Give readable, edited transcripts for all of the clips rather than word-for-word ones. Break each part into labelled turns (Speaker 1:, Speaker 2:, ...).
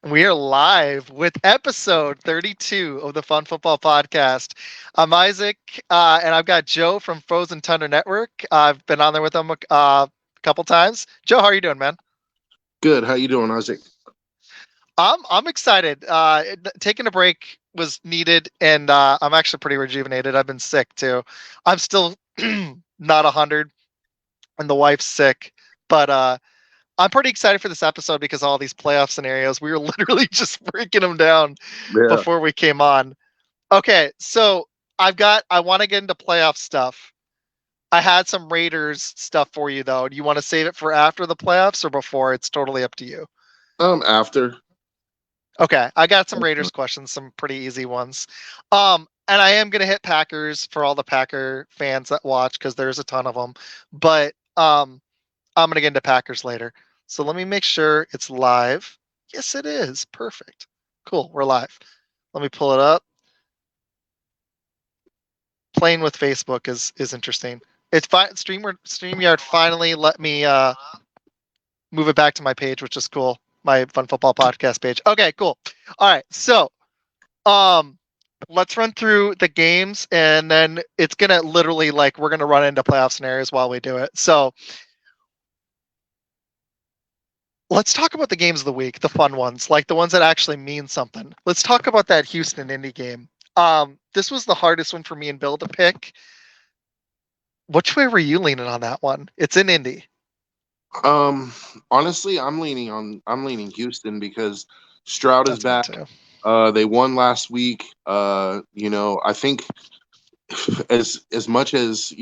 Speaker 1: We are live with episode 32 of the Fun Football Podcast. I'm Isaac, and I've got Joe from Frozen Tundra Network. I've been on there with him a couple times. Joe, how are you doing, man?
Speaker 2: Good. How you doing, Isaac?
Speaker 1: I'm excited. Taking a break was needed, and I'm actually pretty rejuvenated. I've been sick too. I'm still not 100, and the wife's sick, but I'm pretty excited for this episode because all these playoff scenarios, we were literally just breaking them down
Speaker 2: Yeah.
Speaker 1: before we came on. Okay, so I want to get into playoff stuff. I had some Raiders stuff for you though. Do you want to save it for after the playoffs or before? It's totally up to you.
Speaker 2: After.
Speaker 1: Okay, I got some Raiders questions, some pretty easy ones. And I am gonna hit Packers for all the Packer fans that watch because there's a ton of them. But I'm gonna get into Packers later. So let me make sure it's live. Yes, it is. Perfect. Cool. We're live. Let me pull it up. Playing with Facebook is interesting. It's fine. StreamYard finally let me move it back to my page, which is cool. My Fun Football Podcast page. Okay, cool. All right. So um let's run through the games and then it's gonna literally like we're gonna run into playoff scenarios while we do it. So let's talk about the games of the week, the fun ones, like the ones that actually mean something. Let's talk about that Houston Indy game. This was the hardest one for me and Bill to pick. Which way were you leaning on that one? It's in Indy.
Speaker 2: Um. Honestly, I'm leaning Houston because Stroud is
Speaker 1: That's me
Speaker 2: back.
Speaker 1: too.
Speaker 2: They won last week. I think as much as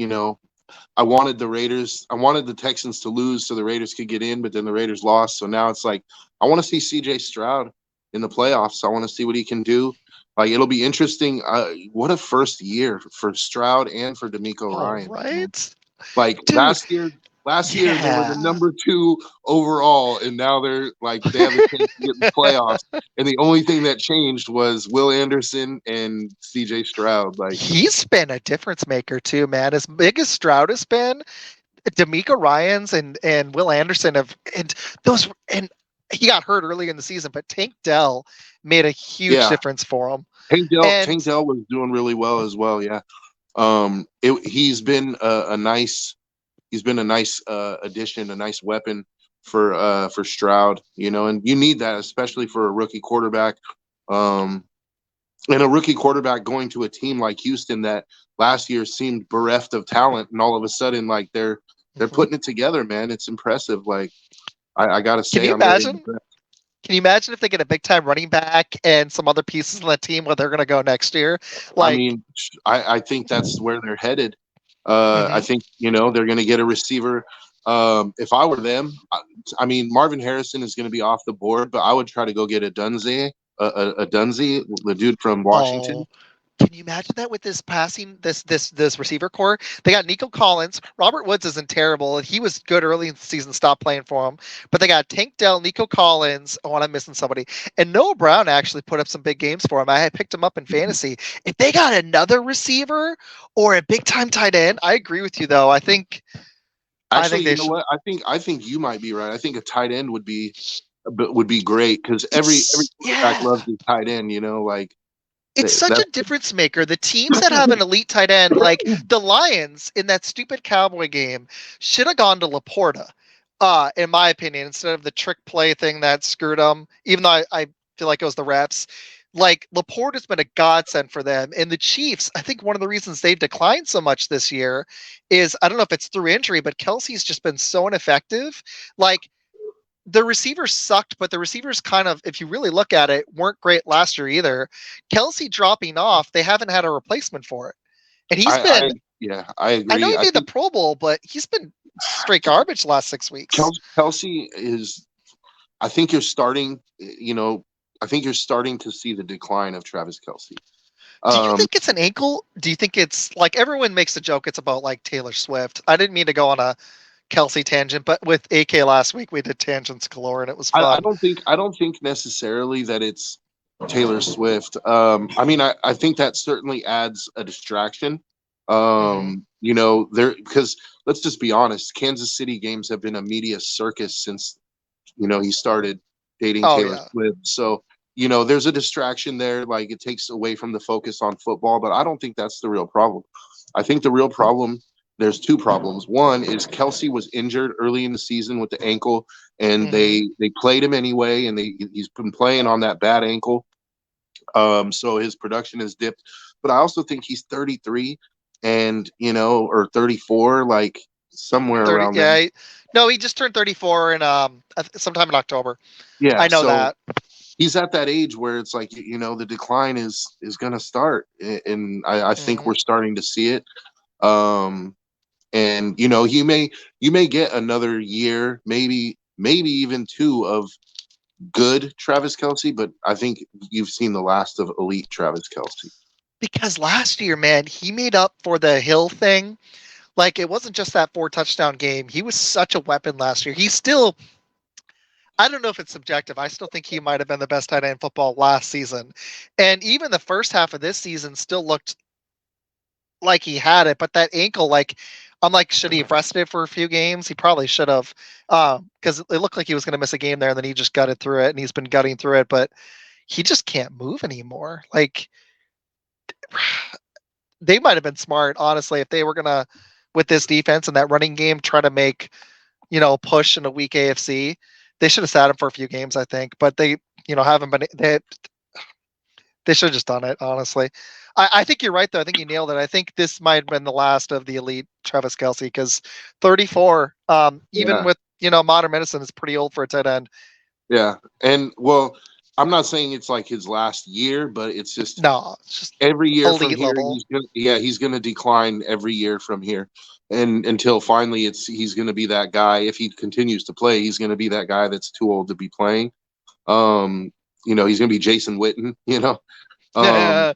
Speaker 2: I wanted the Raiders, I wanted the Texans to lose so the Raiders could get in, but then the Raiders lost. So now it's like I want to see C.J. Stroud in the playoffs. I want to see what he can do. Like it'll be interesting. What a first year for Stroud and for D'Amico
Speaker 1: All
Speaker 2: Ryan.
Speaker 1: right.
Speaker 2: Like
Speaker 1: Dude,
Speaker 2: last year they were the
Speaker 1: yeah.
Speaker 2: number 2 overall, and now they're like they have a chance to get in the playoffs. And the only thing that changed was Will Anderson and C.J. Stroud. Like,
Speaker 1: He's been a difference maker too, man. As big as Stroud has been, D'Amico Ryans and Will Anderson have and those and he got hurt early in the season, but Tank Dell made a huge
Speaker 2: yeah,
Speaker 1: difference for him.
Speaker 2: Tank
Speaker 1: And
Speaker 2: Dell was doing really well as well. Yeah, he's been a nice addition, a nice weapon for Stroud. And you need that, especially for a rookie quarterback. Um, and a rookie quarterback going to a team like Houston that last year seemed bereft of talent, and all of a sudden, like they're
Speaker 1: mhm.
Speaker 2: putting it together, man. It's impressive. Like I gotta
Speaker 1: Can
Speaker 2: say,
Speaker 1: you
Speaker 2: I'm very
Speaker 1: imagine?
Speaker 2: impressed.
Speaker 1: Can you imagine if they get a big time running back and some other pieces on the team where they're going to go next year?
Speaker 2: I
Speaker 1: Like,
Speaker 2: mean, I think that's where they're headed. I
Speaker 1: mhm.
Speaker 2: think they're going to get a receiver. If I were them, I mean Marvin Harrison is going to be off the board, but I would try to go get a Dunze, a Dunze, the dude from Washington.
Speaker 1: Oh, can you imagine that with this passing, this receiver core? They got Nico Collins. Robert Woods isn't terrible. He was good early in the season, stopped playing for him. But they got Tank Dell, Nico Collins. Oh, and I'm missing somebody. And Noah Brown actually put up some big games for him. I had picked him up in fantasy. If they got another receiver or a big time tight end, I agree with you though. I think
Speaker 2: Actually, you
Speaker 1: they
Speaker 2: know
Speaker 1: should.
Speaker 2: what? I think you might be right. I think a tight end would be great because every
Speaker 1: It's
Speaker 2: quarterback
Speaker 1: yeah.
Speaker 2: loves his tight end. Like
Speaker 1: It's such
Speaker 2: that's
Speaker 1: a difference maker. The teams that have an elite tight end, like the Lions in that stupid Cowboy game, should have gone to Laporta, in my opinion, instead of the trick play thing that screwed them. Even though I feel like it was the reps. Like Laporta's been a godsend for them. And the Chiefs, I think one of the reasons they've declined so much this year is I don't know if it's through injury, but Kelsey's just been so ineffective. Like the receivers sucked, but the receivers kind of, if you really look at it, weren't great last year either. Kelsey dropping off, they haven't had a replacement for it. And he's
Speaker 2: I
Speaker 1: been,
Speaker 2: yeah, I
Speaker 1: I know
Speaker 2: agree.
Speaker 1: he
Speaker 2: I
Speaker 1: made the
Speaker 2: think
Speaker 1: Pro Bowl, but he's been straight garbage the last 6 weeks.
Speaker 2: Kelsey is. I think you're starting. I think you're starting to see the decline of Travis Kelsey.
Speaker 1: Do you
Speaker 2: Um,
Speaker 1: think it's an ankle? Do you think it's like everyone makes a joke? It's about like Taylor Swift. I didn't mean to go on a Kelsey tangent, but with AK last week, we did tangents galore and it was
Speaker 2: I
Speaker 1: fun.
Speaker 2: don't think necessarily that it's Taylor Swift. I mean, I think that certainly adds a distraction.
Speaker 1: Hmm.
Speaker 2: There because let's just be honest, Kansas City games have been a media circus since he started dating
Speaker 1: Oh
Speaker 2: Taylor
Speaker 1: yeah.
Speaker 2: Swift. So, there's a distraction there. Like, it takes away from the focus on football, but I don't think that's the real problem. I think the real problem, there's two problems. One is Kelsey was injured early in the season with the ankle, and
Speaker 1: Hmm.
Speaker 2: they played him anyway, and he's been playing on that bad ankle. So his production has dipped. But I also think he's 33 and, or 34, like somewhere
Speaker 1: 30.
Speaker 2: around there.
Speaker 1: Yeah. No, he just turned 34 in sometime in October.
Speaker 2: Yeah.
Speaker 1: I know
Speaker 2: So
Speaker 1: that.
Speaker 2: he's at that age where it's like, the decline is going to start. And I think
Speaker 1: Hmm.
Speaker 2: we're starting to see it. Um, and, you may get another year, maybe even two of good Travis Kelsey, but I think you've seen the last of elite Travis Kelsey.
Speaker 1: Because last year, man, he made up for the Hill thing. Like, it wasn't just that 4 touchdown game. He was such a weapon last year. He's still, I don't know if it's subjective. I still think he might have been the best tight end in football last season. And even the first half of this season still looked like he had it. But that ankle, like, I'm like, should he have rested it for a few games? He probably should have. Because it looked like he was going to miss a game there, and then he just gutted through it, and he's been gutting through it. But he just can't move anymore. Like, they might have been smart, honestly, if they were gonna, with this defense and that running game, try to make push in a weak AFC. They should have sat him for a few games, I think, but they haven't been. They should have just done it, honestly. I think you're right, though. I think you nailed it. I think this might have been the last of the elite Travis Kelsey because 34, even
Speaker 2: Yeah.
Speaker 1: with modern medicine, is pretty old for a tight end.
Speaker 2: Yeah. And well, I'm not saying it's like his last year, but it's just
Speaker 1: No, it's just
Speaker 2: every year from
Speaker 1: elite
Speaker 2: here,
Speaker 1: level.
Speaker 2: he's gonna decline every year from here. And until finally he's gonna be that guy. If he continues to play, he's gonna be that guy that's too old to be playing. Um, he's gonna be Jason Witten. Um,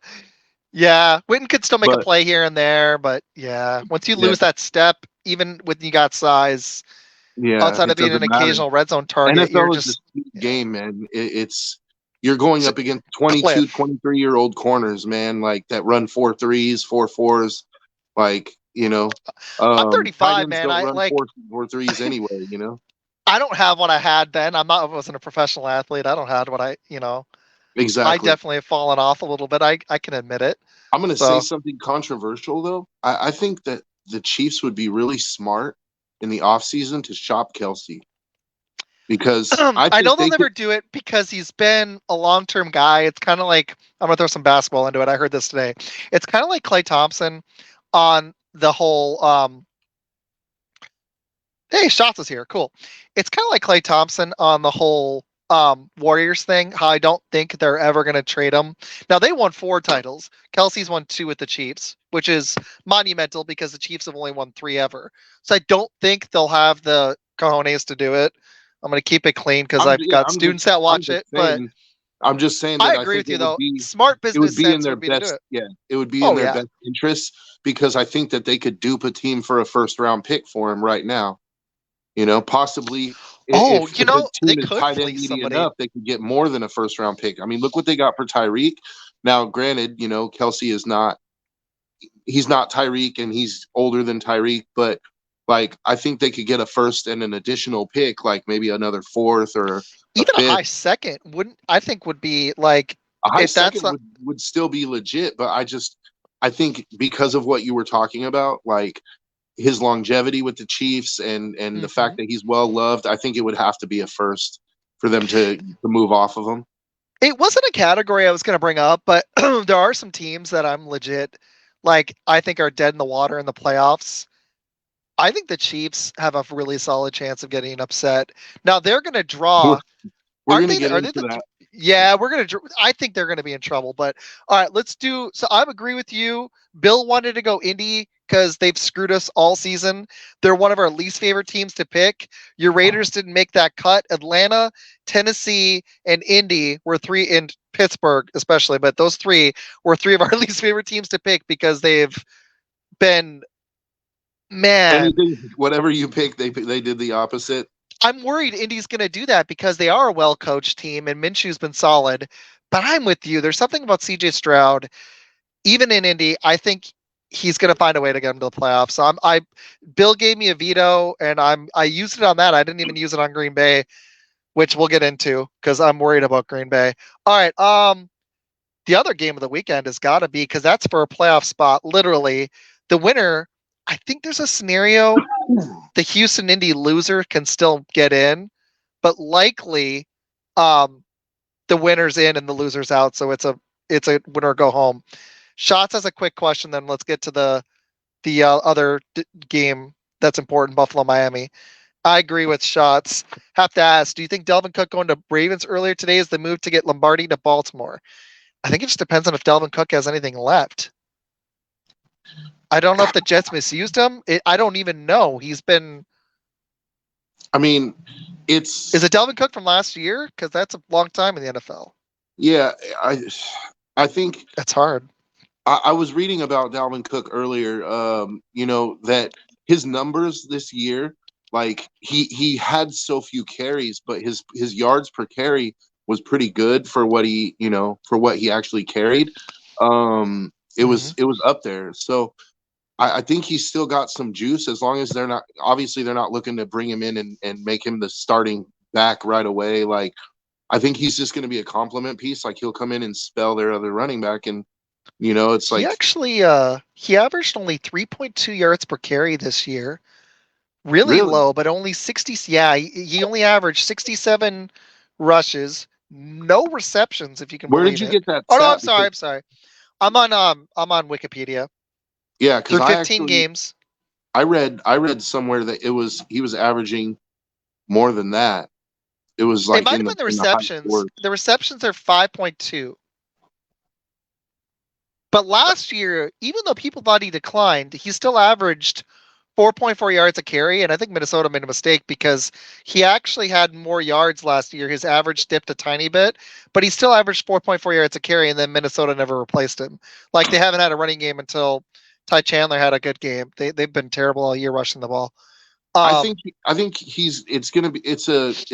Speaker 1: Yeah, Witten could still make a
Speaker 2: but
Speaker 1: play here and there, but yeah, once you
Speaker 2: yeah,
Speaker 1: lose that step, even when you got size,
Speaker 2: yeah,
Speaker 1: outside of
Speaker 2: it
Speaker 1: being an
Speaker 2: doesn't matter.
Speaker 1: occasional red zone target, you're
Speaker 2: NFL is a
Speaker 1: just
Speaker 2: speed
Speaker 1: yeah.
Speaker 2: game, man. It's you're going
Speaker 1: It's a
Speaker 2: up against 22,
Speaker 1: cliff.
Speaker 2: 23-year-old corners, man, like that run 4 threes, 4 4s, like,
Speaker 1: I'm
Speaker 2: tight
Speaker 1: 35,
Speaker 2: ends
Speaker 1: man.
Speaker 2: don't
Speaker 1: I
Speaker 2: run
Speaker 1: like.
Speaker 2: 4 4 threes anyway.
Speaker 1: I don't have what I had then. I wasn't a professional athlete. I don't have what I
Speaker 2: Exactly.
Speaker 1: definitely have fallen off a little bit. I can admit it.
Speaker 2: I'm going to say
Speaker 1: So
Speaker 2: something controversial, though. I think that the Chiefs would be really smart in the offseason to shop Kelsey because I
Speaker 1: I
Speaker 2: think
Speaker 1: know they'll
Speaker 2: they could.
Speaker 1: never do it because he's been a long-term guy. It's kind of like I'm gonna throw some basketball into it. I heard this today. It's kind of like Clay Thompson on the whole hey, Shots is here. Cool. It's kind of like Clay Thompson on the whole Warriors thing. How I don't think they're ever going to trade him. Now they won 4 titles. Kelsey's won 2 with the Chiefs, which is monumental because the Chiefs have only won 3 ever. So I don't think they'll have the cojones to do it. I'm going to keep it clean because I've
Speaker 2: Yeah,
Speaker 1: got students that
Speaker 2: I'm
Speaker 1: watch
Speaker 2: just
Speaker 1: it. But
Speaker 2: saying. I'm just saying
Speaker 1: I
Speaker 2: that I
Speaker 1: agree
Speaker 2: think
Speaker 1: with you though. Smart
Speaker 2: it would
Speaker 1: business
Speaker 2: be in
Speaker 1: sense
Speaker 2: their
Speaker 1: would be to do
Speaker 2: best.
Speaker 1: it.
Speaker 2: Yeah, it would be in
Speaker 1: Oh
Speaker 2: their
Speaker 1: yeah.
Speaker 2: best interests because I think that they could dupe a team for a first round pick for him right now. Possibly
Speaker 1: Oh,
Speaker 2: if a
Speaker 1: they
Speaker 2: team is
Speaker 1: could
Speaker 2: tight end
Speaker 1: fleece
Speaker 2: needy
Speaker 1: somebody.
Speaker 2: enough, they could get more than a first round pick. I mean, look what they got for Tyreek. Now, granted, Kelsey is not he's not Tyreek and he's older than Tyreek, but like I think they could get a first and an additional pick, like maybe another fourth or a
Speaker 1: Even a
Speaker 2: fifth.
Speaker 1: high second wouldn't I think would be like
Speaker 2: A high
Speaker 1: if that's
Speaker 2: second
Speaker 1: not,
Speaker 2: would still be legit, but I think because of what you were talking about, like his longevity with the Chiefs and the fact
Speaker 1: mhm.
Speaker 2: that he's well loved, I think it would have to be a first for them to move off of him.
Speaker 1: It wasn't a category I was going to bring up, but there are some teams that I'm legit like I think are dead in the water in the playoffs. I think the Chiefs have a really solid chance of getting upset. Now they're going to
Speaker 2: We're,
Speaker 1: draw.
Speaker 2: we're
Speaker 1: Aren't
Speaker 2: gonna
Speaker 1: they?
Speaker 2: get
Speaker 1: Are they
Speaker 2: into
Speaker 1: the?
Speaker 2: that.
Speaker 1: Yeah, we're gonna. I think they're gonna be in trouble. But all right, let's do. So I agree with you. Bill wanted to go Indy because they've screwed us all season. They're one of our least favorite teams to pick. Your Raiders didn't make that cut. Atlanta, Tennessee, and Indy were 3 in Pittsburgh, especially. But those 3 were 3 of our least favorite teams to pick because they've been man.
Speaker 2: Anything, whatever you pick, they did the opposite.
Speaker 1: I'm worried Indy's going to do that because they are a well coached team and Minshew's been solid. But I'm with you. There's something about CJ Stroud, even in Indy. I think he's going to find a way to get him to the playoffs. So Bill gave me a veto, and I used it on that. I didn't even use it on Green Bay. which we'll get into because I'm worried about Green Bay. All right. The other game of the weekend has got to be, because that's for a playoff spot. Literally, the winner. I think there's a scenario the Houston Indy loser can still get in, but likely, um, the winner's in and the loser's out. So it's a winner go home. Shots has a quick question. Then let's get to the other game that's important, Buffalo Miami. I agree with Shots. Have to ask, do you think Delvin Cook going to Ravens earlier today is the move to get Lombardi to Baltimore? I think it just depends on if Delvin Cook has anything left. I don't know if the Jets misused him. I don't even know. He's been.
Speaker 2: I mean,
Speaker 1: Is it Delvin Cook from last year? Because that's a long time in the NFL.
Speaker 2: yeah, I think
Speaker 1: That's hard.
Speaker 2: I was reading about Dalvin Cook earlier. That his numbers this year, like he had so few carries, but his yards per carry was pretty good for what he actually carried. It was
Speaker 1: Mm-hmm.
Speaker 2: it was up there. So I think he's still got some juice, as long as they're not looking to bring him in and make him the starting back right away. Like, I think he's just going to be a complement piece. Like, he'll come in and spell their other running back, and it's
Speaker 1: He
Speaker 2: like,
Speaker 1: actually he averaged only 3.2 yards per carry this year. Really
Speaker 2: really,
Speaker 1: low, but only 60. Yeah, he only averaged 67 rushes, no receptions, if you can
Speaker 2: where did
Speaker 1: believe
Speaker 2: you
Speaker 1: it.
Speaker 2: get that
Speaker 1: Oh no, I'm
Speaker 2: stat?
Speaker 1: sorry.
Speaker 2: Because
Speaker 1: I'm sorry. I'm on Wikipedia
Speaker 2: yeah, because
Speaker 1: through 15 games.
Speaker 2: I read somewhere that he was averaging more than that. It was
Speaker 1: It
Speaker 2: like
Speaker 1: might
Speaker 2: in
Speaker 1: have
Speaker 2: the
Speaker 1: been the
Speaker 2: in the high
Speaker 1: receptions.
Speaker 2: fours.
Speaker 1: The receptions are 5.2. But last year, even though people thought he declined, he still averaged 4.4 yards a carry. And I think Minnesota made a mistake because he actually had more yards last year. His average dipped a tiny bit, but he still averaged 4.4 yards a carry. And then Minnesota never replaced him. Like, they haven't had a running game until Ty Chandler had a good game. They've been terrible all year rushing the ball.
Speaker 2: I
Speaker 1: Um,
Speaker 2: think I think it's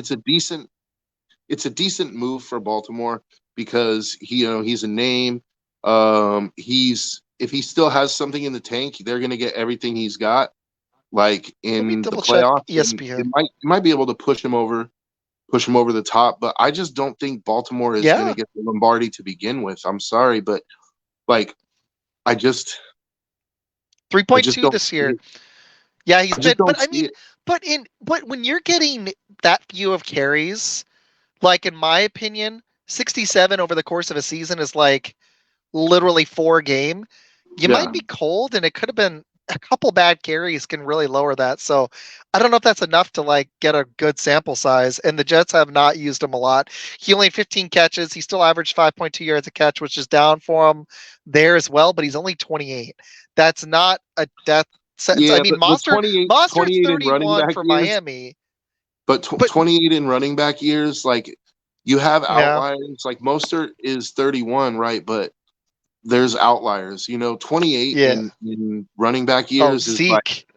Speaker 2: a decent move for Baltimore, because he's a name. He's If he still has something in the tank, they're going to get everything he's got, like
Speaker 1: Let me
Speaker 2: in the
Speaker 1: double check
Speaker 2: playoffs, and it
Speaker 1: ESPN.
Speaker 2: might be able to push him over the top. But I just don't think Baltimore is going to
Speaker 1: Yeah,
Speaker 2: get the Lombardi to begin with. I'm sorry, but like I just I just
Speaker 1: 3.2
Speaker 2: don't
Speaker 1: this
Speaker 2: see
Speaker 1: year.
Speaker 2: it.
Speaker 1: Yeah, he's
Speaker 2: I just
Speaker 1: been, but
Speaker 2: don't
Speaker 1: I
Speaker 2: see
Speaker 1: mean,
Speaker 2: it.
Speaker 1: but when you're getting that few of carries, like, in my opinion, 67 over the course of a season is like literally 4 game. You
Speaker 2: Yeah.
Speaker 1: might be cold, and it could have been a couple bad carries can really lower that. So I don't know if that's enough to like get a good sample size. And the Jets have not used him a lot. He only had 15 catches. He still averaged 5.2 yards a catch, which is down for him there as well. But he's only 28. That's not a death sentence. I
Speaker 2: Yeah,
Speaker 1: mean,
Speaker 2: but with
Speaker 1: Mostert's
Speaker 2: 28 in running
Speaker 1: 31
Speaker 2: back
Speaker 1: for
Speaker 2: years,
Speaker 1: Miami,
Speaker 2: but
Speaker 1: but
Speaker 2: 28 in running back years, like, you have
Speaker 1: yeah,
Speaker 2: outliers. Like, Mostert is 31, right? But there's outliers. 28
Speaker 1: yeah.
Speaker 2: in running back
Speaker 1: Oh,
Speaker 2: years is like,
Speaker 1: Zeke.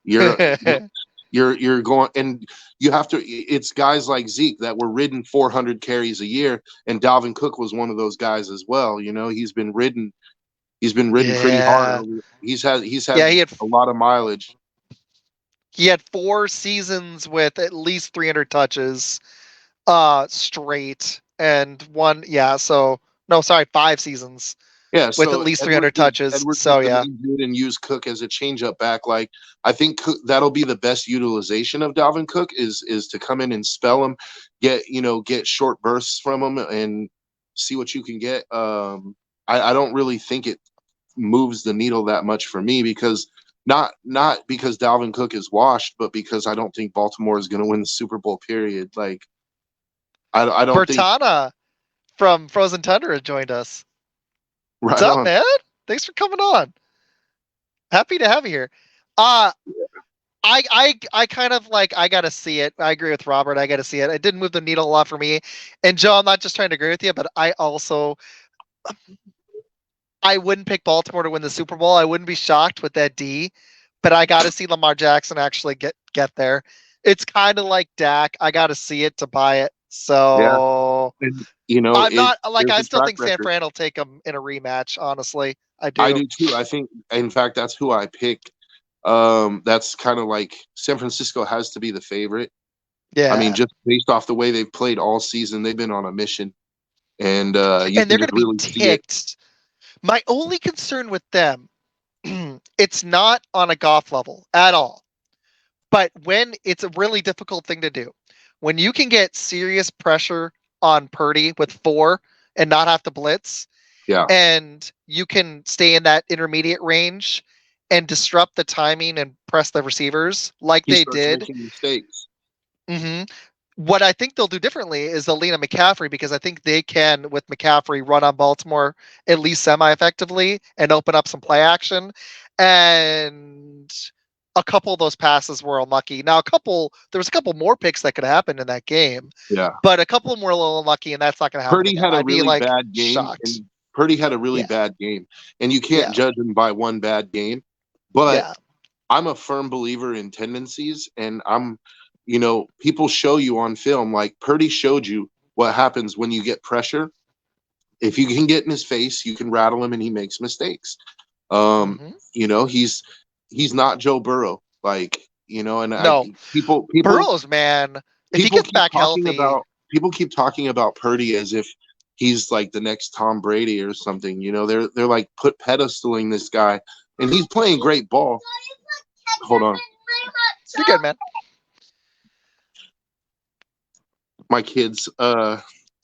Speaker 2: you're you're going, and you have to. It's guys like Zeke that were ridden 400 carries a year, and Dalvin Cook was one of those guys as well. He's been ridden pretty hard.
Speaker 1: Yeah.
Speaker 2: He's had
Speaker 1: Yeah,
Speaker 2: a lot of mileage.
Speaker 1: he had 4 seasons with at least 300 touches straight, and one, yeah, so no, sorry, 5 seasons
Speaker 2: Yeah,
Speaker 1: with at
Speaker 2: so
Speaker 1: least 300 touches.
Speaker 2: Edwards has
Speaker 1: So
Speaker 2: been
Speaker 1: yeah.
Speaker 2: injured and used Cook as a changeup back. Like, I think that'll be the best utilization of Dalvin Cook, is to come in and spell him, get short bursts from him, and see what you can get. I don't really think it moves the needle that much for me, because not because Dalvin Cook is washed, but because I don't think Baltimore is going to win the Super Bowl. Period. Like, I don't think.
Speaker 1: Bertana from Frozen Tundra joined us. What's
Speaker 2: Right
Speaker 1: up,
Speaker 2: on.
Speaker 1: man? Thanks for coming on. Happy to have you here. Uh I kind of like, I gotta see it. I agree with Robert. I gotta see it. It didn't move the needle a lot for me. And Joe, I'm not just trying to agree with you, but I wouldn't pick Baltimore to win the Super Bowl. I wouldn't be shocked with that D, but I got to see Lamar Jackson actually get there. It's kind of like Dak. I got to see it to buy it.
Speaker 2: Yeah,
Speaker 1: So
Speaker 2: and
Speaker 1: I'm not like,
Speaker 2: there's
Speaker 1: I
Speaker 2: a
Speaker 1: still
Speaker 2: track
Speaker 1: think San
Speaker 2: record.
Speaker 1: Fran will take him in a rematch. Honestly, I
Speaker 2: I
Speaker 1: do.
Speaker 2: do too. I think, in fact, that's who I picked. That's kind of like San Francisco has to be the favorite. I mean,
Speaker 1: Yeah.
Speaker 2: just based off the way they've played all season, they've been on a mission, and you
Speaker 1: And they're
Speaker 2: can
Speaker 1: going
Speaker 2: just
Speaker 1: to be
Speaker 2: really see it.
Speaker 1: ticked. My only concern with them, it's not on a golf level at all. But when it's a really difficult thing to do, when you can get serious pressure on Purdy with 4 and not have to blitz,
Speaker 2: Yeah,
Speaker 1: and you can stay in that intermediate range and disrupt the timing and press the receivers like
Speaker 2: he
Speaker 1: they
Speaker 2: starts
Speaker 1: did.
Speaker 2: making mistakes.
Speaker 1: hmm What I think they'll do differently is they'll lean on McCaffrey because I think they can, with McCaffrey, run on Baltimore at least semi-effectively and open up some play action. And a couple of those passes were unlucky. Now, there was a couple more picks that could happen in that game,
Speaker 2: Yeah,
Speaker 1: but a couple of them were a little unlucky, and that's not going to happen
Speaker 2: Purdy
Speaker 1: again.
Speaker 2: had a
Speaker 1: I'd be
Speaker 2: really
Speaker 1: like
Speaker 2: bad game,
Speaker 1: shocked.
Speaker 2: and Purdy had a really
Speaker 1: Yeah,
Speaker 2: bad game, and you can't
Speaker 1: yeah,
Speaker 2: judge him by one bad game. But
Speaker 1: yeah.
Speaker 2: I'm a firm believer in tendencies, and people show you on film, like Purdy showed you what happens when you get pressure. If you can get in his face, you can rattle him, and he makes mistakes. Um,
Speaker 1: hmm
Speaker 2: he's not Joe Burrow, like and
Speaker 1: No, Burrows, man. If he
Speaker 2: people
Speaker 1: gets
Speaker 2: keep
Speaker 1: back
Speaker 2: talking
Speaker 1: healthy,
Speaker 2: about people keep talking about Purdy as if he's like the next Tom Brady or something. They're like put pedestaling this guy, and he's playing great ball. Hold on,
Speaker 1: you're good, man.
Speaker 2: my kids.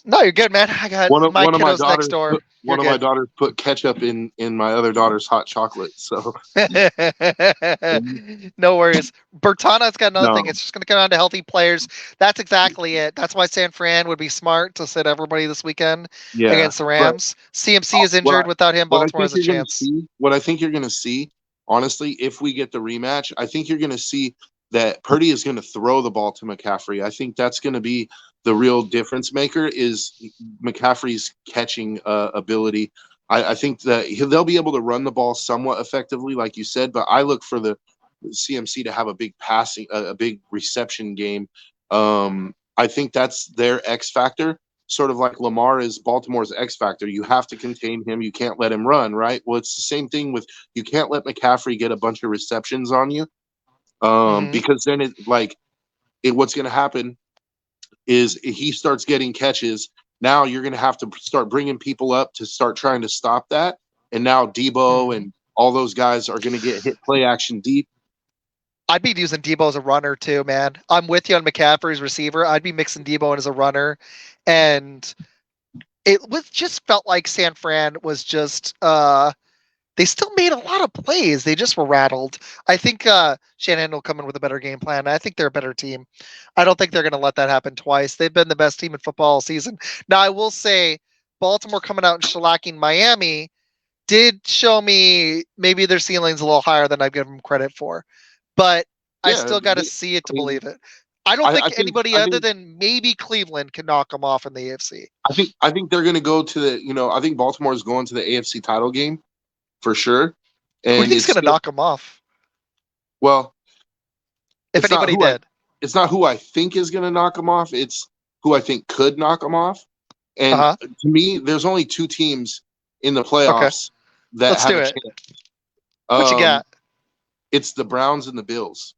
Speaker 1: No, you're good, man. I got my
Speaker 2: One of my
Speaker 1: kiddos next
Speaker 2: daughters
Speaker 1: door.
Speaker 2: put
Speaker 1: You're
Speaker 2: one of my
Speaker 1: good.
Speaker 2: daughters put ketchup in my other daughter's hot chocolate. So
Speaker 1: No worries. Bertana's got another thing.
Speaker 2: no,
Speaker 1: It's just going to come down to healthy players. That's exactly it. That's why San Fran would be smart to sit everybody this weekend
Speaker 2: yeah,
Speaker 1: against the
Speaker 2: but
Speaker 1: Rams. CMC is
Speaker 2: what I
Speaker 1: injured. Without him,
Speaker 2: what I
Speaker 1: Baltimore
Speaker 2: think
Speaker 1: has a
Speaker 2: you're going to
Speaker 1: chance.
Speaker 2: see, what I think you're going to see, honestly, if we get the rematch, I think you're going to see that Purdy is going to throw the ball to McCaffrey. I think that's going to be the real difference maker is McCaffrey's catching ability. I think that they'll be able to run the ball somewhat effectively, like you said, but I look for the CMC to have a big passing, a big reception game. I think that's their X factor, sort of like Lamar is Baltimore's X factor. You have to contain him. You can't let him run, right? Well, it's the same thing with you can't let McCaffrey get a bunch of receptions on you,
Speaker 1: hmm
Speaker 2: because then what's going to happen is he starts getting catches. Now you're going to have to start bringing people up to start trying to stop that. And now Debo
Speaker 1: hmm
Speaker 2: and all those guys are going to get hit play action deep.
Speaker 1: I'd be using Debo as a runner too, man. I'm with you on McCaffrey's receiver. I'd be mixing Debo in as a runner, and it was just felt like San Fran was just they still made a lot of plays. They just were rattled. I think Shanahan will come in with a better game plan. I think they're a better team. I don't think they're going to let that happen twice. They've been the best team in football all season. Now, I will say Baltimore coming out and shellacking Miami did show me maybe their ceiling's a little higher than I've given them credit for. But I
Speaker 2: Yeah,
Speaker 1: still got to see it
Speaker 2: I
Speaker 1: to
Speaker 2: mean,
Speaker 1: believe it. I don't think
Speaker 2: I think
Speaker 1: anybody
Speaker 2: I
Speaker 1: other
Speaker 2: think
Speaker 1: than maybe Cleveland can knock them off in the AFC.
Speaker 2: I think they're going to go to I think Baltimore is going to the AFC title game for sure,
Speaker 1: Who do you
Speaker 2: and
Speaker 1: think's
Speaker 2: it's
Speaker 1: going to
Speaker 2: still
Speaker 1: knock them off?
Speaker 2: well,
Speaker 1: If
Speaker 2: it's not
Speaker 1: anybody
Speaker 2: who I
Speaker 1: did.
Speaker 2: it's not who I think is going to knock them off. It's who I think could knock them off.
Speaker 1: Uh
Speaker 2: And
Speaker 1: huh.
Speaker 2: to me, there's only two teams in the
Speaker 1: Okay.
Speaker 2: playoffs that
Speaker 1: Let's
Speaker 2: have
Speaker 1: do
Speaker 2: a
Speaker 1: it.
Speaker 2: chance.
Speaker 1: What you
Speaker 2: Um,
Speaker 1: got?
Speaker 2: it's the Browns and the Bills.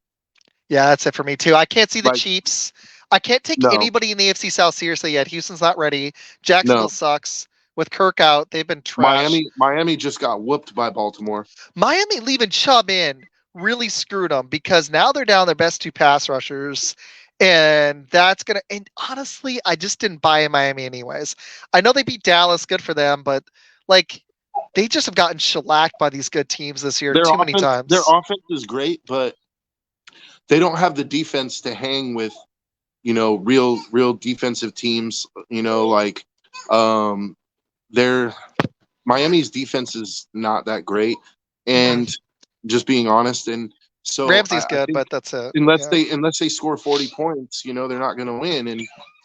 Speaker 1: Yeah, that's it for me too. I can't see the
Speaker 2: Like,
Speaker 1: Chiefs. I can't take
Speaker 2: no,
Speaker 1: anybody in the AFC South seriously yet. Houston's not ready. Jacksonville
Speaker 2: no.
Speaker 1: sucks. With Kirk out, they've been trash.
Speaker 2: Miami just got whooped by Baltimore.
Speaker 1: Miami leaving Chubb in really screwed them because now they're down their best 2 pass rushers. And that's going to, and honestly, I just didn't buy in Miami anyways. I know they beat Dallas, good for them, but like they just have gotten shellacked by these good teams this year too many
Speaker 2: Their
Speaker 1: times.
Speaker 2: offense is great, but they don't have the defense to hang with, real defensive teams. Um, their Miami's defense is not that great,
Speaker 1: Mm-mm.
Speaker 2: and just being honest, and so
Speaker 1: Ramsey's
Speaker 2: I
Speaker 1: good,
Speaker 2: think
Speaker 1: but that's it.
Speaker 2: unless
Speaker 1: Yeah.
Speaker 2: they score 40 points, they're not going to win, and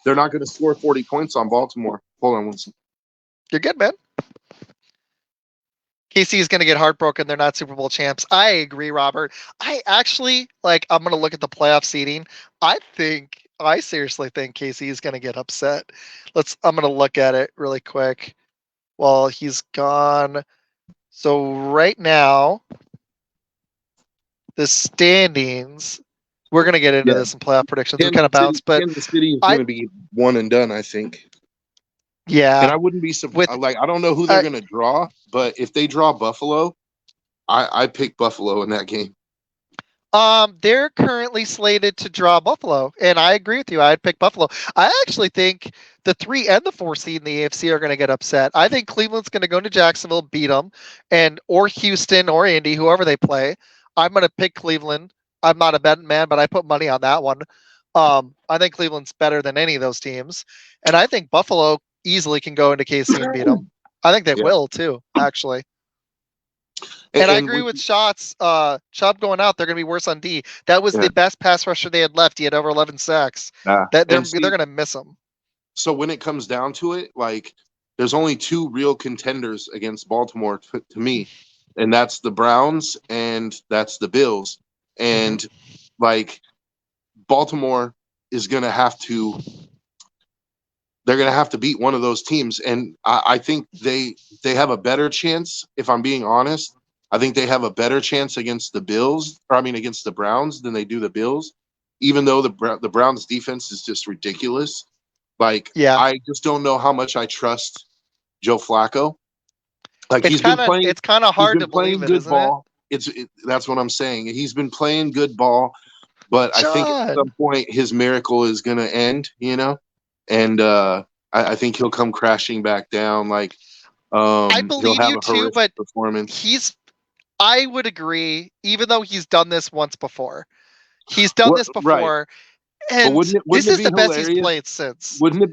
Speaker 2: they're not going to score 40 points on Baltimore. Hold on one second.
Speaker 1: You're good, man. KC is going to get heartbroken. They're not Super Bowl champs. I agree, Robert. I actually I'm going to look at the playoff seeding. I seriously think KC is going to get upset. I'm going to look at it really quick while he's gone. So right now, the standings. We're gonna get into
Speaker 2: Yeah.
Speaker 1: this in playoff predictions. We kind
Speaker 2: Kansas
Speaker 1: of bounced, but
Speaker 2: Kansas City is
Speaker 1: I
Speaker 2: going to be one and done, I think. And
Speaker 1: yeah
Speaker 2: I wouldn't be
Speaker 1: with
Speaker 2: like, I don't know who they're going to draw, but if they draw Buffalo, I pick Buffalo in that game.
Speaker 1: they're currently slated to draw Buffalo, and I agree with you. I'd pick Buffalo. I actually think the 3 and the 4 seed in the AFC are going to get upset. I think Cleveland's going to go to Jacksonville, beat them, and or Houston or Indy, whoever they play. I'm going to pick Cleveland. I'm not a betting man, but I put money on that one. I think Cleveland's better than any of those teams, and I think Buffalo easily can go into KC and beat them. I think they
Speaker 2: Yeah.
Speaker 1: will too, actually. And I agree with Shots. Chubb going out, they're going to be worse on D. That was the best pass rusher they had left. He had over 11 sacks. That they're going to miss him.
Speaker 2: So when it comes down to it, like there's only 2 real contenders against Baltimore to me, and that's the Browns and that's the Bills. And like Baltimore is going to have to, they're going to have to beat one of those teams, and I think they have a better chance. If I'm being honest, I think they have a better chance against the Bills, or I mean against the Browns, than they do the Bills. Even though the Browns defense is just ridiculous, like
Speaker 1: Yeah,
Speaker 2: I just don't know how much I trust Joe Flacco. Like
Speaker 1: it's kind of hard to believe it,
Speaker 2: good
Speaker 1: isn't it?
Speaker 2: ball. That's what I'm saying. He's been playing good ball, but I think at some point his miracle is going to end. And I think he'll come crashing back down. Like
Speaker 1: I
Speaker 2: he'll
Speaker 1: believe
Speaker 2: have
Speaker 1: you
Speaker 2: a
Speaker 1: too,
Speaker 2: horrific
Speaker 1: but
Speaker 2: performance.
Speaker 1: I would agree, even though he's done this once before. He's done this
Speaker 2: Right?
Speaker 1: before,
Speaker 2: But
Speaker 1: and
Speaker 2: wouldn't
Speaker 1: this
Speaker 2: it
Speaker 1: is
Speaker 2: be
Speaker 1: the best he's
Speaker 2: hilarious?
Speaker 1: played since.
Speaker 2: Wouldn't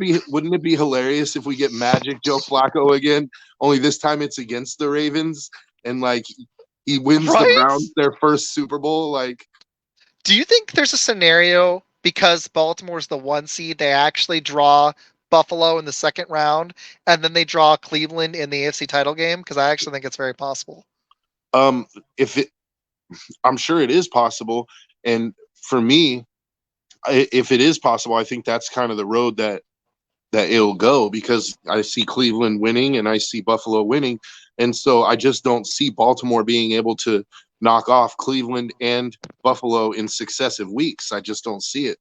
Speaker 2: it be hilarious if we get Magic Joe Flacco again? Only this time it's against the Ravens, and like he wins the
Speaker 1: Right?
Speaker 2: Browns their first Super Bowl. Like,
Speaker 1: Do you think there's a scenario because Baltimore's the 1 seed, they actually draw Buffalo in the second round, and then they draw Cleveland in the AFC title game? Because I actually think it's very possible.
Speaker 2: if it, I'm sure it is possible, and for me, if it is possible, I think that's kind of the road that it'll go, because I see Cleveland winning and I see Buffalo winning, and so I just don't see Baltimore being able to knock off Cleveland and Buffalo in successive weeks. I just don't see it.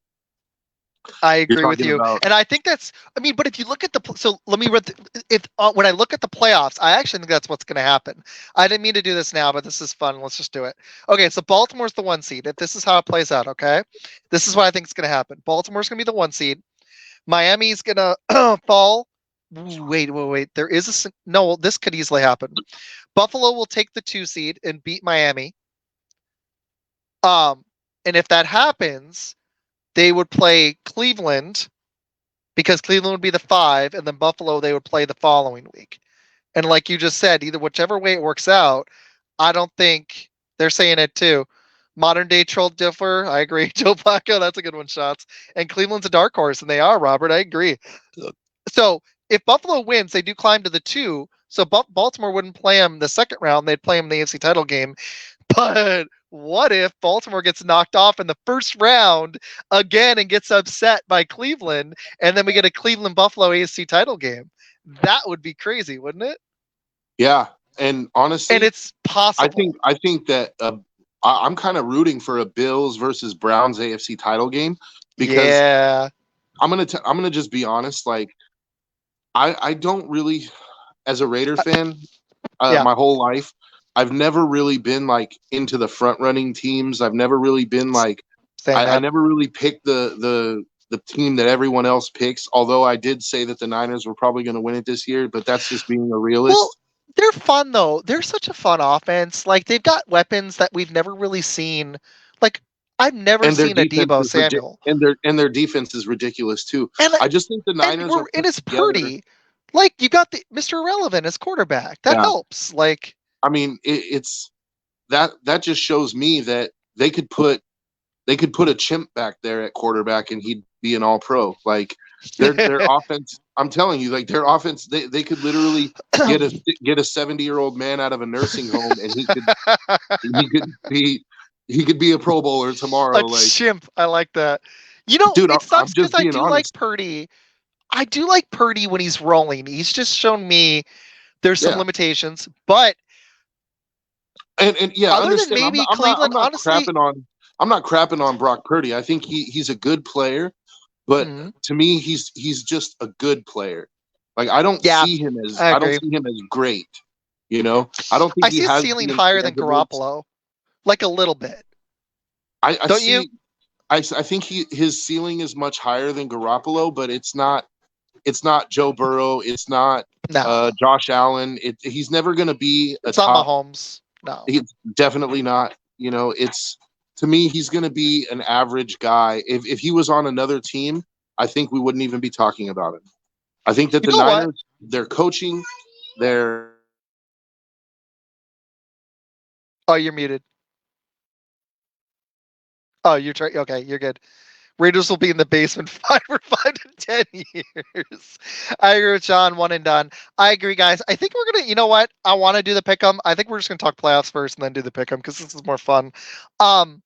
Speaker 1: I
Speaker 2: You're
Speaker 1: agree with
Speaker 2: talking
Speaker 1: you,
Speaker 2: about,
Speaker 1: and I think that's. I mean, but if you look at so let me read. If when I look at the playoffs, I actually think that's what's going to happen. I didn't mean to do this now, but this is fun. Let's just do it. Okay, so Baltimore's the 1 seed. If this is how it plays out, okay, this is what I think is going to happen. Baltimore's going to be the 1 seed. Miami's going to fall. Wait. There is a no. This could easily happen. Buffalo will take the 2 seed and beat Miami. And if that happens, they would play Cleveland because Cleveland would be the 5, and then Buffalo they would play the following week. And like you just said, either whichever way it works out, I don't think they're saying it too. Modern day troll differ. I agree. Joe Flacco, that's a good one. Shots. And Cleveland's a dark horse, and they are, Robert. I agree. So if Buffalo wins, they do climb to the 2. So Baltimore wouldn't play them the second round. They'd play them the AFC title game. But what if Baltimore gets knocked off in the first round again and gets upset by Cleveland, and then we get a Cleveland Buffalo AFC title game? That would be crazy, wouldn't it?
Speaker 2: yeah. And honestly,
Speaker 1: and it's possible.
Speaker 2: I think that I'm kind of rooting for a Bills versus Browns AFC title game, because
Speaker 1: yeah,
Speaker 2: I'm gonna just be honest. Like, I don't really, as a Raider fan,
Speaker 1: yeah,
Speaker 2: my whole life, I've never really been like into the front running teams. I've never really been like,
Speaker 1: same
Speaker 2: I
Speaker 1: man.
Speaker 2: never really picked the team that everyone else picks. Although I did say that the Niners were probably going to win it this year, but that's just being a realist.
Speaker 1: Well, they're fun though. They're such a fun offense. Like they've got weapons that we've never really seen. Like I've never seen a Debo Samuel.
Speaker 2: And their defense is ridiculous too.
Speaker 1: And
Speaker 2: I just think the Niners are
Speaker 1: and it's
Speaker 2: together.
Speaker 1: Purdy. Like you got the Mr. Irrelevant as quarterback. That helps. Like
Speaker 2: I mean, it's that just shows me that they could put a chimp back there at quarterback and he'd be an all pro. Like their offense, I'm telling you, like their offense, they could literally get a 70-year-old man out of a nursing home and he could be a Pro Bowler tomorrow.
Speaker 1: A chimp. I like that. You know,
Speaker 2: dude,
Speaker 1: it sucks because I do
Speaker 2: honest.
Speaker 1: like Purdy. I do like Purdy when he's rolling. He's just shown me there's some limitations, but
Speaker 2: and yeah,
Speaker 1: other
Speaker 2: understand.
Speaker 1: than maybe
Speaker 2: I'm
Speaker 1: Cleveland,
Speaker 2: not
Speaker 1: honestly,
Speaker 2: crapping on. I'm not crapping on Brock Purdy. I think he's a good player, but
Speaker 1: Hmm.
Speaker 2: to me, he's just a good player. Like I don't
Speaker 1: Yeah,
Speaker 2: see him as
Speaker 1: I agree.
Speaker 2: great. I don't think
Speaker 1: I
Speaker 2: he
Speaker 1: see a
Speaker 2: has
Speaker 1: ceiling
Speaker 2: the
Speaker 1: higher than
Speaker 2: intangibles.
Speaker 1: Garoppolo, like a little bit.
Speaker 2: I
Speaker 1: Don't you?
Speaker 2: see. I think his ceiling is much higher than Garoppolo, but it's not. It's not Joe Burrow. It's not
Speaker 1: No,
Speaker 2: Josh Allen. He's never going to be a
Speaker 1: it's not
Speaker 2: top.
Speaker 1: Mahomes. No.
Speaker 2: He's definitely not. It's to me he's going to be an average guy. If he was on another team, I think we wouldn't even be talking about him. I think that
Speaker 1: You
Speaker 2: the
Speaker 1: know what?
Speaker 2: Niners, their coaching, their
Speaker 1: Oh, you're muted. Oh, you're trying. Okay, you're good. Raiders will be in the basement for 5 to 10 years. I agree with John. One and done. I agree, guys. I think we're gonna. You know what? I want to do the pick 'em. I think we're just gonna talk playoffs first and then do the pick 'em because this is more fun. Um,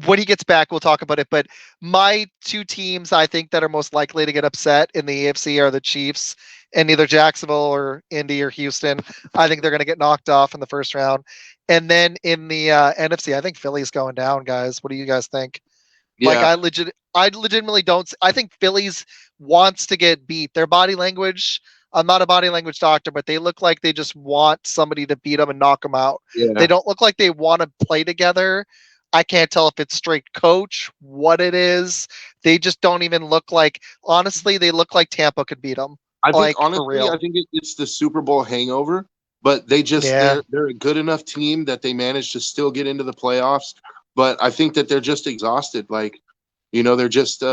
Speaker 1: when he gets back, we'll talk about it. But my two teams I think that are most likely to get upset in the AFC are the Chiefs and either Jacksonville or Indy or Houston. I think they're going to get knocked off in the first round. And then in the NFC, I think Philly's going down, guys. What do you guys think? Like
Speaker 2: yeah
Speaker 1: I legitimately don't. I think Phillies wants to get beat. Their body language. I'm not a body language doctor, but they look like they just want somebody to beat them and knock them out. They
Speaker 2: yeah.
Speaker 1: don't look like they want to play together. I can't tell if it's straight coach, what it is. They just don't even look like. Honestly, they look like Tampa could beat them.
Speaker 2: I think
Speaker 1: Like for
Speaker 2: honestly, I
Speaker 1: real.
Speaker 2: think it's the Super Bowl hangover. But
Speaker 1: Yeah.
Speaker 2: they're a good enough team that they managed to still get into the playoffs. But I think that they're just exhausted. Like they're just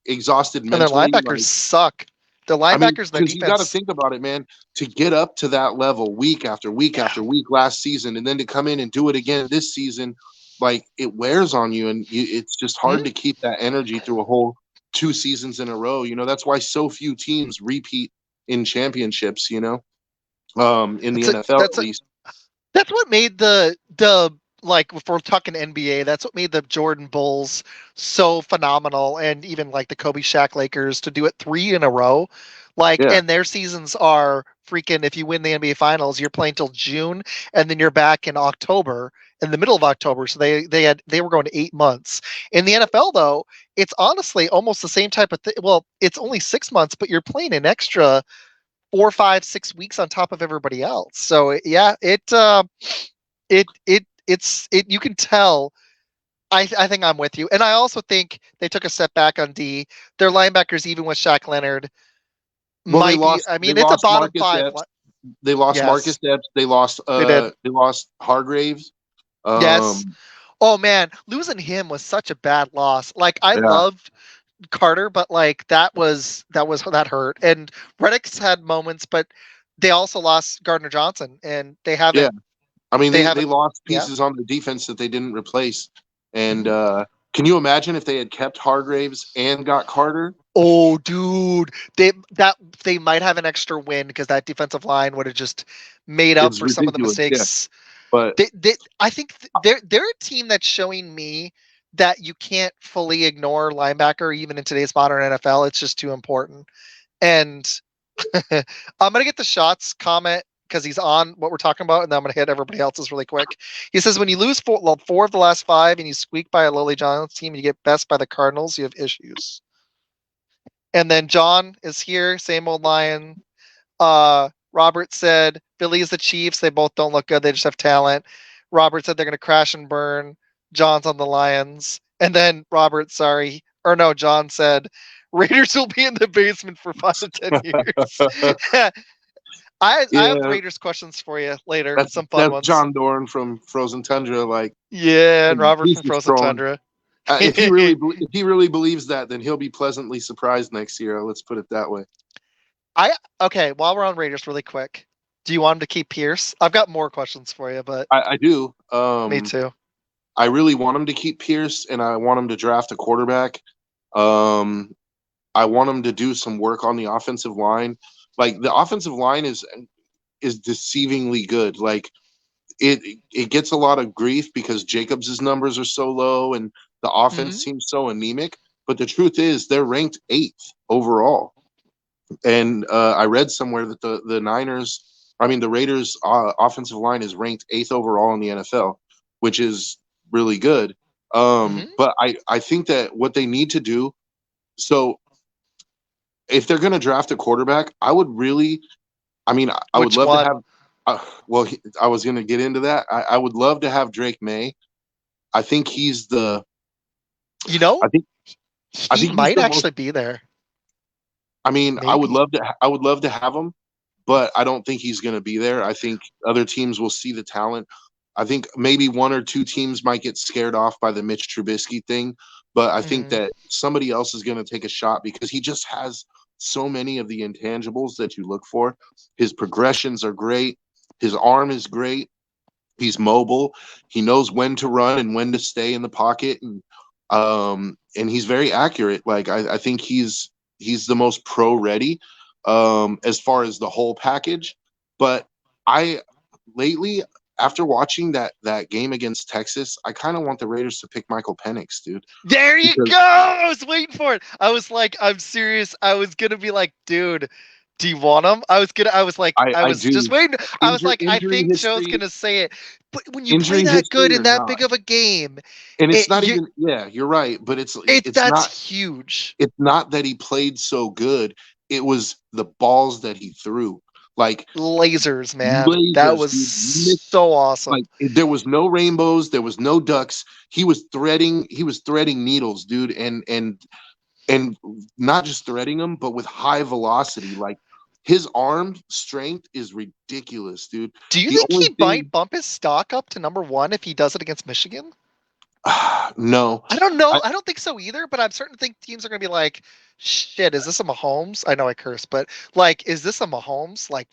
Speaker 2: exhausted
Speaker 1: And their
Speaker 2: mentally.
Speaker 1: linebackers
Speaker 2: Like
Speaker 1: suck. The
Speaker 2: I mean,
Speaker 1: linebackers and their
Speaker 2: because you got to
Speaker 1: defense.
Speaker 2: think about it, man. To get up to that level week after week
Speaker 1: Yeah.
Speaker 2: after week last season, and then to come in and do it again this season, like it wears on you, and it's just hard
Speaker 1: Hmm?
Speaker 2: to keep that energy through a whole 2 seasons in a row. That's why so few teams repeat in championships. In the
Speaker 1: That's a
Speaker 2: NFL at
Speaker 1: that's a
Speaker 2: least.
Speaker 1: That's what made the like if we're talking NBA, that's what made the Jordan Bulls so phenomenal, and even like the Kobe Shaq Lakers to do it 3 in a row. Like,
Speaker 2: Yeah,
Speaker 1: and their seasons are freaking. If you win the NBA Finals, you're playing till June, and then you're back in October, in the middle of October. So they were going to 8 months. In the NFL though, it's honestly almost the same type of thing. Well, it's only 6 months, but you're playing an extra 4, 5, 6 weeks on top of everybody else. So yeah, it's you can tell. I think I'm with you, and I also think they took a step back on D. Their linebackers, even with Shaq Leonard,
Speaker 2: well,
Speaker 1: might be. I
Speaker 2: they
Speaker 1: mean, it's a
Speaker 2: lost
Speaker 1: bottom
Speaker 2: Marcus
Speaker 1: five.
Speaker 2: Epps. They lost Marcus
Speaker 1: Yes,
Speaker 2: Epps.
Speaker 1: they did.
Speaker 2: They lost Hargraves.
Speaker 1: Yes.
Speaker 2: Um,
Speaker 1: Oh man, losing him was such a bad loss. Like I
Speaker 2: yeah,
Speaker 1: loved Carter, but like that hurt. And Reddick's had moments, but they also lost Gardner Johnson, and they
Speaker 2: yeah.
Speaker 1: haven't.
Speaker 2: I mean,
Speaker 1: They
Speaker 2: they
Speaker 1: haven't.
Speaker 2: lost
Speaker 1: Yeah.
Speaker 2: pieces on the defense that they didn't replace. And
Speaker 1: Mhm.
Speaker 2: can you imagine if they had kept Hargraves and got Carter?
Speaker 1: Oh, dude, they might have an extra win because that defensive line would have just made up
Speaker 2: It's
Speaker 1: for some of the
Speaker 2: ridiculous. Yeah,
Speaker 1: mistakes.
Speaker 2: but
Speaker 1: I think they're a team that's showing me that you can't fully ignore linebacker even in today's modern NFL. It's just too important. And I'm gonna get the shots comment because he's on what we're talking about, and then I'm gonna hit everybody else's really quick. He says when you lose four of the last five and you squeak by a lowly Giants team, and you get best by the Cardinals, you have issues. And then John is here, same old lion. Robert said Philly is the Chiefs. They both don't look good. They just have talent. Robert said they're going to crash and burn. John's on the Lions. And then Robert, sorry, or no, John said Raiders will be in the basement for 5 to 10 years. I have
Speaker 2: yeah,
Speaker 1: Raiders questions for you later, some fun
Speaker 2: that's
Speaker 1: ones.
Speaker 2: John Dorn from Frozen Tundra. Like
Speaker 1: Yeah, and Robert
Speaker 2: he's
Speaker 1: from
Speaker 2: just
Speaker 1: Frozen
Speaker 2: throwing.
Speaker 1: Tundra.
Speaker 2: If he really believes that, then he'll be pleasantly surprised next year. Let's put it that way.
Speaker 1: I okay. While we're on Raiders, really quick, do you want him to keep Pierce? I've got more questions for you, but
Speaker 2: I do.
Speaker 1: me too.
Speaker 2: I really want him to keep Pierce, and I want him to draft a quarterback. Um, I want him to do some work on the offensive line. Like the offensive line is deceivingly good. Like it gets a lot of grief because Jacobs' numbers are so low and the offense
Speaker 1: Hmm.
Speaker 2: seems so anemic. But the truth is, they're ranked eighth overall. And I read somewhere that the Raiders' offensive line is ranked eighth overall in the NFL, which is really good.
Speaker 1: Hmm.
Speaker 2: But I think that what they need to do, so if they're going to draft a quarterback, I would really, I mean, I would
Speaker 1: Which
Speaker 2: love to
Speaker 1: one?
Speaker 2: have, I was going to get into that. I would love to have Drake May. I think he's the,
Speaker 1: You know,
Speaker 2: I think, I
Speaker 1: he
Speaker 2: think he's
Speaker 1: might
Speaker 2: the most,
Speaker 1: actually be there.
Speaker 2: I mean,
Speaker 1: Maybe.
Speaker 2: I would love to have him, but I don't think he's going to be there. I think other teams will see the talent. I think maybe one or two teams might get scared off by the Mitch Trubisky thing, but I think
Speaker 1: Hmm.
Speaker 2: that somebody else is going to take a shot because he just has so many of the intangibles that you look for. His progressions are great. His arm is great. He's mobile. He knows when to run and when to stay in the pocket, and he's very accurate. Like I think he's the most pro ready as far as the whole package. But I lately, after watching that game against Texas, I kind of want the Raiders to pick Michael Penix, dude,
Speaker 1: There you
Speaker 2: because
Speaker 1: go. I was waiting for it. I was like, I'm serious. I was gonna be like, dude, do you want him? I was like, I
Speaker 2: I
Speaker 1: was just
Speaker 2: do.
Speaker 1: waiting. I was like, I
Speaker 2: Injury
Speaker 1: think Joe's
Speaker 2: history,
Speaker 1: gonna say it. But when you play
Speaker 2: injury
Speaker 1: that good
Speaker 2: history
Speaker 1: in
Speaker 2: or
Speaker 1: that
Speaker 2: not,
Speaker 1: big of a game,
Speaker 2: and it's
Speaker 1: it
Speaker 2: not
Speaker 1: you
Speaker 2: even. Yeah, you're right, but
Speaker 1: it
Speaker 2: it's not.
Speaker 1: that's huge.
Speaker 2: It's not that he played so good. It was the balls that he threw. Like
Speaker 1: Lasers, man. That
Speaker 2: lasers,
Speaker 1: was
Speaker 2: dude.
Speaker 1: so awesome.
Speaker 2: Like there was no rainbows, there was no ducks. He was threading needles, dude, and not just threading them, but with high velocity. Like his arm strength is ridiculous, dude.
Speaker 1: Do you
Speaker 2: The
Speaker 1: think
Speaker 2: only
Speaker 1: he might
Speaker 2: thing
Speaker 1: bump his stock up to number 1 if he does it against Michigan?
Speaker 2: no.
Speaker 1: I don't know.
Speaker 2: I
Speaker 1: I don't think so either, but I'm certain to think teams are going to be like, shit, is this a Mahomes? I know I curse, but like, is this a Mahomes? Like,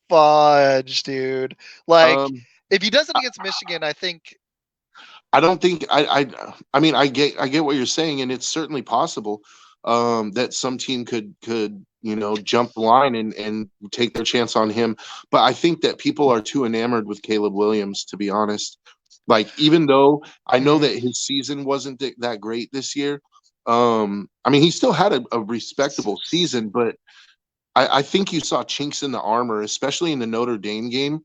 Speaker 1: fudge, dude. Like,
Speaker 2: um
Speaker 1: if he does it against Michigan, I think.
Speaker 2: I don't think I mean I get what you're saying, and it's certainly possible that some team could jump the line and take their chance on him. But I think that people are too enamored with Caleb Williams, to be honest. Like even though I know
Speaker 1: Mhm.
Speaker 2: that his season wasn't that great this year, I mean he still had a respectable season, but I think you saw chinks in the armor, especially in the Notre Dame game.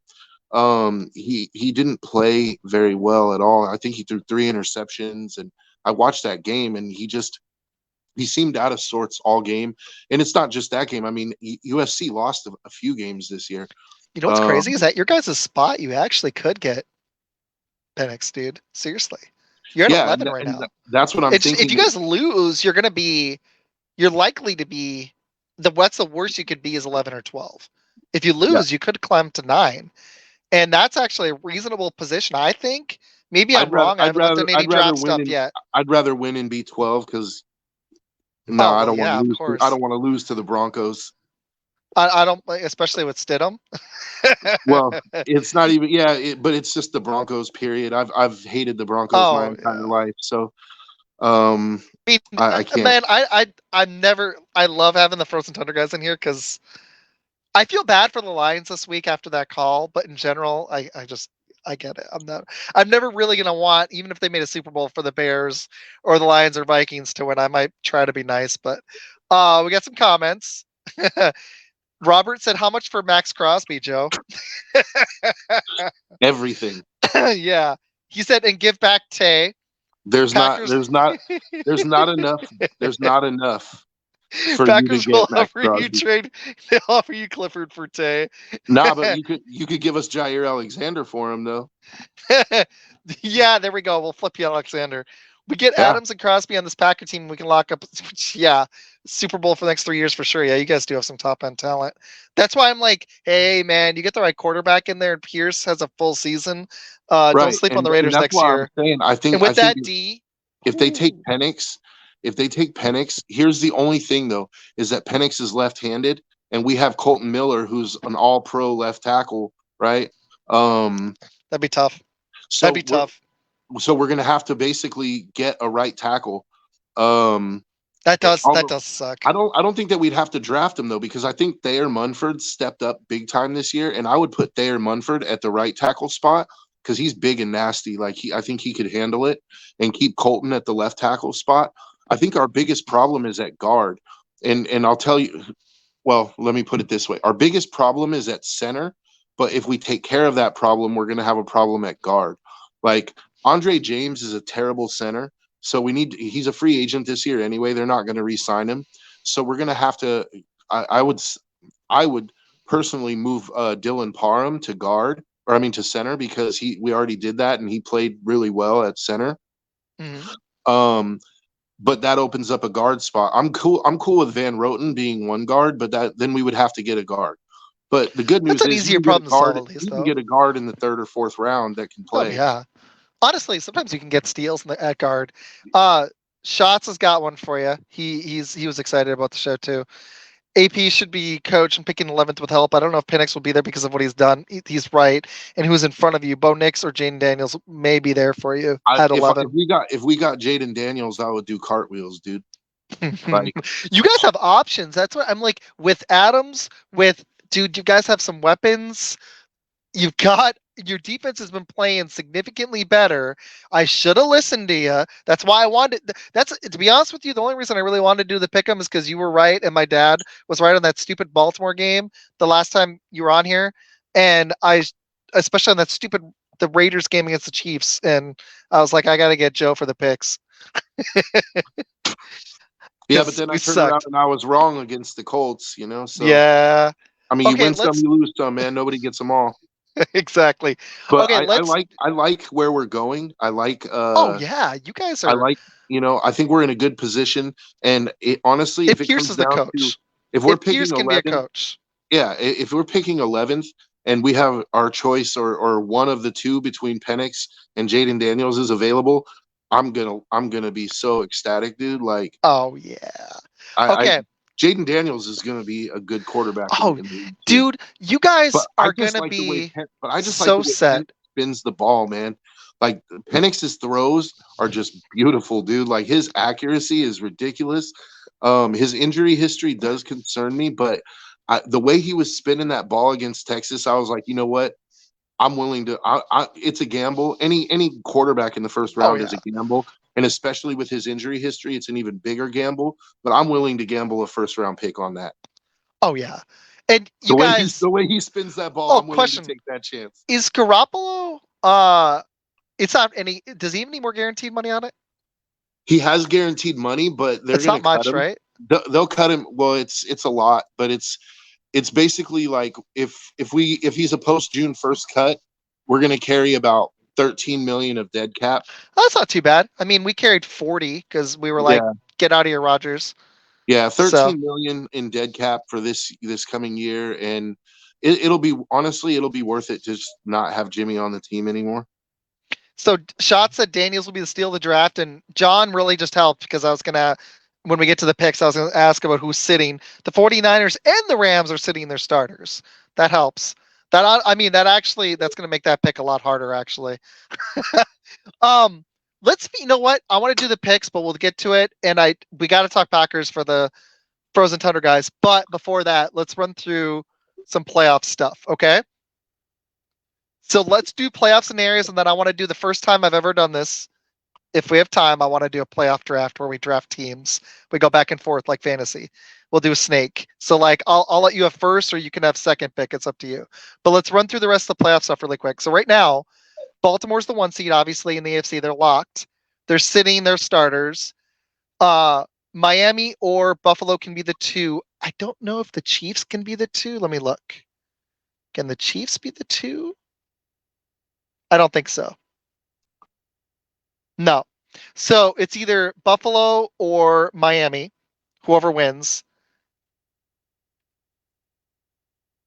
Speaker 2: He didn't play very well at all. I think he threw three interceptions, and I watched that game, and he seemed out of sorts all game. And it's not just that game. I mean, USC lost a few games this year.
Speaker 1: You know what's
Speaker 2: Um,
Speaker 1: crazy is that your guys' spot, you actually could get Penix, dude. Seriously, you're at
Speaker 2: yeah,
Speaker 1: 11 right
Speaker 2: and
Speaker 1: now.
Speaker 2: that's what I'm
Speaker 1: It's if
Speaker 2: thinking.
Speaker 1: you guys lose, you're likely to be what's the worst you could be is 11 or 12. If you
Speaker 2: Yeah,
Speaker 1: lose, you could climb to 9. And that's actually a reasonable position, I think. Maybe I'm wrong. I haven't looked at any
Speaker 2: I'd rather
Speaker 1: draft
Speaker 2: win
Speaker 1: stuff
Speaker 2: and
Speaker 1: yet.
Speaker 2: I'd rather win and be 12 because no,
Speaker 1: Oh
Speaker 2: I
Speaker 1: well,
Speaker 2: don't want to
Speaker 1: yeah, of
Speaker 2: lose. I
Speaker 1: course.
Speaker 2: don't want to lose to the Broncos.
Speaker 1: I don't, especially with Stidham.
Speaker 2: Well, it's not even but it's just the Broncos. Period. I've hated the Broncos my
Speaker 1: Oh
Speaker 2: entire
Speaker 1: yeah.
Speaker 2: life, so um,
Speaker 1: I mean,
Speaker 2: I can't.
Speaker 1: man, I'm never. I love having the Frozen Tundra guys in here because I feel bad for the Lions this week after that call. But in general, I get it. I'm never really gonna want, even if they made a Super Bowl for the Bears or the Lions or Vikings to win. I might try to be nice, but we got some comments. Robert said, "How much for Max Crosby, Joe?"
Speaker 2: Everything.
Speaker 1: Yeah, he said, "And give back Tay
Speaker 2: There's not.
Speaker 1: Packers."
Speaker 2: There's not. There's not enough. There's not enough for you to
Speaker 1: Packers
Speaker 2: get
Speaker 1: will
Speaker 2: Max
Speaker 1: offer you
Speaker 2: Crosby.
Speaker 1: trade. They offer you Clifford for Tay.
Speaker 2: Nah, but you could give us Jair Alexander for him though.
Speaker 1: Yeah, there we go. We'll flip you, Alexander. We get
Speaker 2: Yeah.
Speaker 1: Adams and Crosby on this Packer team. We can lock up. Yeah, Super Bowl for the next 3 years for sure. Yeah, you guys do have some top end talent. That's why I'm like, hey man, you get the right quarterback in there, and Pierce has a full season. Don't
Speaker 2: Right.
Speaker 1: sleep on the
Speaker 2: And
Speaker 1: Raiders
Speaker 2: that's
Speaker 1: next
Speaker 2: why I'm
Speaker 1: year.
Speaker 2: saying
Speaker 1: And
Speaker 2: I
Speaker 1: with
Speaker 2: think
Speaker 1: that D,
Speaker 2: if they take
Speaker 1: ooh,
Speaker 2: Penix, here's the only thing though, is that Penix is left-handed and we have Colton Miller who's an all-pro left tackle, right? Um
Speaker 1: that'd be tough. That'd
Speaker 2: so
Speaker 1: be tough.
Speaker 2: we're gonna have to basically get a right tackle. Um
Speaker 1: That
Speaker 2: although
Speaker 1: does suck.
Speaker 2: I don't think that we'd have to draft him though, because I think Thayer Munford stepped up big time this year, and I would put Thayer Munford at the right tackle spot because he's big and nasty. Like I think he could handle it, and keep Colton at the left tackle spot. I think our biggest problem is at guard, and I'll tell you. Well, let me put it this way: our biggest problem is at center, but if we take care of that problem, we're going to have a problem at guard. Like Andre James is a terrible center. So he's a free agent this year anyway. They're not going to re-sign him. So we're going to have to, I would personally move Dylan Parham to guard, or I mean to center, because we already did that and he played really well at center.
Speaker 1: Mhm.
Speaker 2: But that opens up a guard spot. I'm cool with Van Roten being one guard, but then we would have to get a guard. But the good
Speaker 1: That's
Speaker 2: news
Speaker 1: an
Speaker 2: is
Speaker 1: easier problem to solve at least,
Speaker 2: you can
Speaker 1: though.
Speaker 2: get a guard in the third or fourth round that can
Speaker 1: Oh
Speaker 2: play.
Speaker 1: yeah. Honestly, sometimes you can get steals at guard. Shots has got one for you. He was excited about the show too. AP should be coach and picking 11th with help. I don't know if Penix will be there because of what he's done. He's right. And who's in front of you? Bo Nix or Jaden Daniels may be there for you at 11.
Speaker 2: If we got Jaden Daniels, I would do cartwheels, dude. Like,
Speaker 1: you guys have options. That's what I'm like with Adams. Dude, you guys have some weapons. You've got your defense has been playing significantly better. I should have listened to you. That's why I wanted. That's to be honest with you. The only reason I really wanted to do the pick'em is because you were right and my dad was right on that stupid Baltimore game the last time you were on here, and especially on that stupid the Raiders game against the Chiefs, and I was like, I got to get Joe for the picks.
Speaker 2: yeah, but then I turned around and I was wrong against the Colts. So
Speaker 1: yeah.
Speaker 2: I mean, you win some, you lose some, man. Nobody gets them all.
Speaker 1: Exactly.
Speaker 2: But okay, I like where we're going. I like.
Speaker 1: Oh yeah, you guys are.
Speaker 2: I like. I think we're in a good position. And honestly, if it
Speaker 1: Pierce
Speaker 2: comes
Speaker 1: is the
Speaker 2: down
Speaker 1: coach.
Speaker 2: to if we're picking
Speaker 1: Pierce can
Speaker 2: 11th,
Speaker 1: be a coach.
Speaker 2: Yeah, if we're picking 11th and we have our choice or one of the two between Penix and Jaden Daniels is available, I'm gonna be so ecstatic, dude. Like,
Speaker 1: oh yeah. Okay.
Speaker 2: Jaden Daniels is going to be a good quarterback.
Speaker 1: Oh, dude, you guys are going to be
Speaker 2: but I just
Speaker 1: so
Speaker 2: like the way
Speaker 1: set.
Speaker 2: Penix spins the ball, man. Like Penix's throws are just beautiful, dude. Like his accuracy is ridiculous. His injury history does concern me, but the way he was spinning that ball against Texas, I was like, you know what? I'm willing to. It's a gamble. Any quarterback in the first round is a gamble, and especially with his injury history, it's an even bigger gamble. But I'm willing to gamble a first round pick on that.
Speaker 1: Oh yeah, and
Speaker 2: the way he spins that ball, I'm willing to take that chance.
Speaker 1: Is Garoppolo? It's not any. Does he have any more guaranteed money on it?
Speaker 2: He has guaranteed money, but they're going to cut him.
Speaker 1: Right?
Speaker 2: They'll cut him. Well, it's a lot, but it's basically like if he's a post June 1st cut, we're going to carry about 13 million of dead cap.
Speaker 1: That's not too bad. I mean, we carried 40 because we were like, get out of here, Rodgers.
Speaker 2: Yeah, 13 million in dead cap for this coming year, and it'll be worth it to just not have Jimmy on the team anymore.
Speaker 1: So Shot said Daniels will be the steal of the draft, and John really just helped because I was gonna, when we get to the picks, I was gonna ask about who's sitting. The 49ers and the Rams are sitting their starters. That helps. That's gonna make that pick a lot harder, actually. You know what? I want to do the picks, but we'll get to it. And we got to talk Packers for the Frozen Tundra guys. But before that, let's run through some playoff stuff, okay? So let's do playoff scenarios, and then I want to do the first time I've ever done this. If we have time, I want to do a playoff draft where we draft teams. We go back and forth like fantasy. We'll do a snake. So like I'll let you have first, or you can have second pick. It's up to you. But let's run through the rest of the playoff stuff really quick. So right now, Baltimore's the 1 seed, obviously, in the AFC. They're locked. They're sitting their starters. Miami or Buffalo can be the 2. I don't know if the Chiefs can be the 2. Let me look. Can the Chiefs be the 2? I don't think so. No. So it's either Buffalo or Miami, whoever wins.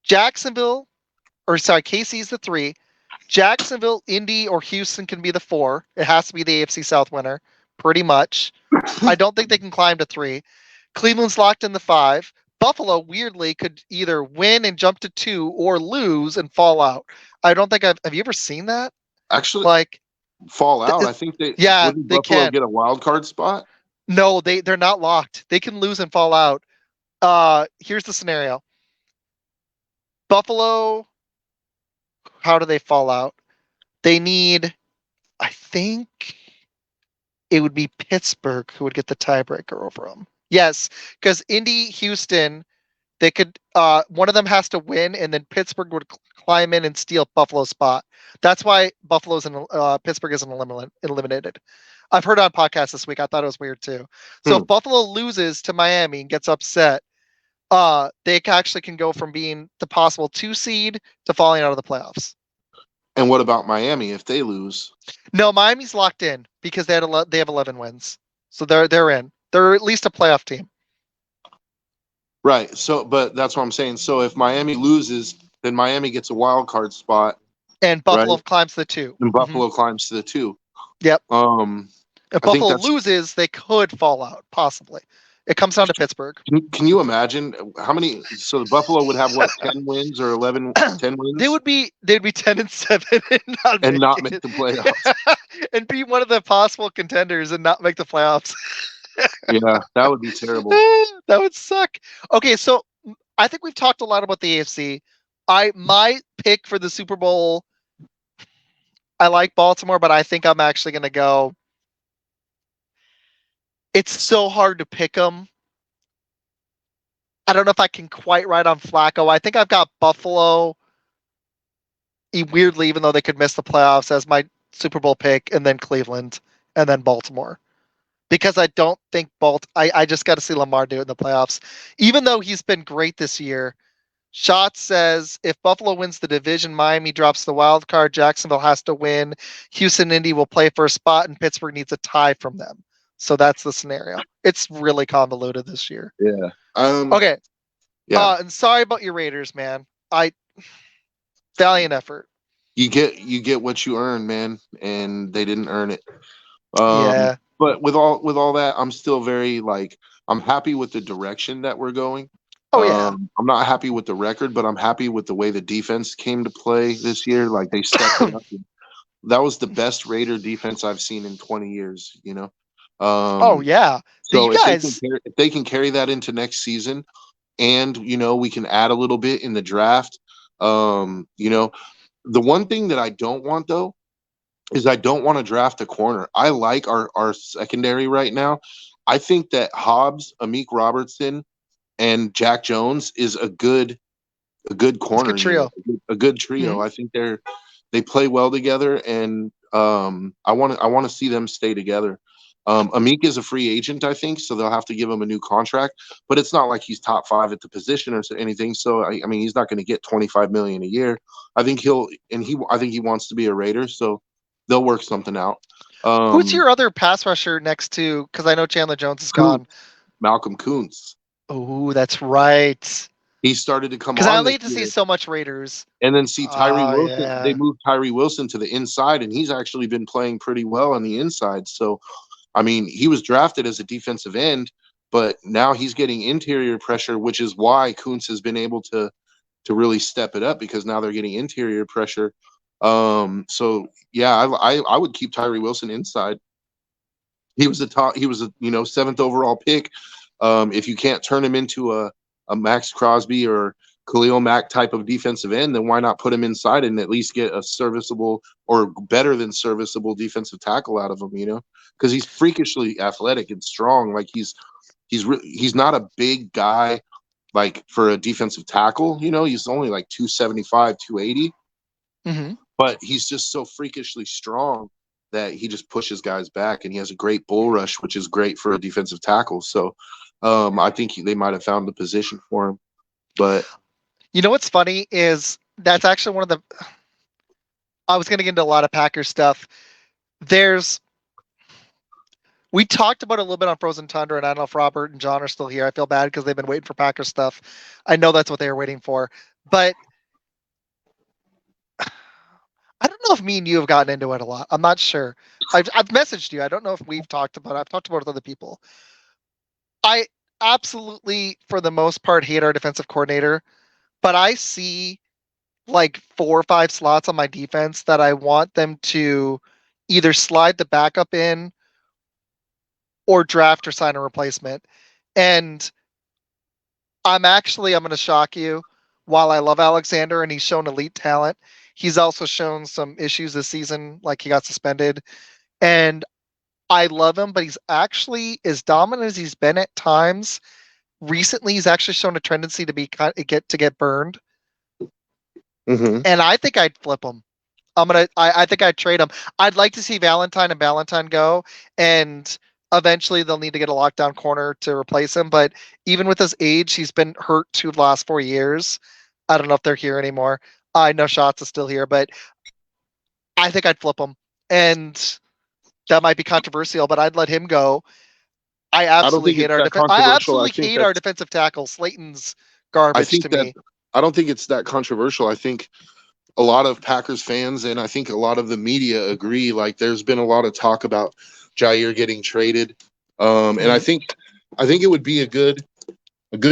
Speaker 1: KC's the 3. Jacksonville, Indy, or Houston can be the 4. It has to be the AFC South winner, pretty much. I don't think they can climb to 3. Cleveland's locked in the 5. Buffalo, weirdly, could either win and jump to 2 or lose and fall out. I don't think have you ever seen that?
Speaker 2: Actually,
Speaker 1: like
Speaker 2: fall out. I think wouldn't
Speaker 1: they
Speaker 2: Buffalo
Speaker 1: can
Speaker 2: get a wild card spot?
Speaker 1: No, they're not locked. They can lose and fall out. Here's the scenario. Buffalo, how do they fall out? They need, I think it would be Pittsburgh who would get the tiebreaker over them. Yes, because Indy, Houston, They could one of them has to win, and then Pittsburgh would climb in and steal Buffalo's spot. That's why Pittsburgh isn't eliminated. I've heard on podcasts this week. I thought it was weird too. So if Buffalo loses to Miami and gets upset, they actually can go from being the possible 2 seed to falling out of the playoffs.
Speaker 2: And what about Miami if they lose?
Speaker 1: No, Miami's locked in because they have 11 wins, so they're in. They're at least a playoff team.
Speaker 2: Right. So, but that's what I'm saying. So if Miami loses, then Miami gets a wild card spot,
Speaker 1: and Buffalo
Speaker 2: right?
Speaker 1: climbs to the 2.
Speaker 2: And Buffalo climbs to the 2.
Speaker 1: Yep.
Speaker 2: If
Speaker 1: Buffalo loses, they could fall out, possibly. It comes down to Pittsburgh.
Speaker 2: Can you imagine how many? So the Buffalo would have what, 10 wins or 10 wins?
Speaker 1: They'd be 10-7 and
Speaker 2: not make the playoffs,
Speaker 1: and be one of the possible contenders and not make the playoffs.
Speaker 2: Yeah, that would be terrible.
Speaker 1: That would suck. Okay, so I think we've talked a lot about the AFC. My pick for the Super Bowl, I like Baltimore, but I think I'm actually going to go. It's so hard to pick them. I don't know if I can quite ride on Flacco. I think I've got Buffalo, weirdly, even though they could miss the playoffs, as my Super Bowl pick, and then Cleveland, and then Baltimore. Because I don't think I just got to see Lamar do it in the playoffs. Even though he's been great this year, Schatz says if Buffalo wins the division, Miami drops the wild card, Jacksonville has to win, Houston, Indy will play for a spot, and Pittsburgh needs a tie from them. So that's the scenario. It's really convoluted this year.
Speaker 2: Yeah.
Speaker 1: Okay.
Speaker 2: Yeah.
Speaker 1: And sorry about your Raiders, man. Valiant effort.
Speaker 2: You get what you earn, man, and they didn't earn it.
Speaker 1: Yeah.
Speaker 2: But with all that, I'm still very I'm happy with the direction that we're going.
Speaker 1: Oh yeah.
Speaker 2: I'm not happy with the record, but I'm happy with the way the defense came to play this year. Like they stepped up. That was the best Raider defense I've seen in 20 years.
Speaker 1: Oh yeah.
Speaker 2: So
Speaker 1: you guys,
Speaker 2: if they can carry that into next season, and we can add a little bit in the draft. The one thing that I don't want though is I don't want to draft a corner. I like our secondary right now. I think that Hobbs, Amik Robertson, and Jack Jones is a good corner.
Speaker 1: A good trio.
Speaker 2: A good trio. Mm-hmm. I think they play well together, and I want to see them stay together. Amik is a free agent, I think, so they'll have to give him a new contract. But it's not like he's top 5 at the position or anything. So I mean, he's not going to get $25 million a year. I think he wants to be a Raider, so they'll work something out.
Speaker 1: Who's your other pass rusher next to? Because I know Chandler Jones is gone.
Speaker 2: Malcolm Kuntz.
Speaker 1: Oh, that's right.
Speaker 2: He started to come on.
Speaker 1: Because I need to see so much Raiders.
Speaker 2: And then see Tyree Wilson. Yeah. They moved Tyree Wilson to the inside, and he's actually been playing pretty well on the inside. So, I mean, he was drafted as a defensive end, but now he's getting interior pressure, which is why Kuntz has been able to really step it up, because now they're getting interior pressure. So yeah, I would keep Tyree Wilson inside. He was a 7th overall pick. If you can't turn him into a Max Crosby or Khalil Mack type of defensive end, then why not put him inside and at least get a serviceable or better than serviceable defensive tackle out of him, because he's freakishly athletic and strong. Like he's not a big guy, like for a defensive tackle, he's only like 275, 280.
Speaker 1: Mm-hmm.
Speaker 2: But he's just so freakishly strong that he just pushes guys back, and he has a great bull rush, which is great for a defensive tackle. So I think they might have found the position for him. But
Speaker 1: what's funny is that's actually one of the – I was going to get into a lot of Packers stuff. We talked about it a little bit on Frozen Tundra, and I don't know if Robert and John are still here. I feel bad because they've been waiting for Packers stuff. I know that's what they were waiting for. But – I don't know if me and you have gotten into it a lot. I'm not sure. I've messaged you. I don't know if we've talked about it. I've talked about it with other people. I absolutely, for the most part, hate our defensive coordinator, but I see like 4 or 5 slots on my defense that I want them to either slide the backup in or draft or sign a replacement. And I'm going to shock you. While I love Alexander and he's shown elite talent, he's also shown some issues this season, like he got suspended. And I love him, but he's actually, as dominant as he's been at times, recently he's actually shown a tendency to get burned,
Speaker 2: Mm-hmm.
Speaker 1: and I think I'd flip him. I think I'd trade him. I'd like to see Valentine and Valentine go, and eventually they'll need to get a lockdown corner to replace him. But even with his age, he's been hurt 2 of the last 4 years. I don't know if they're here anymore. I know Shots is still here, but I think I'd flip him, and that might be controversial, but I'd let him go. I
Speaker 2: I don't
Speaker 1: absolutely
Speaker 2: think
Speaker 1: hate
Speaker 2: it's
Speaker 1: our
Speaker 2: that
Speaker 1: defense. I
Speaker 2: controversial.
Speaker 1: absolutely hate our defensive tackle. Slayton's garbage to me.
Speaker 2: I don't think it's that controversial. I think a lot of Packers fans and I think a lot of the media agree. Like, there's been a lot of talk about Jair getting traded, and I think it would be a good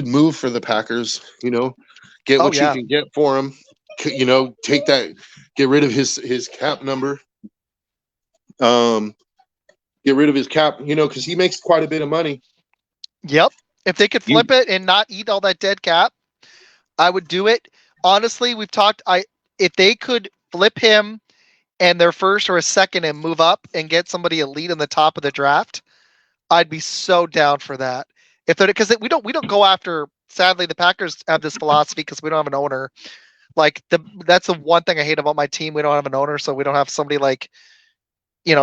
Speaker 2: move for the Packers. You know, get what you can get for him. You know, take that, get rid of his cap number. Get rid of his cap. You know, because he makes quite a bit of money.
Speaker 1: Yep. If they could flip it and not eat all that dead cap, I would do it. Honestly, we've talked. If they could flip him and their first or a second and move up and get somebody elite in the top of the draft, I'd be so down for that. If they're because we don't go after. Sadly, the Packers have this philosophy because we don't have an owner. Like that's the one thing I hate about my team. We don't have an owner, so we don't have somebody like,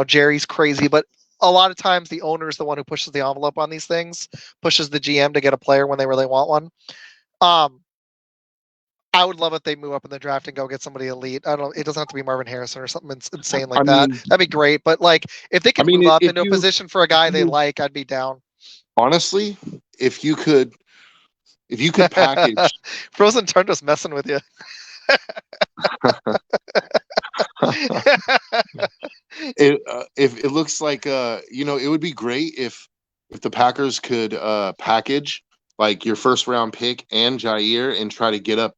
Speaker 1: Jerry's crazy, but a lot of times the owner is the one who pushes the envelope on these things, pushes the GM to get a player when they really want one. I would love if they move up in the draft and go get somebody elite. I don't. It doesn't have to be Marvin Harrison or something insane like that. That'd be great. But like, if they could move up into a position for a guy they like, I'd be down.
Speaker 2: Honestly, if you could package
Speaker 1: Frozen Tundra's messing with you.
Speaker 2: If it looks like it would be great if the Packers could package like your first round pick and Jair and try to get up,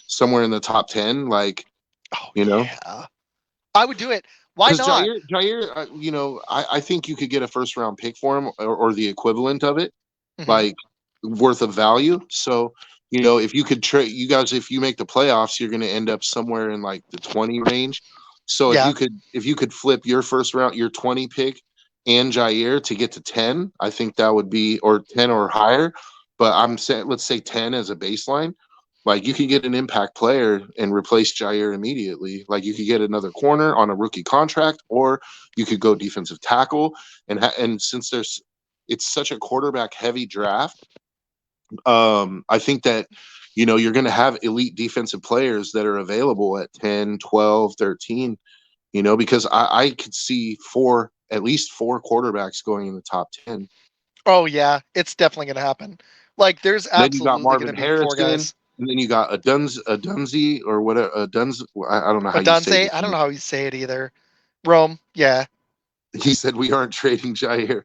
Speaker 2: somewhere in the top 10, like,
Speaker 1: yeah. I would do it. Why not?
Speaker 2: Jair, I think you could get a first round pick for him or the equivalent of it, like worth of value. So, if you could trade you guys, if you make the playoffs, you're going to end up somewhere in like the 20 range. So if you could flip your first round, your 20 pick and Jair to get to 10, I think that would be, or 10 or higher. But I'm saying, let's say 10 as a baseline. Like, you could get an impact player and replace Jair immediately. Like, you could get another corner on a rookie contract, or you could go defensive tackle. And since it's such a quarterback heavy draft, I think that, you're going to have elite defensive players that are available at 10, 12, 13, because I could see at least four quarterbacks going in the top 10.
Speaker 1: Oh, yeah. It's definitely going to happen. Like, there's absolutely going to be 4 guys.
Speaker 2: And then you got a Dunzy or whatever. I don't know how you say it.
Speaker 1: I don't know how you say it either. Rome, yeah.
Speaker 2: He said we aren't trading Jair.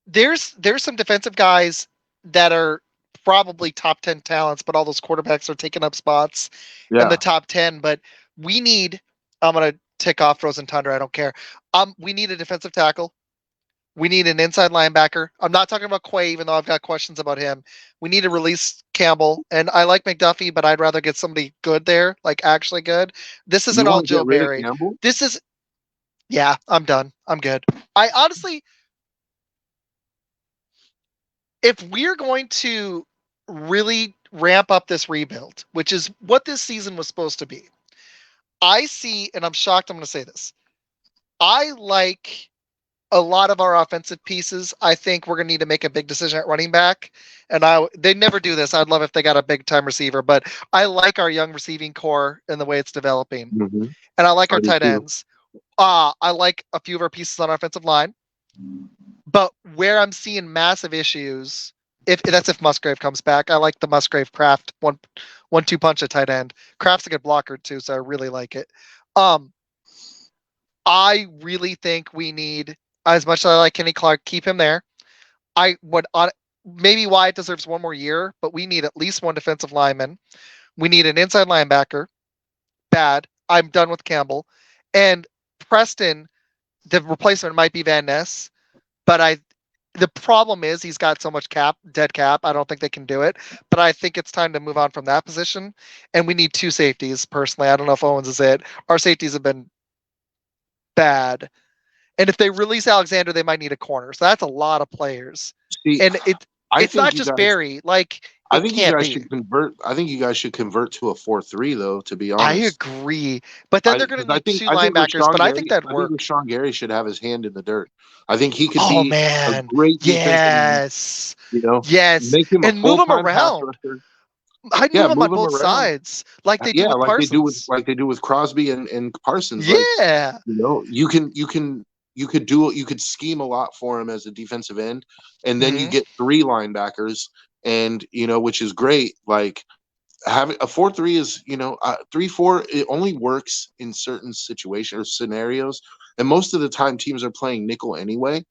Speaker 1: There's some defensive guys that are probably top 10 talents, but all those quarterbacks are taking up spots in the top 10. But I'm going to tick off Frozen Tundra. I don't care. We need a defensive tackle. We need an inside linebacker. I'm not talking about Quay, even though I've got questions about him. We need to release Campbell. And I like McDuffie, but I'd rather get somebody good there, like actually good. This isn't all Joe Barry. This is, yeah, I'm done. I'm good. I honestly, if we're going to really ramp up this rebuild, which is what this season was supposed to be, I see, and I'm shocked I'm going to say this, I like a lot of our offensive pieces. I think we're going to need to make a big decision at running back. And they never do this. I'd love if they got a big time receiver, but I like our young receiving core and the way it's developing.
Speaker 2: Mm-hmm.
Speaker 1: And I like our tight ends. I like a few of our pieces on our offensive line. But where I'm seeing massive issues, if Musgrave comes back, I like the Musgrave Kraft 1-2 punch at tight end. Kraft's a good blocker too, so I really like it. I really think we need, as much as I like Kenny Clark, keep him there. I would maybe Wyatt deserves one more year, but we need at least one defensive lineman. We need an inside linebacker. Bad. I'm done with Campbell. And Preston, the replacement might be Van Ness, but the problem is he's got so much dead cap. I don't think they can do it, but I think it's time to move on from that position. And we need 2 safeties personally. I don't know if Owens is it. Our safeties have been bad. And if they release Alexander, they might need a corner. So that's a lot of players.
Speaker 2: See,
Speaker 1: And
Speaker 2: I
Speaker 1: it's
Speaker 2: think
Speaker 1: not
Speaker 2: you
Speaker 1: just
Speaker 2: guys.
Speaker 1: Barry. Like
Speaker 2: I
Speaker 1: it
Speaker 2: think you
Speaker 1: can't
Speaker 2: guys
Speaker 1: be.
Speaker 2: should convert. I think you guys should convert to a 4-3 though. To be
Speaker 1: I
Speaker 2: honest,
Speaker 1: agree. But then they're going
Speaker 2: because
Speaker 1: to need two linebackers. But I think that'd work.
Speaker 2: Rashawn Gary should have his hand in the dirt. I think he could
Speaker 1: Oh
Speaker 2: be a
Speaker 1: man.
Speaker 2: great defensive end.
Speaker 1: Yes.
Speaker 2: You know,
Speaker 1: Yes.
Speaker 2: make him a
Speaker 1: And move
Speaker 2: full
Speaker 1: them
Speaker 2: time pass
Speaker 1: around.
Speaker 2: rusher.
Speaker 1: I'd
Speaker 2: Yeah,
Speaker 1: move them
Speaker 2: move
Speaker 1: on
Speaker 2: him
Speaker 1: both
Speaker 2: around.
Speaker 1: sides, like they do
Speaker 2: Yeah,
Speaker 1: with Parsons.
Speaker 2: like they do with Crosby and Parsons. Like,
Speaker 1: Yeah.
Speaker 2: you know, you could scheme a lot for him as a defensive end, and then you
Speaker 1: Hmm.
Speaker 2: get three linebackers, and you know, which is great. Like having a 4-3 is, you know, 3-4, it only works in certain situations or scenarios, and most of the time teams are playing nickel anyway,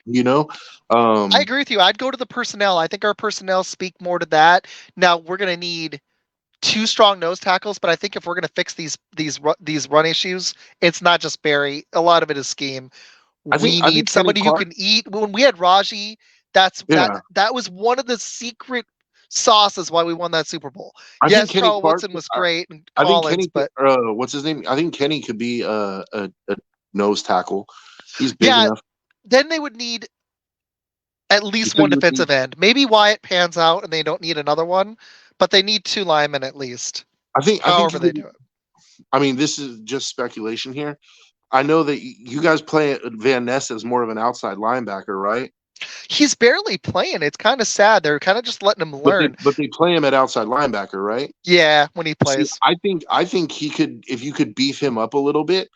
Speaker 2: you know.
Speaker 1: I
Speaker 2: um
Speaker 1: agree with you. I'd go to the personnel. I think our personnel speak more to that. Now we're going to need two strong nose tackles, but I think if we're going to fix these run issues, it's not just Barry. A lot of it is scheme. We
Speaker 2: I
Speaker 1: need
Speaker 2: think Kenny
Speaker 1: somebody who
Speaker 2: Clark.
Speaker 1: can eat. When we had Raji,
Speaker 2: Yeah,
Speaker 1: that was one of the secret sauces why we won that Super Bowl.
Speaker 2: I think
Speaker 1: Yes,
Speaker 2: Kenny
Speaker 1: Charles
Speaker 2: Clark.
Speaker 1: Woodson was great and
Speaker 2: I think
Speaker 1: Collins,
Speaker 2: Kenny.
Speaker 1: but
Speaker 2: What's his name? I think Kenny could be a nose tackle. He's big
Speaker 1: yeah,
Speaker 2: enough.
Speaker 1: then they would need at least
Speaker 2: So
Speaker 1: one
Speaker 2: you would need.
Speaker 1: defensive end. Maybe Wyatt pans out and they don't need another one, but they need two linemen at least.
Speaker 2: I think
Speaker 1: However
Speaker 2: you
Speaker 1: they
Speaker 2: could.
Speaker 1: do it.
Speaker 2: I mean, this is just speculation here. I know that you guys play Van Ness as more of an outside linebacker, right?
Speaker 1: He's barely playing. It's kind of sad. They're kind of just letting him learn.
Speaker 2: But they play him at outside linebacker, right?
Speaker 1: Yeah, when he
Speaker 2: See,
Speaker 1: plays,
Speaker 2: I think he could, if you could beef him up a little bit.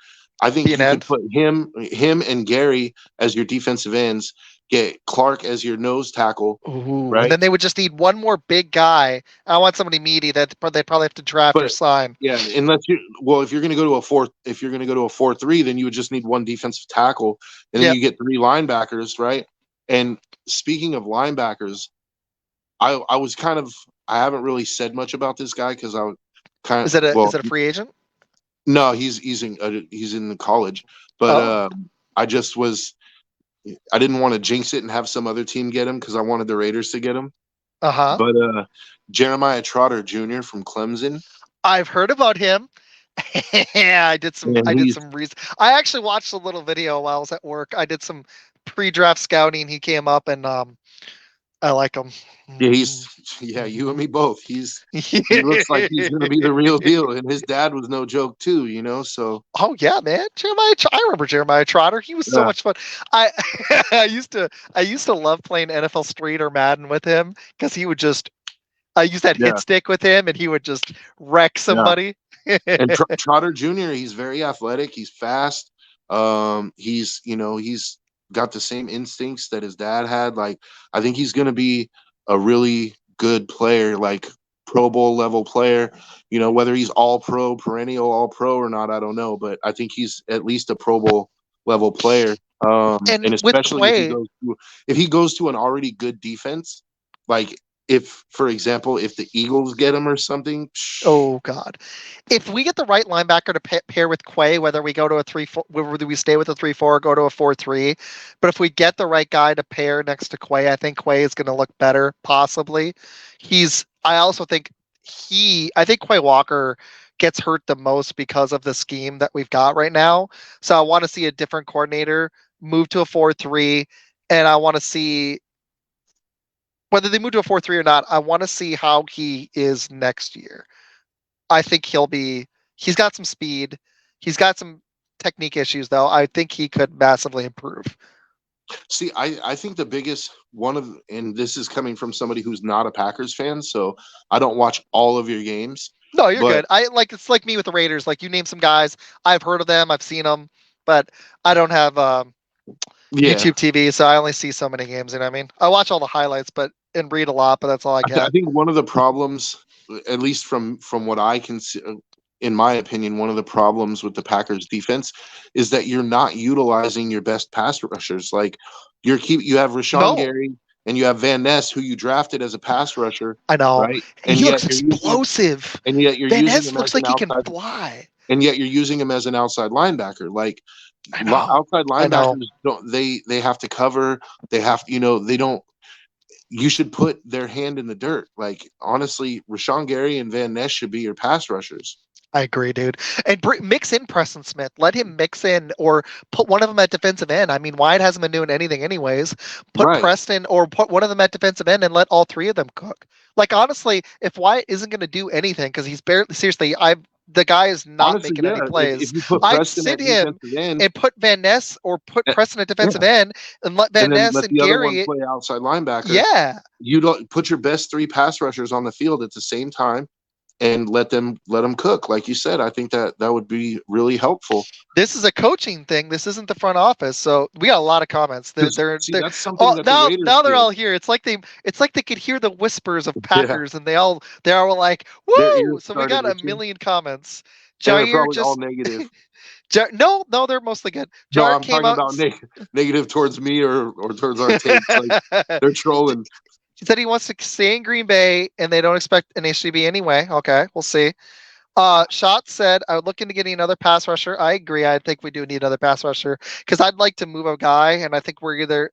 Speaker 2: I
Speaker 1: be
Speaker 2: think
Speaker 1: an
Speaker 2: you could
Speaker 1: end.
Speaker 2: put him and Gary as your defensive ends, get Clark as your nose tackle,
Speaker 1: Ooh, and
Speaker 2: right?
Speaker 1: then they would just need one more big guy. I want somebody meaty that they'd probably have to draft or
Speaker 2: But
Speaker 1: sign.
Speaker 2: yeah, unless you well, if you're going to go to a four, if you're going to go to a 4-3, then you would just need one defensive tackle, and then
Speaker 1: Yep.
Speaker 2: you get three linebackers, right? And speaking of linebackers, I was kind of I haven't really said much about this guy because I kind
Speaker 1: Is
Speaker 2: of
Speaker 1: it a free agent?
Speaker 2: no, he's in the college, but
Speaker 1: Oh,
Speaker 2: I just was I didn't want to jinx it and have some other team get him because I wanted the Raiders to get him.
Speaker 1: uh-huh.
Speaker 2: But Jeremiah Trotter Jr. from Clemson,
Speaker 1: I've heard about him. Yeah,
Speaker 2: and
Speaker 1: I did
Speaker 2: he's
Speaker 1: some research. I actually watched a little video while I was at work. I did some pre-draft scouting. He came up and I like him.
Speaker 2: yeah, yeah, you and me both. He looks like he's gonna be the
Speaker 1: Mhm.
Speaker 2: real deal, and his dad was no joke too, you know. So
Speaker 1: Oh yeah, man. I remember Jeremiah Trotter. He was so
Speaker 2: yeah,
Speaker 1: much fun. I I used to love playing NFL Street or Madden with him because he would just I used that hit
Speaker 2: yeah,
Speaker 1: stick with him and he would just wreck
Speaker 2: yeah.
Speaker 1: somebody.
Speaker 2: And Trotter Jr. He's very athletic. He's fast. He's he's got the same instincts that his dad had. Like I think he's gonna be a really good player, like Pro Bowl level player. You know, whether he's all pro, perennial all pro or not, I don't know. But I think he's at least a Pro Bowl level player.
Speaker 1: And
Speaker 2: And
Speaker 1: with
Speaker 2: especially
Speaker 1: Quay,
Speaker 2: if he goes to an already good defense, like if, for example, if the Eagles get him or something,
Speaker 1: oh God, if we get the right linebacker to pair with Quay, whether we go to a 3-4, whether we stay with a 3-4 or go to a 4-3, but if we get the right guy to pair next to Quay, I think Quay is going to look better. Possibly, I also think I think Quay Walker gets hurt the most because of the scheme that we've got right now. So I want to see a different coordinator move to a 4-3, and I want to see whether they move to a 4-3 or not. I want to see how he is next year. I think he's got some speed. He's got some technique issues though. I think he could massively improve.
Speaker 2: see, I think the biggest one of, and this is coming from somebody who's not a Packers fan, so I don't watch all of your games,
Speaker 1: No, you're
Speaker 2: but
Speaker 1: good. It's like me with the Raiders. Like you name some guys, I've heard of them, I've seen them, but I don't have
Speaker 2: yeah,
Speaker 1: YouTube TV, so I only see so many games. You know what I mean? I watch all the highlights, but and read a lot, but that's all I
Speaker 2: I
Speaker 1: get.
Speaker 2: think one of the problems, at least from what I can see, in my opinion, one of the problems with the Packers defense is that you're not utilizing your best pass rushers. Like you have Rashawn
Speaker 1: No,
Speaker 2: Gary and you have Van Ness, who you drafted as a pass rusher,
Speaker 1: I know.
Speaker 2: right?
Speaker 1: And he looks explosive. Van
Speaker 2: Using
Speaker 1: Ness
Speaker 2: him as
Speaker 1: looks
Speaker 2: an
Speaker 1: like he can
Speaker 2: outside,
Speaker 1: fly.
Speaker 2: and yet you're using him as an outside linebacker. Like
Speaker 1: I know.
Speaker 2: outside
Speaker 1: I know.
Speaker 2: linebackers don't they have to cover, they have, they don't, you should put their hand in the dirt. Like honestly, Rashawn Gary and Van Ness should be your pass rushers.
Speaker 1: I agree, dude. And mix in Preston Smith. Let him mix in, or put one of them at defensive end. I mean, Wyatt hasn't been doing anything anyways. Put
Speaker 2: Right.
Speaker 1: Preston or put one of them at defensive end and let all three of them cook. Like, honestly, if Wyatt isn't going to do anything, because he's barely, seriously, the guy is not
Speaker 2: Honestly,
Speaker 1: making
Speaker 2: yeah.
Speaker 1: any
Speaker 2: If
Speaker 1: plays,
Speaker 2: you put
Speaker 1: I'd
Speaker 2: Preston
Speaker 1: sit
Speaker 2: at
Speaker 1: him
Speaker 2: defensive end,
Speaker 1: and put Van Ness or put
Speaker 2: eh,
Speaker 1: Preston at defensive
Speaker 2: yeah,
Speaker 1: end and let Van
Speaker 2: and then
Speaker 1: Ness
Speaker 2: let
Speaker 1: and
Speaker 2: the other one
Speaker 1: Gary.
Speaker 2: play outside linebacker.
Speaker 1: Yeah.
Speaker 2: You don't put your best three pass rushers on the field at the same time and let them cook. Like you said, I think that would be really helpful.
Speaker 1: This is a coaching thing. This isn't the front office. So we got a lot of comments.
Speaker 2: Because
Speaker 1: They're
Speaker 2: see,
Speaker 1: they're
Speaker 2: that's something
Speaker 1: oh
Speaker 2: that the
Speaker 1: now
Speaker 2: Raiders
Speaker 1: they're
Speaker 2: did.
Speaker 1: all here. It's like they could hear the whispers of
Speaker 2: Yeah,
Speaker 1: Packers and they're all like,
Speaker 2: their ears
Speaker 1: woo! So we
Speaker 2: started
Speaker 1: got a
Speaker 2: itching,
Speaker 1: million comments.
Speaker 2: and they're
Speaker 1: Jair
Speaker 2: probably all
Speaker 1: just
Speaker 2: negative.
Speaker 1: no, they're mostly good.
Speaker 2: No,
Speaker 1: Jair
Speaker 2: I'm
Speaker 1: came
Speaker 2: talking
Speaker 1: out
Speaker 2: about negative towards me or towards our takes. Like they're trolling.
Speaker 1: he said he wants to stay in Green Bay and they don't expect an HCB anyway. Okay, we'll see. Shot said, I would look into getting another pass rusher. I agree. I think we do need another pass rusher because I'd like to move a guy, and I think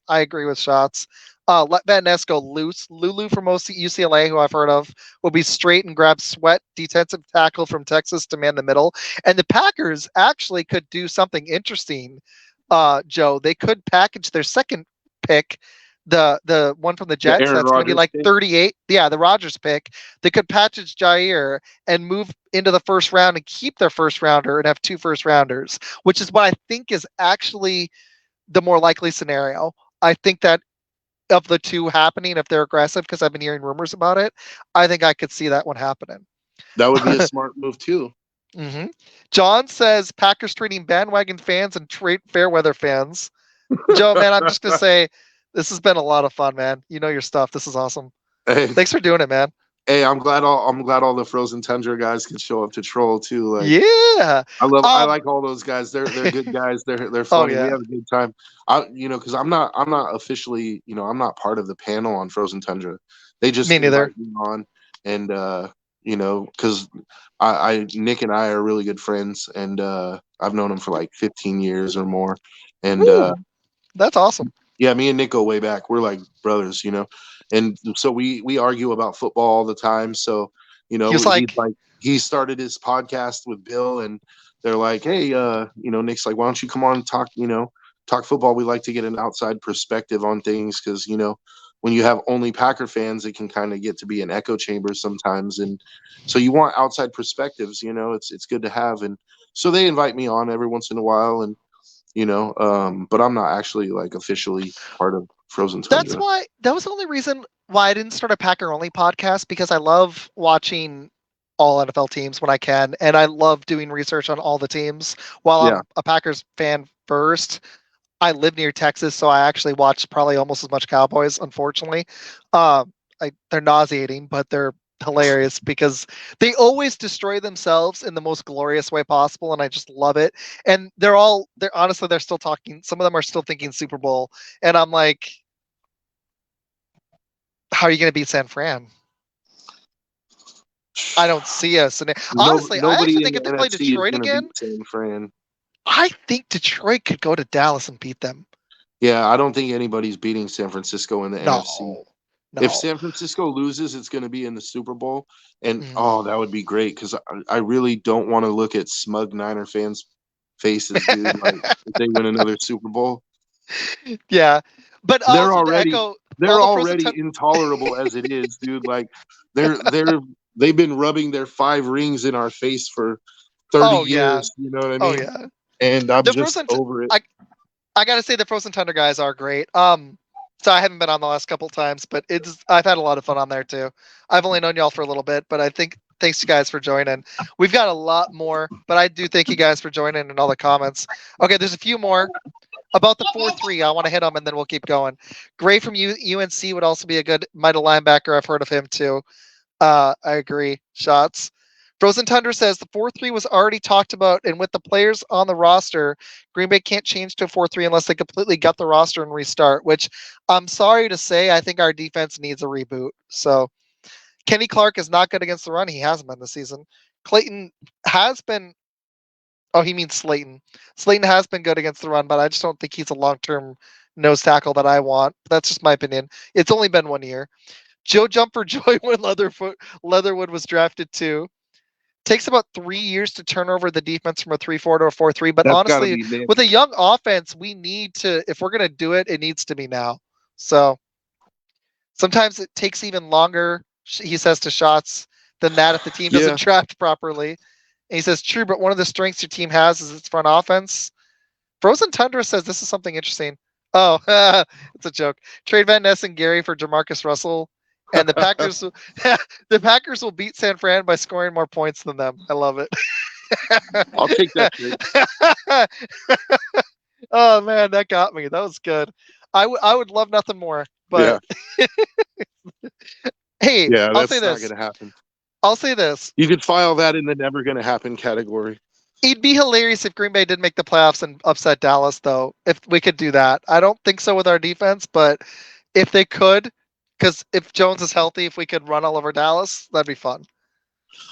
Speaker 1: I agree with Shots. Let Van Ness go loose. Lulu from UCLA, who I've heard of, will be straight and grab Sweat, defensive tackle from Texas, to man the middle. And the Packers actually could do something interesting, Joe. They could package their second pick, the one from the
Speaker 2: The
Speaker 1: Jets.
Speaker 2: Aaron
Speaker 1: That's going to be
Speaker 2: Rodgers
Speaker 1: like
Speaker 2: pick.
Speaker 1: 38. Yeah, the Rodgers pick. They could package Jair and move into the first round and keep their first rounder and have two first rounders, which is what I think is actually the more likely scenario. I think that of the two happening, if they're aggressive, because I've been hearing rumors about it, I think I could see that one happening.
Speaker 2: That would be a smart move too.
Speaker 1: hmm John says Packers trading bandwagon fans and fair weather fans. Joe, man, I'm just gonna say this has been a lot of fun, man. You know your stuff. This is awesome.
Speaker 2: Hey,
Speaker 1: Thanks for doing it, man.
Speaker 2: hey, I'm glad all the Frozen Tundra guys can show up to troll too. Like
Speaker 1: Yeah.
Speaker 2: I
Speaker 1: Um.
Speaker 2: like all those guys. They're good guys. They're
Speaker 1: Oh
Speaker 2: funny. We
Speaker 1: yeah.
Speaker 2: have a good time. Because I'm not officially, I'm not part of the panel on Frozen Tundra. They just
Speaker 1: Me neither.
Speaker 2: invite me on, and because Nick and I are really good friends, and I've known him for like 15 years or more, and
Speaker 1: Woo. That's awesome.
Speaker 2: yeah, me and Nick go way back. We're like brothers. And so we argue about football all the time. So
Speaker 1: He was
Speaker 2: he's
Speaker 1: like,
Speaker 2: like he started his podcast with Bill, and they're like, hey, Nick's like, why don't you come on and talk football? We like to get an outside perspective on things because when you have only Packer fans, it can kind of get to be an echo chamber sometimes, and so you want outside perspectives. It's good to have, and so they invite me on every once in a while, and but I'm not actually like officially part of Frozen
Speaker 1: that's
Speaker 2: Tundra.
Speaker 1: why that was the only reason why I didn't start a Packer only podcast, because I love watching all NFL teams when I can, and I love doing research on all the teams. While
Speaker 2: Yeah,
Speaker 1: I'm a Packers fan first, I live near Texas, so I actually watch probably almost as much Cowboys, unfortunately. They're nauseating, but they're hilarious because they always destroy themselves in the most glorious way possible, and I just love it. And they're honestly, they're still talking. Some of them are still thinking Super Bowl, and I'm like, how are you going to beat San Fran? I don't see us. And honestly, I
Speaker 2: Nobody
Speaker 1: actually
Speaker 2: in
Speaker 1: think
Speaker 2: the
Speaker 1: if they play
Speaker 2: NFC is
Speaker 1: Detroit
Speaker 2: going to beat
Speaker 1: again,
Speaker 2: San Fran.
Speaker 1: I think Detroit could go to Dallas and beat them.
Speaker 2: Yeah, I don't think anybody's beating San Francisco in the NFC.
Speaker 1: No,
Speaker 2: If
Speaker 1: no.
Speaker 2: San Francisco loses, it's going to be in the Super Bowl, and
Speaker 1: Mm.
Speaker 2: oh, that would be great because I really don't want to look at smug Niner fans' faces, dude. Like if they win another Super Bowl,
Speaker 1: Yeah, but
Speaker 2: they're
Speaker 1: also to
Speaker 2: already
Speaker 1: echo
Speaker 2: they're
Speaker 1: all the Frozen
Speaker 2: already intolerable as it is, dude. Like they've been rubbing their 5 rings in our face for 30
Speaker 1: Oh yeah,
Speaker 2: years. You know what I
Speaker 1: oh
Speaker 2: mean?
Speaker 1: yeah.
Speaker 2: And I'm
Speaker 1: The
Speaker 2: just over it.
Speaker 1: I gotta say the Frozen Tundra guys are great. So I haven't been on the last couple times, but I've had a lot of fun on there too. I've only known y'all for a little bit, but I think thanks you guys for joining. We've got a lot more, but I do thank you guys for joining and all the comments. Okay, there's a few more about the 4-3. I want to hit them and then we'll keep going. Gray from UNC would also be a good middle linebacker. I've heard of him too. I agree. Shots. Frozen Tundra says the 4-3 was already talked about, and with the players on the roster, Green Bay can't change to a 4-3 unless they completely gut the roster and restart, which I'm sorry to say, I think our defense needs a reboot. So Kenny Clark is not good against the run. He hasn't been this season. Clayton has been. Oh, he means Slayton. Slayton has been good against the run, but I just don't think he's a long-term nose tackle that I want. That's just my opinion. It's only been 1 year. Joe jumped for joy when Leatherwood was drafted too. Takes about 3 years to turn over the defense from a 3-4 to a 4-3. But
Speaker 2: That's got to
Speaker 1: honestly,
Speaker 2: be big.
Speaker 1: with a young offense, we need to, if we're going to do it, it needs to be now. So sometimes it takes even longer, he says to Shots, than that if the team doesn't
Speaker 2: Yeah.
Speaker 1: draft properly. And he says, true, but one of the strengths your team has is its front offense. Frozen Tundra says this is something interesting. Oh, it's a joke. Trade Van Ness and Gary for Jamarcus Russell, and the Packers. The Packers will beat San Fran by scoring more points than them. I love it.
Speaker 2: I'll take that trade.
Speaker 1: Oh man, that got me. That was good. I would love nothing more. But hey,
Speaker 2: Yeah,
Speaker 1: I'll say
Speaker 2: that's not
Speaker 1: this.
Speaker 2: going to happen.
Speaker 1: I'll say this.
Speaker 2: You could file that in the never going to happen category.
Speaker 1: It'd be hilarious if Green Bay did make the playoffs and upset Dallas, though. If we could do that, I don't think so with our defense, but if they could, because if Jones is healthy, if we could run all over Dallas, that'd be fun.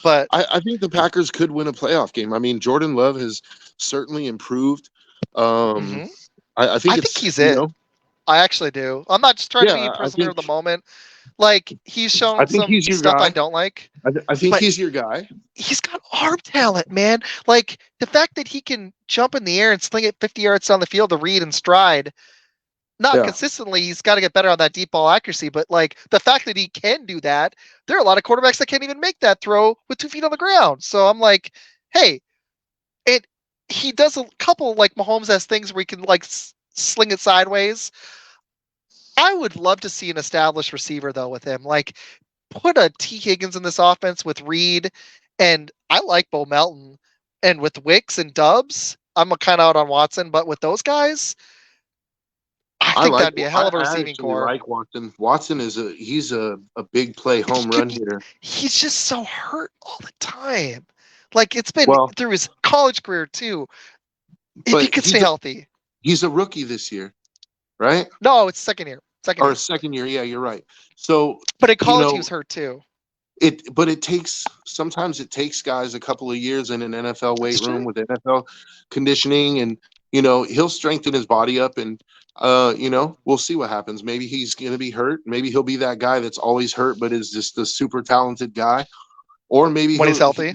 Speaker 1: But
Speaker 2: I think the Packers could win a playoff game. I mean, Jordan Love has certainly improved.
Speaker 1: mhm.
Speaker 2: I think
Speaker 1: I
Speaker 2: it's,
Speaker 1: think he's
Speaker 2: you
Speaker 1: it.
Speaker 2: know,
Speaker 1: I actually do. I'm not just trying to be a
Speaker 2: yeah,
Speaker 1: prisoner of the moment. Like he's
Speaker 2: I
Speaker 1: shown
Speaker 2: think
Speaker 1: some
Speaker 2: he's your
Speaker 1: stuff I
Speaker 2: guy.
Speaker 1: don't like,
Speaker 2: I think
Speaker 1: but
Speaker 2: he's your guy.
Speaker 1: he's got arm talent, man. Like the fact that he can jump in the air and sling it 50 yards down the field to read and stride. Not
Speaker 2: Yeah.
Speaker 1: consistently, he's got to get better on that deep ball accuracy, but like the fact that he can do that, there are a lot of quarterbacks that can't even make that throw with 2 feet on the ground. So I'm like, hey, it he does a couple like Mahomes has things where he can like sling it sideways. I would love to see an established receiver though with him. Like put a T Higgins in this offense with Reed, and I like Bo Melton, and with Wicks and Dubs, I'm kind of out on Watson, but with those guys, I think that'd be a hell of a
Speaker 2: I
Speaker 1: receiving
Speaker 2: actually
Speaker 1: core.
Speaker 2: like Watson. Watson is he's a big play home run hitter.
Speaker 1: He's just so hurt all the time. Like it's been
Speaker 2: Well,
Speaker 1: through his college career too. If he
Speaker 2: but
Speaker 1: could stay healthy.
Speaker 2: he's a rookie this year, right?
Speaker 1: No, it's second year. Second
Speaker 2: Or
Speaker 1: year.
Speaker 2: second year. Yeah, you're right. So,
Speaker 1: But in
Speaker 2: you
Speaker 1: college he
Speaker 2: know,
Speaker 1: was hurt too.
Speaker 2: it takes sometimes it takes guys a couple of years in an NFL weight
Speaker 1: That's
Speaker 2: room
Speaker 1: true.
Speaker 2: with NFL conditioning, and he'll strengthen his body up, and we'll see what happens. Maybe he's going to be hurt. Maybe he'll be that guy that's always hurt but is just a super talented guy. Or maybe
Speaker 1: When he's healthy.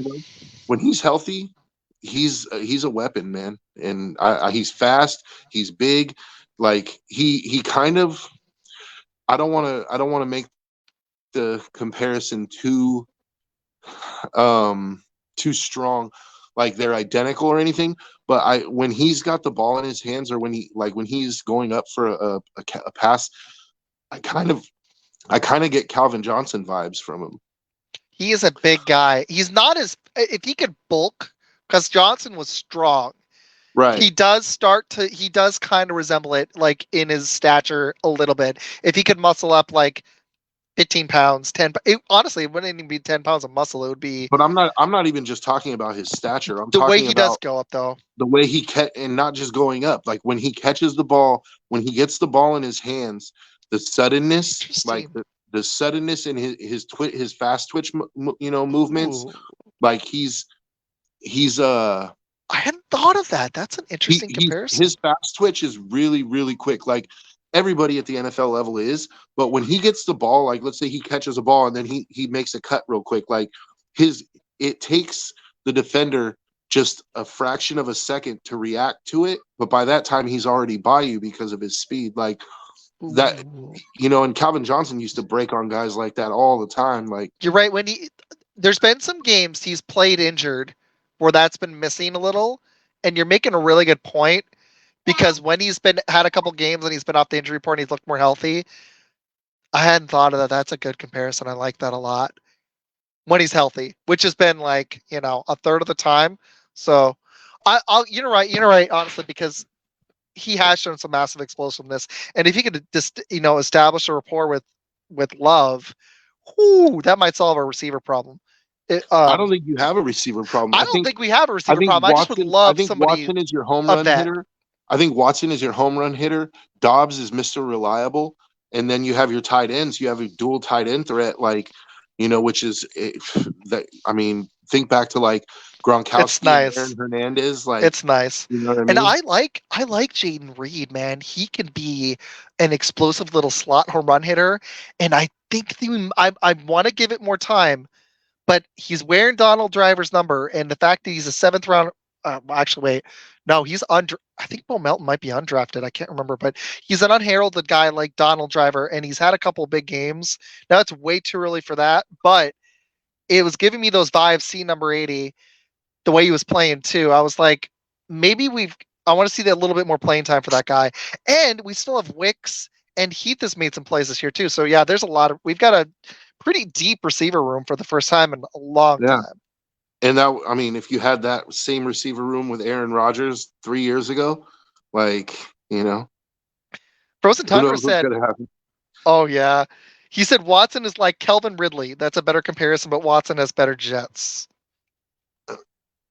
Speaker 2: when he's healthy, he's a weapon, man. And he's fast, he's big. Like he kind of I don't want to make the comparison too strong, like they're identical or anything, but when he's got the ball in his hands, or when he's going up for a pass, I kind of get Calvin Johnson vibes from him.
Speaker 1: He is a big guy. He's not as if he could bulk, because Johnson was strong.
Speaker 2: Right.
Speaker 1: He does kind of resemble it, like in his stature a little bit. If he could muscle up like 15 pounds, 10. Honestly, it wouldn't even be 10 pounds of muscle. It would be.
Speaker 2: But I'm not even just talking about his stature. I'm
Speaker 1: the way
Speaker 2: talking
Speaker 1: he
Speaker 2: about
Speaker 1: does go up, though.
Speaker 2: The way he and not just going up. Like when he catches the ball, when he gets the ball in his hands, the suddenness, like the suddenness in his fast twitch, movements.
Speaker 1: Ooh.
Speaker 2: Like he's
Speaker 1: I hadn't thought of that. That's an interesting comparison.
Speaker 2: His fast twitch is really, really quick. Like everybody at the NFL level is, but when he gets the ball, like let's say he catches a ball and then he makes a cut real quick, like it takes the defender just a fraction of a second to react to it, but by that time he's already by you because of his speed. Like that, and Calvin Johnson used to break on guys like that all the time. Like
Speaker 1: you're right. There's been some games he's played injured where that's been missing a little, and you're making a really good point, because when he's had a couple games and he's been off the injury report and he's looked more healthy, I hadn't thought of that. That's a good comparison. I like that a lot. When he's healthy, which has been like, a third of the time. So you're right, honestly, because he has shown some massive explosiveness. And if he could just, establish a rapport with Love, that might solve our receiver problem.
Speaker 2: I don't think you have a receiver problem.
Speaker 1: I don't think we have a receiver problem.
Speaker 2: Watson,
Speaker 1: I just would love somebody.
Speaker 2: Watson is your home run hitter. I think Watson is your home run hitter. Dobbs is Mr. Reliable. And then you have your tight ends. You have a dual tight end threat, like, which is that. I mean, think back to like Gronkowski,
Speaker 1: it's nice.
Speaker 2: and Aaron Hernandez. Like,
Speaker 1: it's nice.
Speaker 2: You know what I mean?
Speaker 1: And I like Jaden Reed, man. He can be an explosive little slot home run hitter. And I think I want to give it more time, but he's wearing Donald Driver's number, and the fact that he's a 7th round. Actually, wait, no, he's under. I think Bo Melton might be undrafted. I can't remember, but he's an unheralded guy like Donald Driver, and he's had a couple big games. Now it's way too early for that, but it was giving me those vibes. See number 80, the way he was playing too. I was like, maybe I want to see that a little bit more playing time for that guy, and we still have Wicks and Heath has made some plays this year too. So yeah, there's a lot of. We've got a pretty deep receiver room for the first time in a long
Speaker 2: Yeah.
Speaker 1: time.
Speaker 2: And that, I mean, if you had that same receiver room with Aaron Rodgers 3 years ago, like,
Speaker 1: Frozen
Speaker 2: who
Speaker 1: Tundra
Speaker 2: knows what's
Speaker 1: said,
Speaker 2: going to happen.
Speaker 1: "Oh yeah," he said Watson is like Kelvin Ridley. That's a better comparison, but Watson has better jets.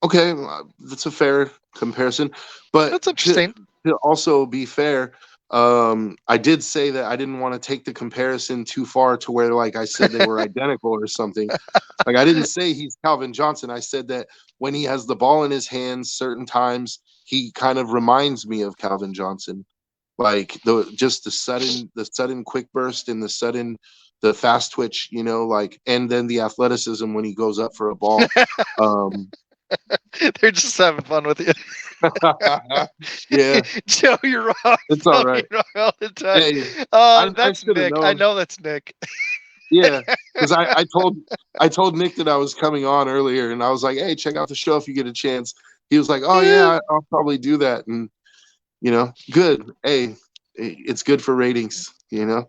Speaker 2: Okay, that's a fair comparison, but
Speaker 1: That's interesting.
Speaker 2: To also be fair, I did say that I didn't want to take the comparison too far to where, like, I said they were identical or something. Like, I didn't say he's Calvin Johnson. I said that when he has the ball in his hands, certain times he kind of reminds me of Calvin Johnson, like the sudden quick burst and the fast twitch, like, and then the athleticism when he goes up for a ball.
Speaker 1: They're just having fun with you.
Speaker 2: Yeah,
Speaker 1: Joe, you're wrong.
Speaker 2: it's all right.
Speaker 1: You're wrong all the time.
Speaker 2: Hey,
Speaker 1: That's
Speaker 2: should have
Speaker 1: Nick. I
Speaker 2: known.
Speaker 1: know that's Nick.
Speaker 2: Yeah, because I told Nick that I was coming on earlier, and I was like, "Hey, check out the show if you get a chance." He was like, "Oh yeah, I'll probably do that," and good. Hey, it's good for ratings.
Speaker 1: Yeah,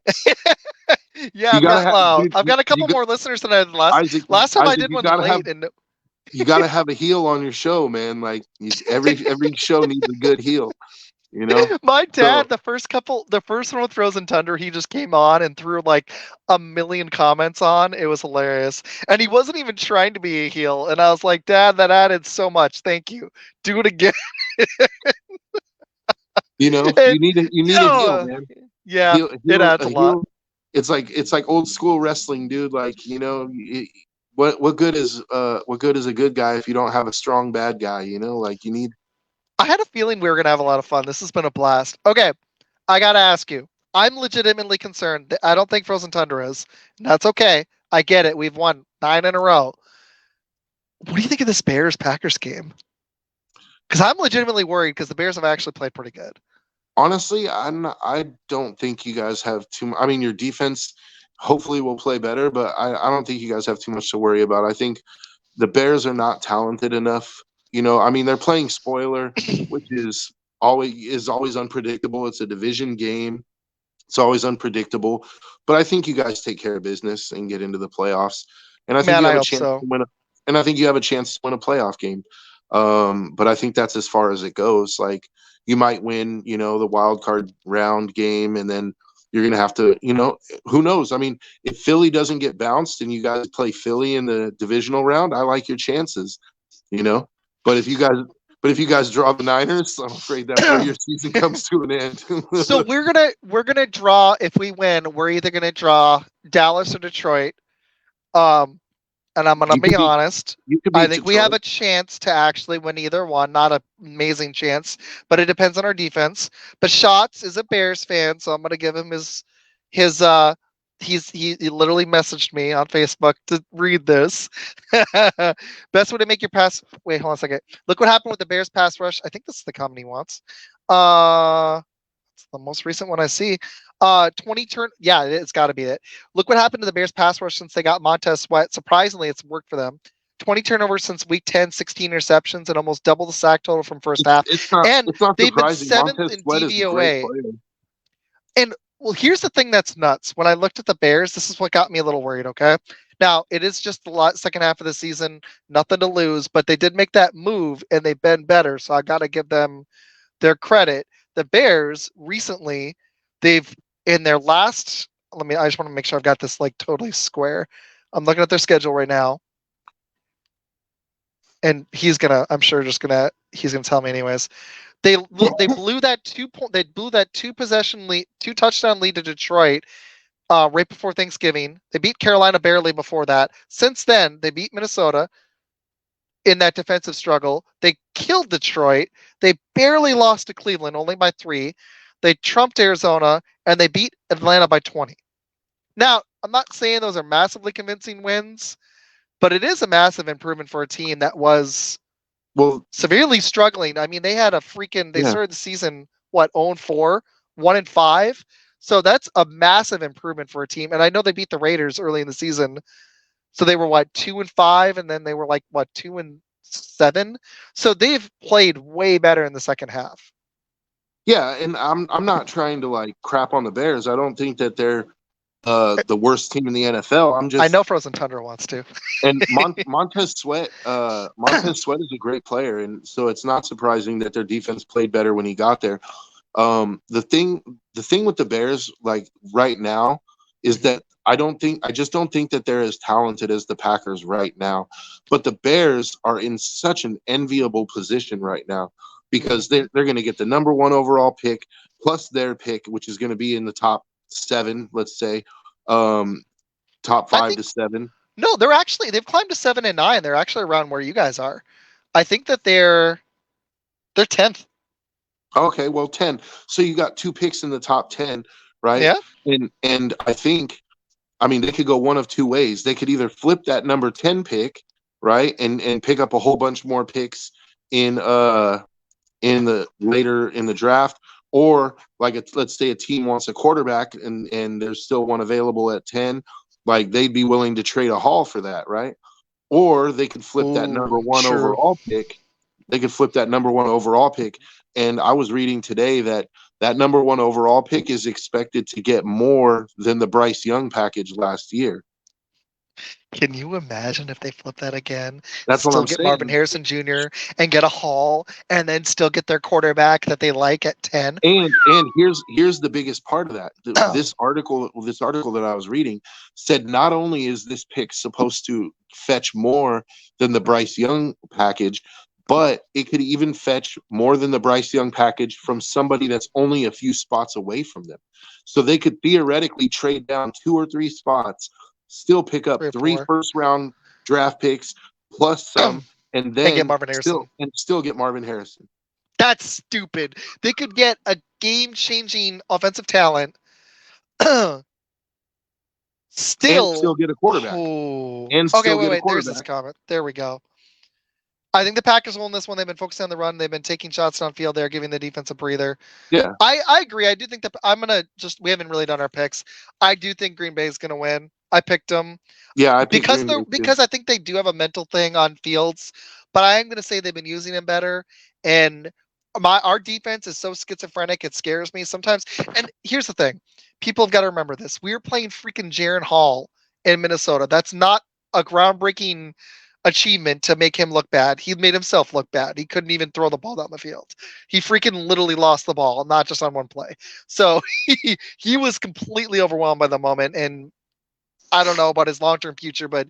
Speaker 2: You gotta have, dude,
Speaker 1: I've got a couple more listeners than I had
Speaker 2: Isaac.
Speaker 1: last time. I
Speaker 2: Isaac,
Speaker 1: did
Speaker 2: you
Speaker 1: one
Speaker 2: gotta have
Speaker 1: late, and
Speaker 2: you gotta have a heel on your show, man. Like every show needs a good heel.
Speaker 1: My dad,
Speaker 2: So,
Speaker 1: the first one with Frozen Tundra, he just came on and threw like a million comments on. It was hilarious. And he wasn't even trying to be a heel. And I was like, Dad, that added so much. Thank you. Do it again.
Speaker 2: you
Speaker 1: And,
Speaker 2: need a heel, man.
Speaker 1: yeah, it adds a lot.
Speaker 2: It's like old school wrestling, dude. Like, what good is a good guy if you don't have a strong bad guy? Like, you need.
Speaker 1: I had a feeling we were going to have a lot of fun. This has been a blast. Okay, I got to ask you. I'm legitimately concerned. I don't think Frozen Tundra is. And that's okay. I get it. We've won 9 in a row. What do you think of this Bears-Packers game? Because I'm legitimately worried because the Bears have actually played pretty good.
Speaker 2: Honestly, I don't think you guys have too. I mean, your defense hopefully will play better, but I don't think you guys have too much to worry about. I think the Bears are not talented enough. I mean, they're playing spoiler, which is always unpredictable. It's a division game. It's always unpredictable. But I think you guys take care of business and get into the playoffs. And I think you have a chance to win and I think you have a chance to win a playoff game. But I think that's as far as it goes. Like, you might win, the wild card round game, and then you're going to have to, who knows? I mean, if Philly doesn't get bounced and you guys play Philly in the divisional round, I like your chances, But if you guys draw the Niners, I'm afraid that's where your season comes to an end.
Speaker 1: So we're gonna draw. If we win, we're either gonna draw Dallas or Detroit. And I'm gonna be honest. I think we have a chance to actually win either one. Not an amazing chance, but it depends on our defense. But Schatz is a Bears fan, so I'm gonna give him his he literally messaged me on Facebook to read this. Best way to make your pass. Wait, hold on a second. Look what happened with the Bears pass rush. I think this is the comment he wants. It's the most recent one I see. 20 turn. Yeah, it's got to be it. Look what happened to the Bears pass rush since they got Montez Sweat. Surprisingly, it's worked for them. 20 turnovers since week 10, 16 interceptions, and almost double the sack total from first half.
Speaker 2: It's not
Speaker 1: they've been
Speaker 2: surprising.
Speaker 1: 7th
Speaker 2: Montez
Speaker 1: in
Speaker 2: Sweat
Speaker 1: DVOA. And well, here's the thing that's nuts. When I looked at the Bears, this is what got me a little worried. Okay, now it is just the second half of the season, nothing to lose, but they did make that move and they've been better. So I got to give them their credit. The Bears recently, they've in their last. I just want to make sure I've got this like totally square. I'm looking at their schedule right now, and he's gonna tell me anyways. They blew that 2 touchdown lead to Detroit right before Thanksgiving. They beat Carolina barely before that. Since then, they beat Minnesota in that defensive struggle. They killed Detroit. They barely lost to Cleveland, only by 3. They trumped Arizona, and they beat Atlanta by 20. Now, I'm not saying those are massively convincing wins, but it is a massive improvement for a team that was severely struggling. I mean, they had they started the season, 0-4, 1-5. So that's a massive improvement for a team. And I know they beat the Raiders early in the season. So they were 2-5, and then they were 2-7. So they've played way better in the second half.
Speaker 2: Yeah, and I'm not trying to crap on the Bears. I don't think that they're the worst team in the NFL.
Speaker 1: I know Frozen Tundra wants to.
Speaker 2: And Montez Sweat is a great player, and so it's not surprising that their defense played better when he got there. The thing with the Bears right now is that I just don't think that they're as talented as the Packers right now. But the Bears are in such an enviable position right now because they're going to get the number 1 overall pick plus their pick, which is going to be in the top 7, let's say, top 5 to 7.
Speaker 1: No, they've climbed to 7 and 9. They're actually around where you guys are. I think that they're 10th.
Speaker 2: Okay, well, 10. So you got 2 picks in the top 10, right?
Speaker 1: Yeah.
Speaker 2: And they could go one of 2 ways. They could either flip that number 10 pick, right, and pick up a whole bunch more picks in the later in the draft, or let's say a team wants a quarterback and there's still one available at 10, they'd be willing to trade a haul for that, right? Or they could flip that number 1 overall pick. They could flip that number 1 overall pick. And I was reading today that number 1 overall pick is expected to get more than the Bryce Young package last year.
Speaker 1: Can you imagine if they flip that again?
Speaker 2: That's what I'm
Speaker 1: saying.
Speaker 2: Still get
Speaker 1: Marvin Harrison Jr. and get a haul, and then still get their quarterback that they like at 10.
Speaker 2: And here's the biggest part of that. This article that I was reading said not only is this pick supposed to fetch more than the Bryce Young package, but it could even fetch more than the Bryce Young package from somebody that's only a few spots away from them. So they could theoretically trade down 2 or 3 spots, still pick up 3 first-round draft picks plus some, and then
Speaker 1: get Marvin Harrison.
Speaker 2: Still get Marvin Harrison.
Speaker 1: That's stupid. They could get a game-changing offensive talent.
Speaker 2: Still get a quarterback.
Speaker 1: Wait. There's this comment. There we go. I think the Packers will win this one. They've been focusing on the run. They've been taking shots downfield. They're giving the defense a breather.
Speaker 2: Yeah.
Speaker 1: I agree. I do think that we haven't really done our picks. I do think Green Bay is going to win. I picked them.
Speaker 2: Yeah, I picked
Speaker 1: because I think they do have a mental thing on Fields, but I am going to say they've been using him better. And our defense is so schizophrenic, it scares me sometimes. And here's the thing. People have got to remember this. We were playing freaking Jaron Hall in Minnesota. That's not a groundbreaking achievement to make him look bad. He made himself look bad. He couldn't even throw the ball down the field. He freaking literally lost the ball, not just on one play. So he was completely overwhelmed by the moment, and I don't know about his long-term future, but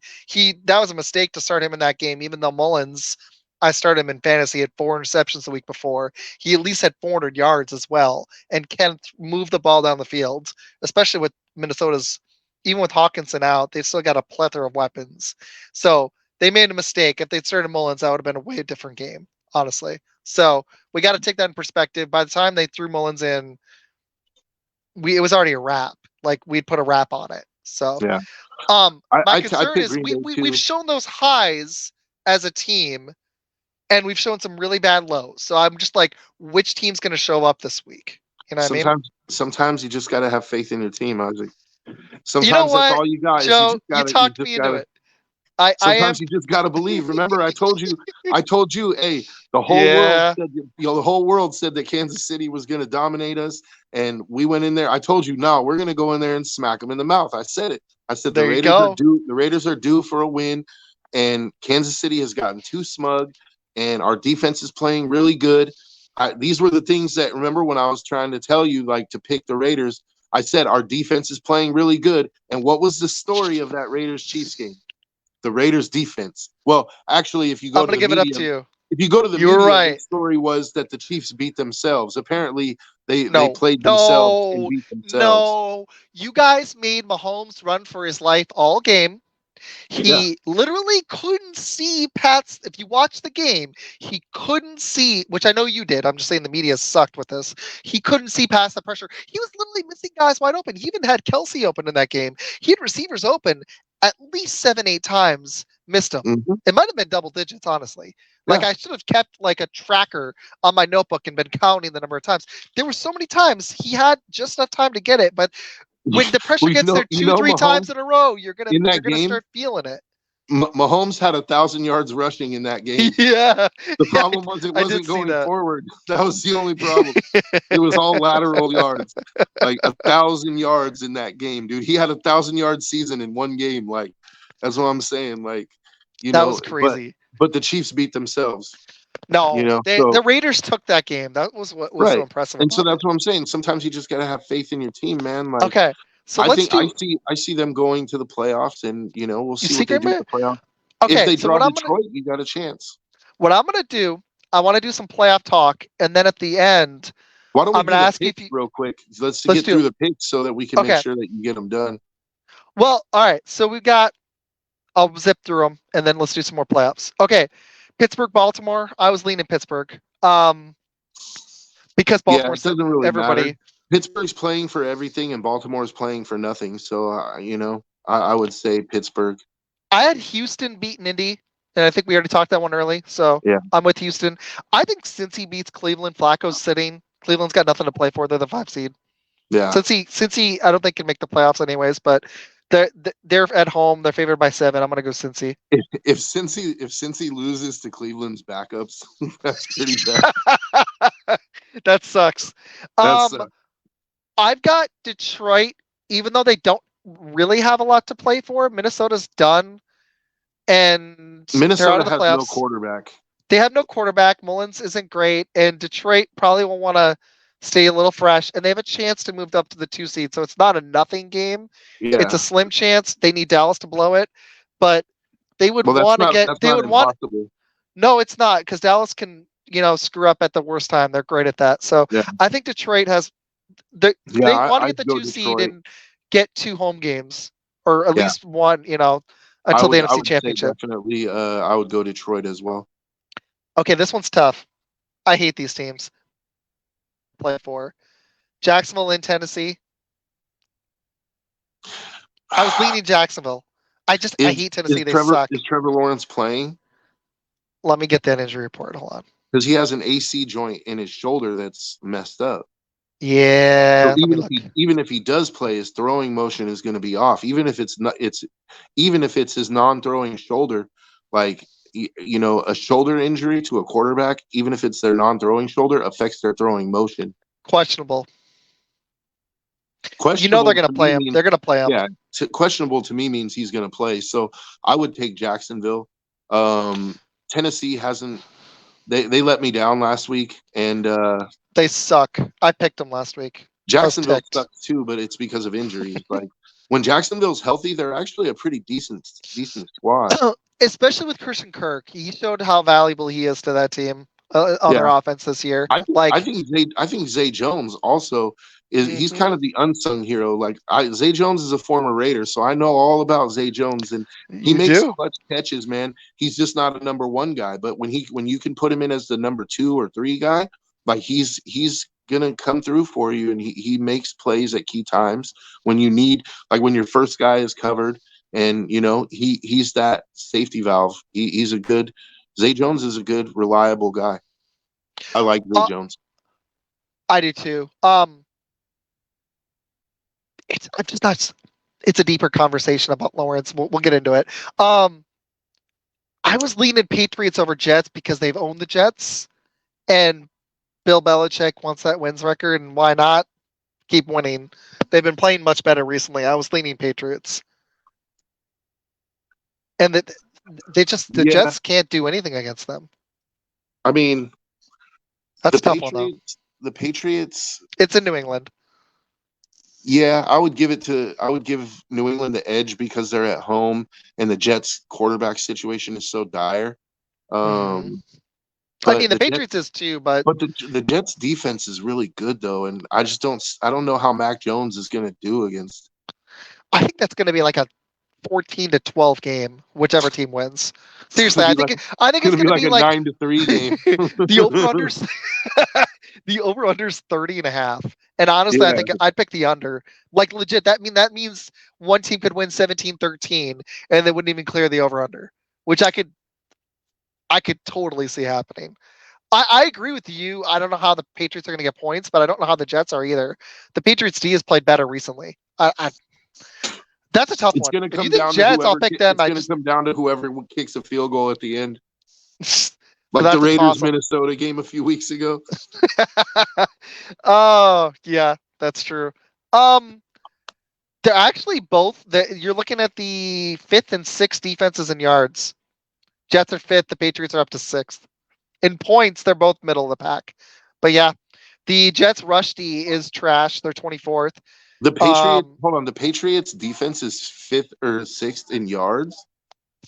Speaker 1: that was a mistake to start him in that game, even though Mullins, I started him in fantasy at 4 interceptions the week before. He at least had 400 yards as well and can move the ball down the field, especially with Minnesota's, even with Hawkinson out, they've still got a plethora of weapons. So they made a mistake. If they'd started Mullins, that would have been a way different game, honestly. So we got to take that in perspective. By the time they threw Mullins in, it was already a wrap. We'd put a wrap on it. So,
Speaker 2: yeah.
Speaker 1: My concern is we've shown those highs as a team, and we've shown some really bad lows. So I'm just which team's going to show up this week? You know what I mean?
Speaker 2: Sometimes you just got to have faith in your team, Isaac. Sometimes that's all you got.
Speaker 1: Joe, you talked me into it.
Speaker 2: Sometimes you just gotta believe. Remember, I told you, hey, the whole world said that Kansas City was gonna dominate us, and we went in there. I told you, no, we're gonna go in there and smack them in the mouth. I said it. I said the Raiders are due for a win, and Kansas City has gotten too smug, and our defense is playing really good. These were the things that, remember when I was trying to tell you to pick the Raiders. I said our defense is playing really good, and what was the story of that Raiders-Chiefs game? The Raiders defense. Well, actually, if you go to the media,
Speaker 1: it up to you.
Speaker 2: If you go to the
Speaker 1: media,
Speaker 2: the story was that the Chiefs beat themselves. Apparently, they played themselves and beat themselves.
Speaker 1: No, you guys made Mahomes run for his life all game. He literally couldn't see Pat's. If you watch the game, he couldn't see, which I know you did. I'm just saying the media sucked with this. He couldn't see past the pressure. He was literally missing guys wide open. He even had Kelsey open in that game. He had receivers open at least 7-8 times Missed them.
Speaker 2: Mhm.
Speaker 1: It might have been double digits, honestly. Like
Speaker 2: Yeah.
Speaker 1: I should have kept like a tracker on my notebook and been counting the number of times. There were so many times he had just enough time to get it, but when the pressure
Speaker 2: Well,
Speaker 1: gets there two, three
Speaker 2: Mahomes
Speaker 1: times in a row, you're
Speaker 2: in
Speaker 1: gonna
Speaker 2: that game,
Speaker 1: start feeling it.
Speaker 2: Mahomes had 1,000 yards rushing in that game.
Speaker 1: Yeah,
Speaker 2: The
Speaker 1: yeah,
Speaker 2: problem was it
Speaker 1: I did
Speaker 2: wasn't
Speaker 1: see
Speaker 2: going
Speaker 1: that.
Speaker 2: forward. That was the only problem. It was all lateral yards, like 1,000 yards in that game, dude. He had 1,000 yard season in one game. Like, that's what I'm saying. Like,
Speaker 1: That was
Speaker 2: but
Speaker 1: crazy.
Speaker 2: the Chiefs beat themselves.
Speaker 1: No,
Speaker 2: So
Speaker 1: the Raiders took that game. That was what was so
Speaker 2: right,
Speaker 1: impressive
Speaker 2: and so
Speaker 1: about it.
Speaker 2: that's what I'm saying. Sometimes you just gotta have faith in your team, man. Like,
Speaker 1: Okay, so
Speaker 2: I
Speaker 1: let's
Speaker 2: think
Speaker 1: do.
Speaker 2: I see them going to the playoffs, and we'll
Speaker 1: You
Speaker 2: see
Speaker 1: see
Speaker 2: what they
Speaker 1: Green
Speaker 2: do at
Speaker 1: Bay?
Speaker 2: the playoffs. If
Speaker 1: Okay,
Speaker 2: they
Speaker 1: so
Speaker 2: draw Detroit, you got a chance.
Speaker 1: what I'm gonna do, I want to do some playoff talk, and then at the end,
Speaker 2: Why don't we
Speaker 1: I'm gonna
Speaker 2: do the
Speaker 1: ask you if
Speaker 2: picks
Speaker 1: you.
Speaker 2: real quick? Let's
Speaker 1: Let's
Speaker 2: get through
Speaker 1: do.
Speaker 2: the picks so that we can make
Speaker 1: Okay.
Speaker 2: sure that you get them done.
Speaker 1: Well, all right. So we've got. I'll zip through them, and then let's do some more playoffs. Okay, Pittsburgh, Baltimore. I was leaning Pittsburgh. Because
Speaker 2: Yeah,
Speaker 1: Baltimore
Speaker 2: it
Speaker 1: sent
Speaker 2: doesn't really matter.
Speaker 1: everybody.
Speaker 2: Pittsburgh's playing for everything, and Baltimore's playing for nothing. So, I would say Pittsburgh.
Speaker 1: I had Houston beating Indy, and I think we already talked that one early. So
Speaker 2: Yeah.
Speaker 1: I'm with Houston. I think since he beats Cleveland, Flacco's sitting. Cleveland's got nothing to play for. They're the 5 seed.
Speaker 2: Yeah.
Speaker 1: Since he, I don't think can make the playoffs anyways. But they're at home. They're favored by 7. I'm gonna go Cincy.
Speaker 2: If Cincy loses to Cleveland's backups, that's pretty bad.
Speaker 1: That sucks.
Speaker 2: That's
Speaker 1: I've got Detroit, even though they don't really have a lot to play for. Minnesota's done, and they're out
Speaker 2: Minnesota
Speaker 1: of the
Speaker 2: has no
Speaker 1: playoffs.
Speaker 2: quarterback.
Speaker 1: They have no quarterback. Mullins isn't great, and Detroit probably will want to stay a little fresh, and they have a chance to move up to the 2 seed. So it's not a nothing game.
Speaker 2: Yeah.
Speaker 1: It's a slim chance. They need Dallas to blow it, but they would
Speaker 2: Well,
Speaker 1: want to get.
Speaker 2: that's
Speaker 1: They
Speaker 2: not
Speaker 1: would want.
Speaker 2: impossible.
Speaker 1: No, it's not, because Dallas can screw up at the worst time. They're great at that. So
Speaker 2: Yeah.
Speaker 1: I think Detroit has. They want to get the 2 seed and get 2 home games, or at least one. Until the NFC Championship.
Speaker 2: Definitely, I would go Detroit as well.
Speaker 1: Okay, this one's tough. I hate these teams. Play for Jacksonville in Tennessee. I was leaning Jacksonville. I hate Tennessee. They suck.
Speaker 2: Is Trevor Lawrence playing?
Speaker 1: Let me get that injury report. Hold on.
Speaker 2: Because he has an AC joint in his shoulder that's messed up.
Speaker 1: Yeah.
Speaker 2: So even if he does play, his throwing motion is going to be off. Even if it's his non-throwing shoulder, like a shoulder injury to a quarterback, even if it's their non-throwing shoulder, affects their throwing motion.
Speaker 1: Questionable. They're going to play him. They're going to play him.
Speaker 2: Yeah, questionable to me means he's going to play. So I would take Jacksonville. Tennessee hasn't. They let me down last week, and
Speaker 1: they suck. I picked them last week.
Speaker 2: Jacksonville sucks too, but it's because of injuries. Like when Jacksonville's healthy, they're actually a pretty decent squad.
Speaker 1: Especially with Christian Kirk, he showed how valuable he is to that team on their offense this year.
Speaker 2: I think Zay Jones also is. He's kind of the unsung hero. Like Zay Jones is a former Raider, so I know all about Zay Jones, and he makes clutch catches. Man, he's just not a number 1 guy. But when you can put him in as the number 2 or 3 guy, like he's gonna come through for you, and he makes plays at key times when you need, like when your first guy is covered, and he's that safety valve. Zay Jones is a good, reliable guy. I like Zay Jones.
Speaker 1: I do too. It's a deeper conversation about Lawrence. We'll get into it. I was leaning Patriots over Jets because they've owned the Jets, and Bill Belichick wants that wins record, and why not keep winning? They've been playing much better recently. I was leaning Patriots, and the Jets can't do anything against them.
Speaker 2: I mean,
Speaker 1: that's a tough one though.
Speaker 2: The Patriots.
Speaker 1: It's in New England.
Speaker 2: Yeah, I would give New England the edge because they're at home, and the Jets' quarterback situation is so dire.
Speaker 1: I mean, the Patriots is too, but
Speaker 2: the Jets' defense is really good though, and I don't know how Mac Jones is going to do against.
Speaker 1: I think that's going to be like a 14-12 game, whichever team wins. Seriously, I think it's going to be like
Speaker 2: a 9-3 game.
Speaker 1: The over-under's 30.5. And honestly, I think I'd pick the under. Like legit, that means one team could win 17-13 and they wouldn't even clear the over-under. which I could totally see happening. I agree with you. I don't know how the Patriots are going to get points, but I don't know how the Jets are either. The Patriots D has played better recently. That's a tough
Speaker 2: It's
Speaker 1: one.
Speaker 2: going to
Speaker 1: If you
Speaker 2: come
Speaker 1: think
Speaker 2: down to
Speaker 1: Jets, I'll
Speaker 2: whoever.
Speaker 1: pick them.
Speaker 2: It's going to come down to whoever kicks a field goal at the end,
Speaker 1: So
Speaker 2: like the
Speaker 1: that's a
Speaker 2: Raiders
Speaker 1: toss-up.
Speaker 2: Minnesota game a few weeks ago.
Speaker 1: Oh yeah, that's true. Um, they're actually both. You're looking at the fifth and sixth defenses in yards. Jets are fifth. The Patriots are up to sixth. In points, they're both middle of the pack. But yeah, the Jets rush D is trash. They're 24th.
Speaker 2: The Patriots. Hold on. The Patriots defense is fifth or sixth in yards.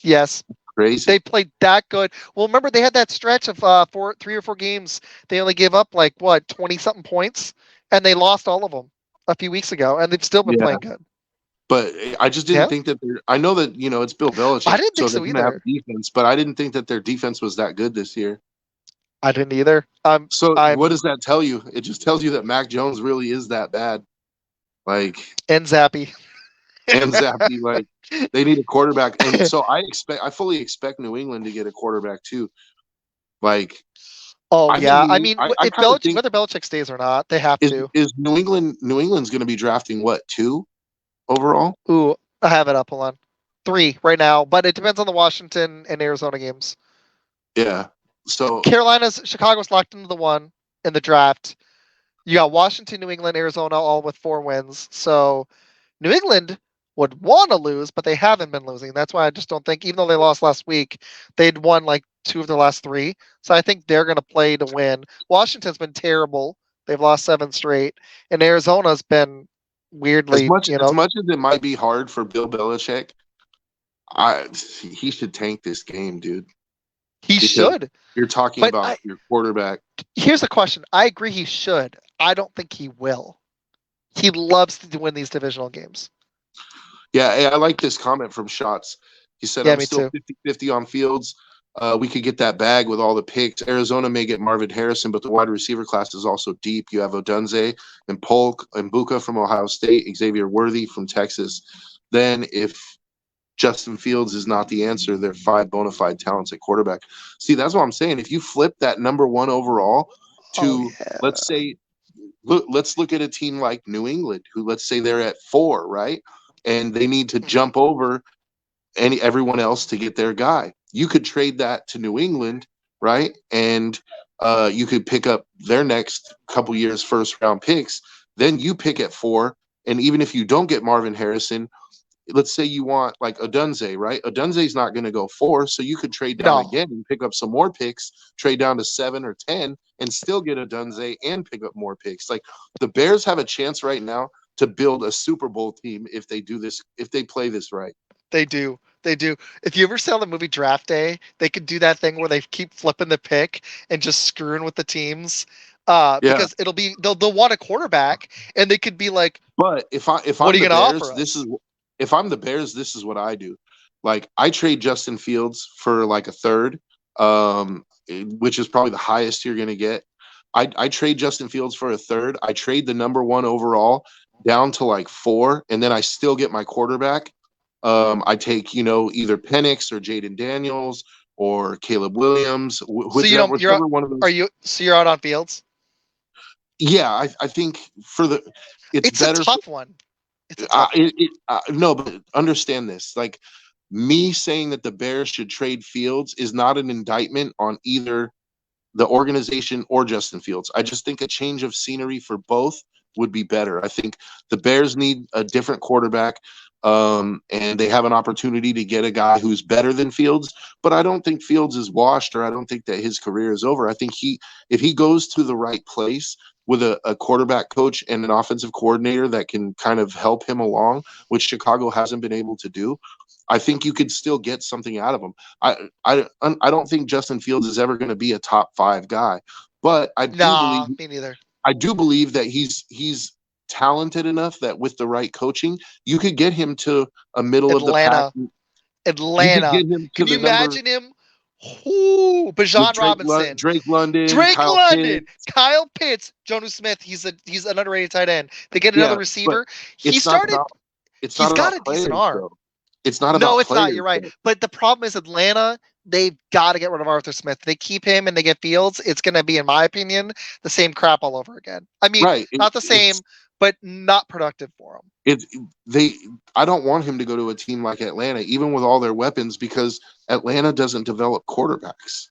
Speaker 1: Yes.
Speaker 2: Crazy.
Speaker 1: They played that good. Well, remember they had that stretch of 3 or 4 games. They only gave up like 20 something points, and they lost all of them a few weeks ago, and they've still been playing good.
Speaker 2: But I just didn't think that I know that it's Bill Belichick.
Speaker 1: I didn't think
Speaker 2: so
Speaker 1: so
Speaker 2: they're gonna have
Speaker 1: either.
Speaker 2: defense, but I didn't think that their defense was that good this year.
Speaker 1: I didn't either.
Speaker 2: So what does that tell you? It just tells you that Mac Jones really is that bad. Like
Speaker 1: and Zappy.
Speaker 2: And Zappy, like they need a quarterback. And so I fully expect New England to get a quarterback too. Like
Speaker 1: I mean,
Speaker 2: I kind of think
Speaker 1: whether Belichick stays or not, they have to.
Speaker 2: Is New England's gonna be drafting what, 2 overall?
Speaker 1: Ooh, I have it up. Hold on. 3 right now, but it depends on the Washington and Arizona games.
Speaker 2: Yeah. So
Speaker 1: Chicago's locked into the 1 in the draft. You got Washington, New England, Arizona, all with 4 wins. So New England would want to lose, but they haven't been losing. That's why I just don't think, even though they lost last week, they'd won like 2 of their last 3. So I think they're going to play to win. Washington's been terrible. They've lost 7 straight. And Arizona's been weirdly,
Speaker 2: as much as it might be hard for Bill Belichick, he should tank this game, dude.
Speaker 1: He should.
Speaker 2: You're talking about your quarterback.
Speaker 1: Here's a question. I agree he should. I don't think he will. He loves to win these divisional games.
Speaker 2: Yeah, I like this comment from Shots. He said, I'm still 50-50 on Fields. We could get that bag with all the picks. Arizona may get Marvin Harrison, but the wide receiver class is also deep. You have Odunze and Polk and Buka from Ohio State, Xavier Worthy from Texas. Then if Justin Fields is not the answer, there are 5 bona fide talents at quarterback. See, that's what I'm saying. If you flip that number 1 overall to, let's say, let's look at a team like New England, who let's say they're at 4, right? And they need to jump over everyone else to get their guy. You could trade that to New England, right? And you could pick up their next couple years first round picks. Then you pick at 4, and even if you don't get Marvin Harrison, let's say you want like Odunze, right? Odunze's not going to go 4, so you could trade down again and pick up some more picks, trade down to 7 or 10, and still get Odunze and pick up more picks. Like the Bears have a chance right now to build a Super Bowl team if they do this, if they play this right.
Speaker 1: They do. If you ever saw the movie Draft Day, they could do that thing where they keep flipping the pick and just screwing with the teams. Because they'll want a quarterback, and they could be like,
Speaker 2: but if I'm the Bears, this is what I do. Like I trade Justin Fields for like a 3rd, which is probably the highest you're going to get. I trade Justin Fields for a 3rd. I trade the number 1 overall down to like 4, and then I still get my quarterback. I take, either Penix or Jaden Daniels or Caleb Williams. Whichever one of those.
Speaker 1: So you're out on Fields?
Speaker 2: Yeah, I think it's better.
Speaker 1: A tough one.
Speaker 2: No, but understand this. Like me saying that the Bears should trade Fields is not an indictment on either the organization or Justin Fields. I just think a change of scenery for both would be better. I think the Bears need a different quarterback. And they have an opportunity to get a guy who's better than Fields, but I don't think Fields is washed, or I don't think that his career is over. I think if he goes to the right place with a quarterback coach and an offensive coordinator that can kind of help him along, which Chicago hasn't been able to do, I think you could still get something out of him. I don't think Justin Fields is ever going to be a top 5 guy, but
Speaker 1: me neither.
Speaker 2: I do believe that he's talented enough that with the right coaching, you could get him to a middle of the pack.
Speaker 1: Atlanta. Can you imagine him? Ooh, Bijan Robinson,
Speaker 2: Drake London,
Speaker 1: Kyle Pitts, Jonnu Smith. He's an underrated tight end. They get another receiver. He's got a decent arm.
Speaker 2: It's not
Speaker 1: No,
Speaker 2: about
Speaker 1: it's not.
Speaker 2: players.
Speaker 1: You're right. But the problem is Atlanta, they've got to get rid of Arthur Smith. They keep him and they get Fields. It's going to be, in my opinion, the same crap all over again. I mean,
Speaker 2: Right.
Speaker 1: not the same, but not productive for them.
Speaker 2: They I don't want him to go to a team like Atlanta, even with all their weapons, because Atlanta doesn't develop quarterbacks.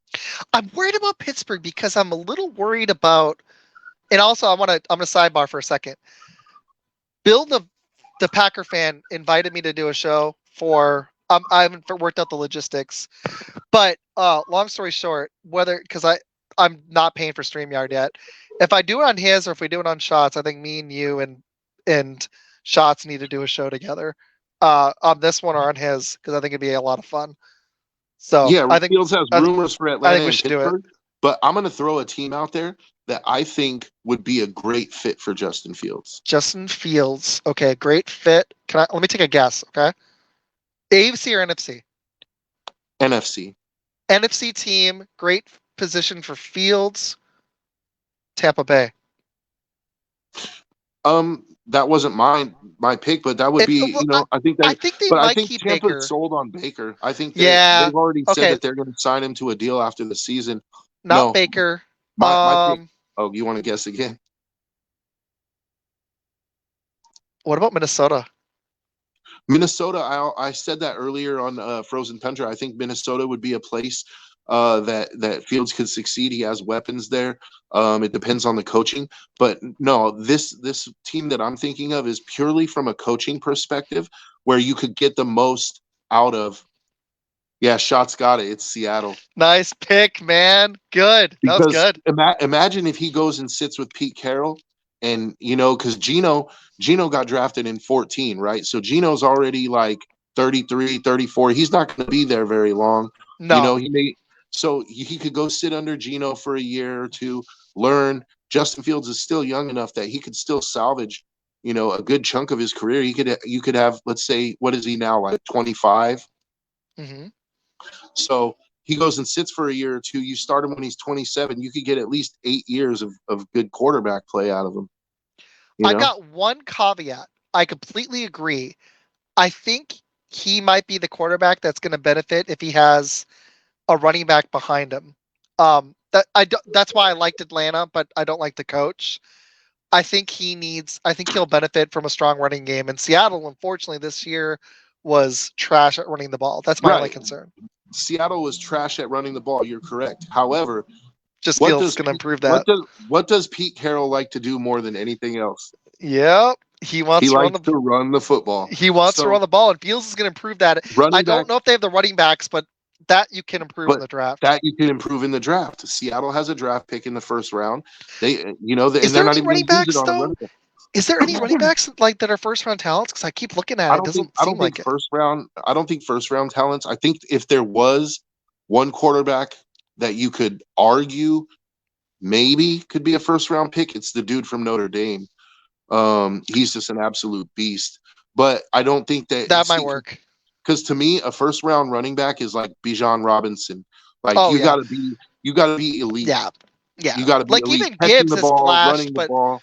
Speaker 1: I'm worried about Pittsburgh because I'm a little worried about, and also I'm gonna sidebar for a second. Bill, the Packer fan, invited me to do a show for. I haven't worked out the logistics, but long story short, because I'm not paying for StreamYard yet. If I do it on his or if we do it on Shots, I think me and you and Shots need to do a show together on this one or on his, because I think it'd be a lot of fun. So
Speaker 2: Yeah, Fields has rumors for
Speaker 1: I
Speaker 2: Atlanta
Speaker 1: think we
Speaker 2: and
Speaker 1: should do it.
Speaker 2: Pittsburgh, but I'm going to throw a team out there that I think would be a great fit for Justin Fields.
Speaker 1: Justin Fields, okay, great fit. Let me take a guess, okay? AFC or NFC?
Speaker 2: NFC.
Speaker 1: NFC team, great position for Fields. Tampa Bay.
Speaker 2: That wasn't my pick, but that would be, I think
Speaker 1: I think they
Speaker 2: but I
Speaker 1: might
Speaker 2: think
Speaker 1: keep
Speaker 2: Tampa's
Speaker 1: Baker.
Speaker 2: sold on Baker. I think
Speaker 1: Yeah.
Speaker 2: they've already said
Speaker 1: Okay.
Speaker 2: that they're going to sign him to a deal after the season.
Speaker 1: Not
Speaker 2: No,
Speaker 1: Baker.
Speaker 2: my pick. Oh, you want to guess again?
Speaker 1: What about Minnesota?
Speaker 2: Minnesota, I said that earlier on Frozen Tundra. I think Minnesota would be a place that Fields could succeed. He has weapons there. It depends on the coaching, but no, this team that I'm thinking of is purely from a coaching perspective, where you could get the most out of. Yeah, Shots got it. It's Seattle.
Speaker 1: Nice pick, man. Good. That was good.
Speaker 2: Imagine if he goes and sits with Pete Carroll, and because Gino got drafted in 2014, right? So Gino's already like 33, 34. He's not going to be there very long.
Speaker 1: No.
Speaker 2: He could go sit under Gino for a year or two, learn. Justin Fields is still young enough that he could still salvage, a good chunk of his career. You could have, let's say, what is he now, like 25?
Speaker 1: Mm-hmm.
Speaker 2: So he goes and sits for a year or two. You start him when he's 27. You could get at least 8 years of good quarterback play out of him.
Speaker 1: I got one caveat. I completely agree. I think he might be the quarterback that's going to benefit if he has a running back behind him. That's why I liked Atlanta, but I don't like the coach. I think he'll benefit from a strong running game. And Seattle, unfortunately, this year was trash at running the ball. That's my only concern.
Speaker 2: Seattle was trash at running the ball. You're correct. However,
Speaker 1: just Fields going to improve that.
Speaker 2: What does Pete Carroll like to do more than anything else?
Speaker 1: Yep. He likes
Speaker 2: to run the football.
Speaker 1: He wants to run the ball, and Fields is going to improve that. I don't know if they have the running backs, but that you can improve in the draft.
Speaker 2: That you can improve in the draft. Seattle has a draft pick in the first round. They're not even
Speaker 1: running backs though? Is there any running backs like that are first round talents? Because I keep looking at it. I don't think
Speaker 2: first round talents. I think if there was one quarterback that you could argue maybe could be a first round pick, it's the dude from Notre Dame. He's just an absolute beast. But I don't think that
Speaker 1: might work.
Speaker 2: Because to me, a first round running back is like Bijan Robinson. Like you gotta be elite.
Speaker 1: Yeah.
Speaker 2: You gotta be
Speaker 1: like
Speaker 2: elite.
Speaker 1: Even Gibbs
Speaker 2: the ball,
Speaker 1: flashed,
Speaker 2: running
Speaker 1: but
Speaker 2: the ball.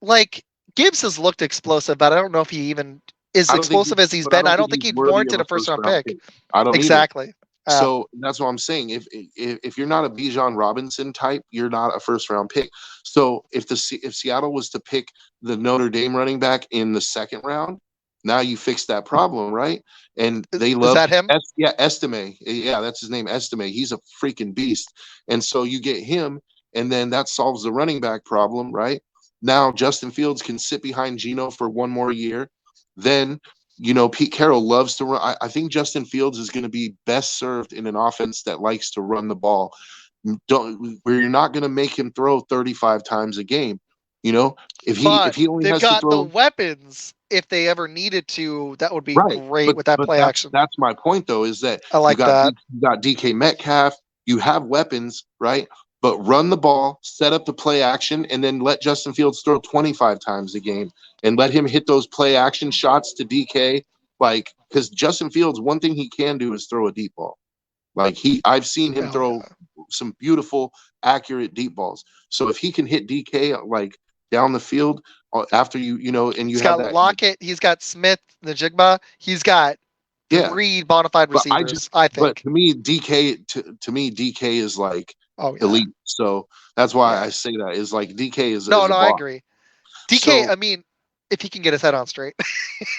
Speaker 1: Like Gibbs has looked explosive, but I don't know if he even is explosive as he's been. I don't think he'd warranted a first round pick.
Speaker 2: I don't
Speaker 1: exactly.
Speaker 2: So that's what I'm saying. If you're not a Bijan Robinson type, you're not a first round pick. So if Seattle was to pick the Notre Dame running back in the second round, now you fix that problem, right? And they love
Speaker 1: is that him?
Speaker 2: Estime. Yeah, that's his name, Estime. He's a freaking beast. And so you get him, and then that solves the running back problem, right? Now Justin Fields can sit behind Geno for one more year. Then Pete Carroll loves to run. I think Justin Fields is going to be best served in an offense that likes to run the ball. Where you're not going to make him throw 35 times a game. If he only has to throw
Speaker 1: the weapons, if they ever needed to, that would be great with that play action.
Speaker 2: That's my point, though, is that
Speaker 1: I like that.
Speaker 2: You got DK Metcalf, you have weapons, right? But run the ball, set up the play action, and then let Justin Fields throw 25 times a game and let him hit those play action shots to DK. Because Justin Fields, one thing he can do is throw a deep ball. I've seen him throw some beautiful, accurate deep balls. So if he can hit DK down the field after and you
Speaker 1: he's
Speaker 2: have
Speaker 1: got
Speaker 2: that,
Speaker 1: Lockett, he's got Smith, Najigba, he's got
Speaker 2: Yeah,
Speaker 1: three bona fide
Speaker 2: but
Speaker 1: receivers, I
Speaker 2: but
Speaker 1: think.
Speaker 2: to me, DK is like
Speaker 1: Oh yeah,
Speaker 2: elite. So that's why
Speaker 1: yeah.
Speaker 2: I say that is like DK
Speaker 1: No,
Speaker 2: is a
Speaker 1: no, I
Speaker 2: boss.
Speaker 1: agree. DK,
Speaker 2: So
Speaker 1: I mean, if he can get his head on straight.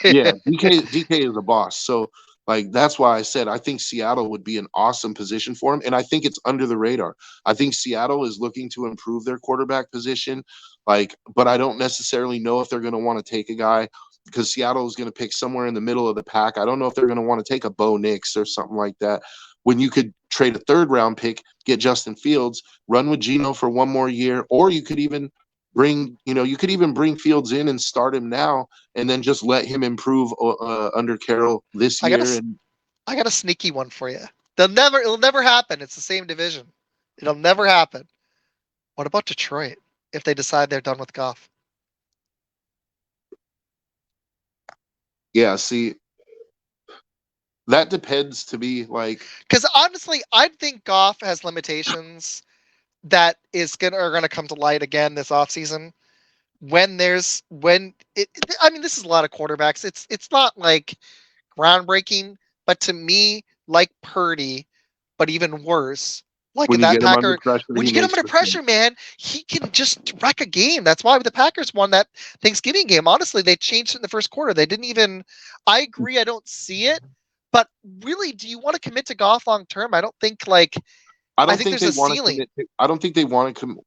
Speaker 2: yeah, DK is a boss. So like that's why I said I think Seattle would be an awesome position for him, and I think it's under the radar. I think Seattle is looking to improve their quarterback position, like, but I don't necessarily know if they're going to want to take a guy because Seattle is going to pick somewhere in the middle of the pack. I don't know if they're going to want to take a Bo Nix or something like that. When you could trade a third round pick, get Justin Fields, run with Geno for one more year, or you could even bring Fields in and start him now and then just let him improve under Carroll this
Speaker 1: I got
Speaker 2: year.
Speaker 1: a,
Speaker 2: And
Speaker 1: I got a sneaky one for you. It'll never happen. It's the same division. It'll never happen. What about Detroit if they decide they're done with Goff?
Speaker 2: yeah, see, that depends to be like,
Speaker 1: Because honestly, I think Goff has limitations that are gonna come to light again this offseason. I mean, this is a lot of quarterbacks. It's not like groundbreaking, but to me, like Purdy, but even worse. Like
Speaker 2: when
Speaker 1: if
Speaker 2: you
Speaker 1: that
Speaker 2: get him under
Speaker 1: Packer,
Speaker 2: pressure,
Speaker 1: when
Speaker 2: he
Speaker 1: you get him
Speaker 2: makes
Speaker 1: under
Speaker 2: mistakes.
Speaker 1: pressure, man, he can just wreck a game. That's why the Packers won that Thanksgiving game. Honestly, they changed it in the first quarter. They didn't even. I agree. I don't see it, but really, do you want to commit to Goff long term? I don't think like.
Speaker 2: I
Speaker 1: I
Speaker 2: don't
Speaker 1: think
Speaker 2: think
Speaker 1: there's
Speaker 2: they
Speaker 1: a
Speaker 2: want to
Speaker 1: ceiling.
Speaker 2: commit. I don't think they want to commit.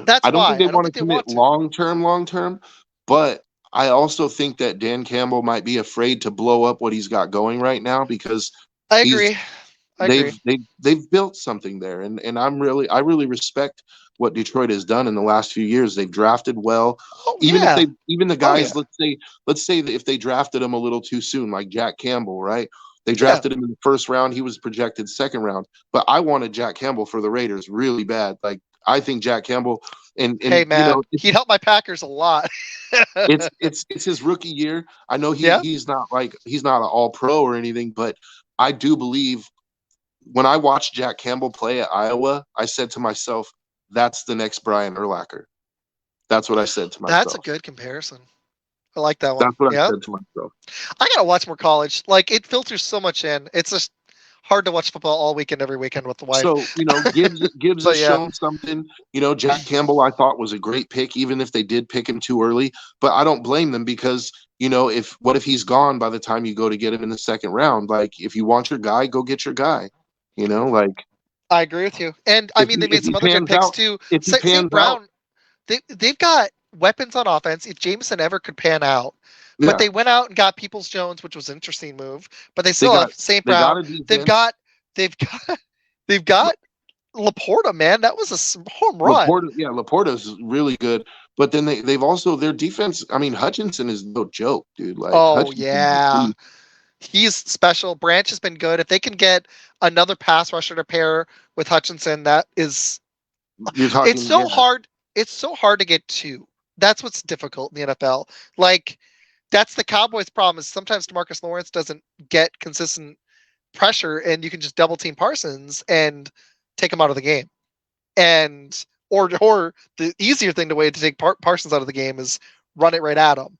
Speaker 1: That's
Speaker 2: I don't think
Speaker 1: why
Speaker 2: they
Speaker 1: I don't
Speaker 2: want to
Speaker 1: think they
Speaker 2: commit
Speaker 1: want to.
Speaker 2: long term. But I also think that Dan Campbell might be afraid to blow up what he's got going right now because
Speaker 1: I
Speaker 2: he's
Speaker 1: agree. I agree.
Speaker 2: they've built something there, and I really respect what Detroit has done in the last few years. They've drafted well,
Speaker 1: Oh yeah.
Speaker 2: even the
Speaker 1: Oh yeah.
Speaker 2: guys. Let's say that if they drafted him a little too soon, like Jack Campbell, right? They
Speaker 1: Yeah.
Speaker 2: drafted him in the first round. He was projected second round, but I wanted Jack Campbell for the Raiders really bad. Like I think Jack Campbell
Speaker 1: Hey
Speaker 2: and
Speaker 1: man, he'd help my Packers a lot.
Speaker 2: it's his rookie year. I know
Speaker 1: Yeah.
Speaker 2: he's not an all pro or anything, but I do believe when I watched Jack Campbell play at Iowa, I said to myself, that's the next Brian Urlacher. That's what I said to
Speaker 1: That's a
Speaker 2: myself.
Speaker 1: good comparison. I like that one.
Speaker 2: That's what I
Speaker 1: Yeah.
Speaker 2: said to myself.
Speaker 1: I gotta watch more college. Like it filters so much in. It's just hard to watch football all weekend, every weekend with the wife.
Speaker 2: So, Gibbs has
Speaker 1: But yeah,
Speaker 2: shown something. Jack Campbell I thought was a great pick, even if they did pick him too early. But I don't blame them because, if what if he's gone by the time you go to get him in the second round? Like if you want your guy, go get your guy. Like
Speaker 1: I agree with you. And I mean, they
Speaker 2: if
Speaker 1: made
Speaker 2: he
Speaker 1: some other good
Speaker 2: pans
Speaker 1: picks
Speaker 2: out,
Speaker 1: too.
Speaker 2: if he
Speaker 1: St.
Speaker 2: pans out,
Speaker 1: Brown, they've got weapons on offense. If Jameson ever could pan out, but
Speaker 2: yeah,
Speaker 1: they went out and got Peoples Jones, which was an interesting move. But they
Speaker 2: they
Speaker 1: still
Speaker 2: got
Speaker 1: have St.
Speaker 2: they got
Speaker 1: Brown.
Speaker 2: a
Speaker 1: They've
Speaker 2: defense.
Speaker 1: got they've got they've got Laporta. Man, that was a home run.
Speaker 2: Laporta's really good, but then they've also their defense. I mean, Hutchinson is no joke, dude. Like
Speaker 1: Oh
Speaker 2: Hutchinson,
Speaker 1: yeah, he's special. Branch has been good. If they can get another pass rusher to pair with Hutchinson, that is
Speaker 2: you're
Speaker 1: it's
Speaker 2: talking,
Speaker 1: so
Speaker 2: yeah,
Speaker 1: hard. It's so hard to get two. That's what's difficult in the NFL. Like that's the Cowboys' problem is sometimes DeMarcus Lawrence doesn't get consistent pressure, and you can just double team Parsons and take him out of the game. And or the easier thing, the way to take Parsons out of the game is run it right at him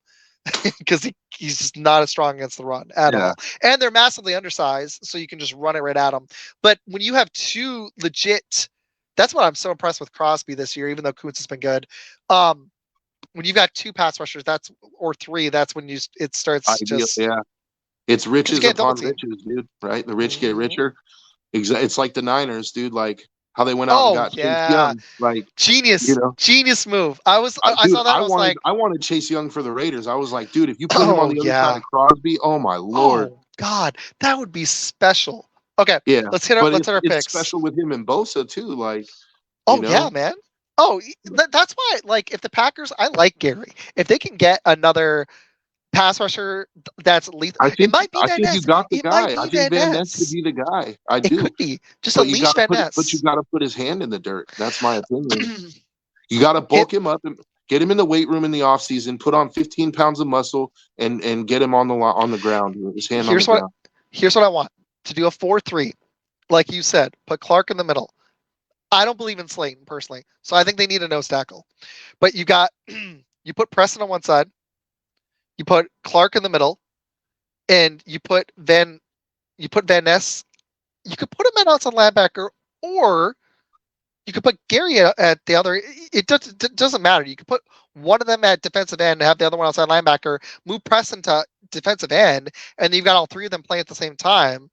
Speaker 1: because he's just not as strong against the run at
Speaker 2: yeah.
Speaker 1: all. And they're massively undersized, so you can just run it right at them. But when you have two legit, that's what I'm so impressed with Crosby this year, even though Kuntz has been good. When you've got two pass rushers, or three, that's when it starts
Speaker 2: Ideal,
Speaker 1: just
Speaker 2: yeah. It's
Speaker 1: because you
Speaker 2: riches
Speaker 1: can't double
Speaker 2: upon
Speaker 1: team.
Speaker 2: riches, dude. Right? The rich get
Speaker 1: Mm-hmm.
Speaker 2: richer. It's like the Niners, dude. Like how they went out and
Speaker 1: Oh
Speaker 2: got Chase
Speaker 1: yeah,
Speaker 2: Young. Like
Speaker 1: genius,
Speaker 2: you know,
Speaker 1: genius move. I
Speaker 2: dude,
Speaker 1: saw that and I was like,
Speaker 2: I wanted Chase Young for the Raiders. I was like, dude, if you put him on
Speaker 1: oh
Speaker 2: the other side
Speaker 1: yeah,
Speaker 2: of Crosby, oh my lord,
Speaker 1: oh god, that would be special. Okay,
Speaker 2: yeah. But
Speaker 1: let's hit our
Speaker 2: it's
Speaker 1: picks.
Speaker 2: special with him and Bosa too. Like you
Speaker 1: Oh
Speaker 2: know,
Speaker 1: yeah, man. Oh, that's why. Like, if the Packers, I like Gary. If they can get another pass rusher that's lethal, it might be
Speaker 2: I
Speaker 1: Van
Speaker 2: think you
Speaker 1: Ness.
Speaker 2: got the
Speaker 1: It might
Speaker 2: guy. I
Speaker 1: be
Speaker 2: think
Speaker 1: Van
Speaker 2: Van Ness could
Speaker 1: Ness.
Speaker 2: be the guy. I
Speaker 1: It
Speaker 2: do.
Speaker 1: could be just
Speaker 2: But you
Speaker 1: unleash
Speaker 2: got to
Speaker 1: Van
Speaker 2: but you
Speaker 1: Ness.
Speaker 2: got to put his hand in the dirt. That's my opinion. You got to
Speaker 1: Hit.
Speaker 2: bulk him up and get him in the weight room in the off season. Put on 15 pounds of muscle and get him on the ground with his hand on the
Speaker 1: Here's what.
Speaker 2: ground.
Speaker 1: Here's what I want to do: a 4-3, like you said. Put Clark in the middle. I don't believe in Slayton personally, so I think they need a nose tackle. But you got you put Preston on one side, you put Clark in the middle, and you put you put Van Ness, you could put him at outside linebacker, or you could put Gary at the other. It doesn't matter. You could put one of them at defensive end and have the other one outside linebacker. Move Preston to defensive end, and you've got all three of them playing at the same time.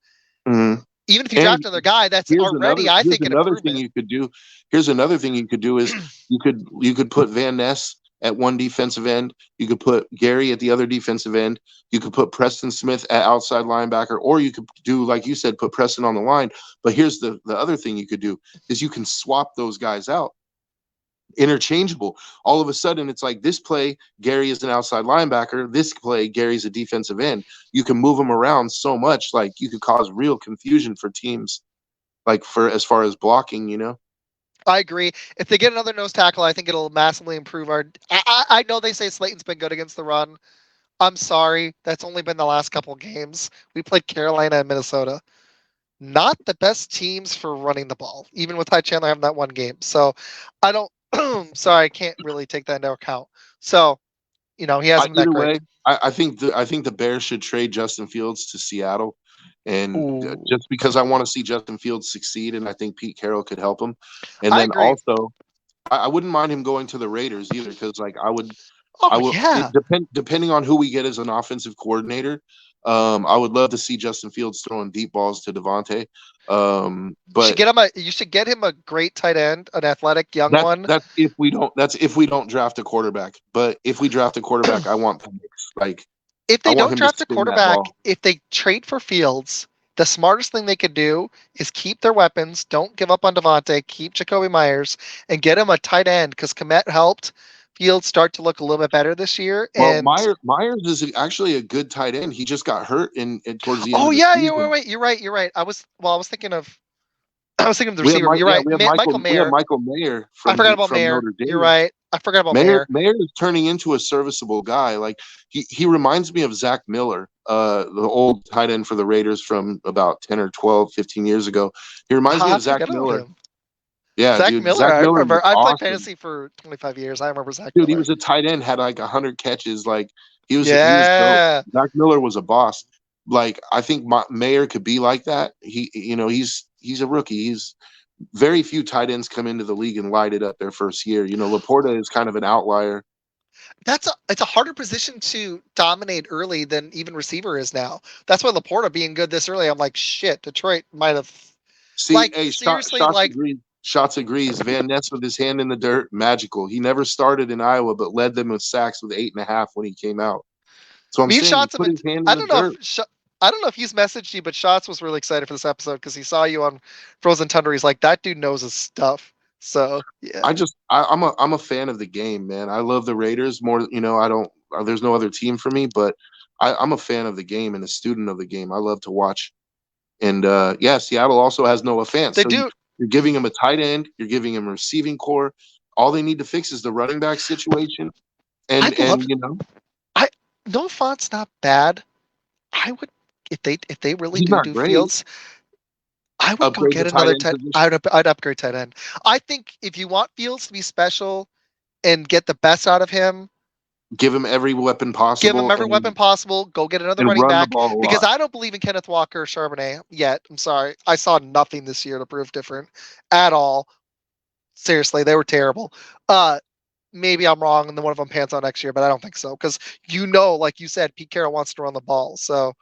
Speaker 2: Mm-hmm.
Speaker 1: Even if you draft another guy, that's already, I think, an improvement.
Speaker 2: Thing you could do. Here's another thing you could do is you could put Van Ness at one defensive end. You could put Gary at the other defensive end. You could put Preston Smith at outside linebacker, or you could do, like you said, put Preston on the line. But here's the other thing you could do is you can swap those guys out. Interchangeable. All of a sudden, it's like this play, Gary is an outside linebacker. This play, Gary's a defensive end. You can move them around so much, like you could cause real confusion for teams, like for as far as blocking, you know.
Speaker 1: I agree. If they get another nose tackle, I think it'll massively improve our. I know they say Slayton's been good against the run. I'm sorry, that's only been the last couple of games. We played Carolina and Minnesota. Not the best teams for running the ball, even with Ty Chandler having that one game. So I don't. Sorry, I can't really take that into account. So, he hasn't been that great.
Speaker 2: I think the Bears should trade Justin Fields to Seattle, and just because I want to see Justin Fields succeed, and I think Pete Carroll could help him. And then also, I wouldn't mind him going to the Raiders either, because like I would.
Speaker 1: Yeah.
Speaker 2: Depending on who we get as an offensive coordinator, I would love to see Justin Fields throwing deep balls to Devontae. But
Speaker 1: you should get him a great tight end, an athletic young one.
Speaker 2: That's if we don't draft a quarterback. But if we draft a quarterback, I want Penix. Like
Speaker 1: if they don't draft a quarterback, if they trade for Fields, the smartest thing they could do is keep their weapons, don't give up on Devontae, keep Jacoby Myers, and get him a tight end, because Kmet helped Fields start to look a little bit better this year.
Speaker 2: Well, Myers is actually a good tight end. He just got hurt in towards the end.
Speaker 1: Oh yeah, you're right. I was thinking of the receiver. You're right. Michael Mayer.
Speaker 2: We have Michael Mayer.
Speaker 1: I forgot about Mayer. You're right. I forgot about Mayer.
Speaker 2: Mayer is turning into a serviceable guy. Like he reminds me of Zach Miller, the old tight end for the Raiders from about 10 or 12, 15 years ago. He reminds me of Zach Miller. Yeah,
Speaker 1: Zach
Speaker 2: dude.
Speaker 1: Miller.
Speaker 2: Zach Miller
Speaker 1: I played fantasy for 25 years. I remember Zach Miller.
Speaker 2: He was a tight end, had like 100 catches. Like he was Zach Miller was a boss. Like I think Mayer could be like that. He's a rookie. He's very few tight ends come into the league and light it up their first year. Laporta is kind of an outlier.
Speaker 1: It's a harder position to dominate early than even receiver is now. That's why Laporta being good this early, I'm like, shit, Detroit might have.
Speaker 2: Shots agrees. Van Ness with his hand in the dirt, magical. He never started in Iowa, but led them with sacks with 8.5 when he came out. So I'm saying, put his hand in the dirt.
Speaker 1: I don't know if he's messaged you, but Shots was really excited for this episode because he saw you on Frozen Tundra. He's like, that dude knows his stuff. So yeah.
Speaker 2: I'm a fan of the game, man. I love the Raiders more. There's no other team for me, but I'm a fan of the game and a student of the game. I love to watch. And Seattle also has Noah Fant.
Speaker 1: They do.
Speaker 2: You're giving him a tight end. You're giving him a receiving core. All they need to fix is the running back situation.
Speaker 1: Noah Fant's not bad. I would, if they really do Fields, I would go get another tight end. I'd upgrade tight end. I think if you want Fields to be special and get the best out of him,
Speaker 2: give him every weapon possible.
Speaker 1: Go get another running back, because I don't believe in Kenneth Walker or Charbonnet yet. I'm sorry. I saw nothing this year to prove different at all. Seriously, they were terrible. Maybe I'm wrong and then one of them pans out next year, but I don't think so, because like you said, Pete Carroll wants to run the ball. So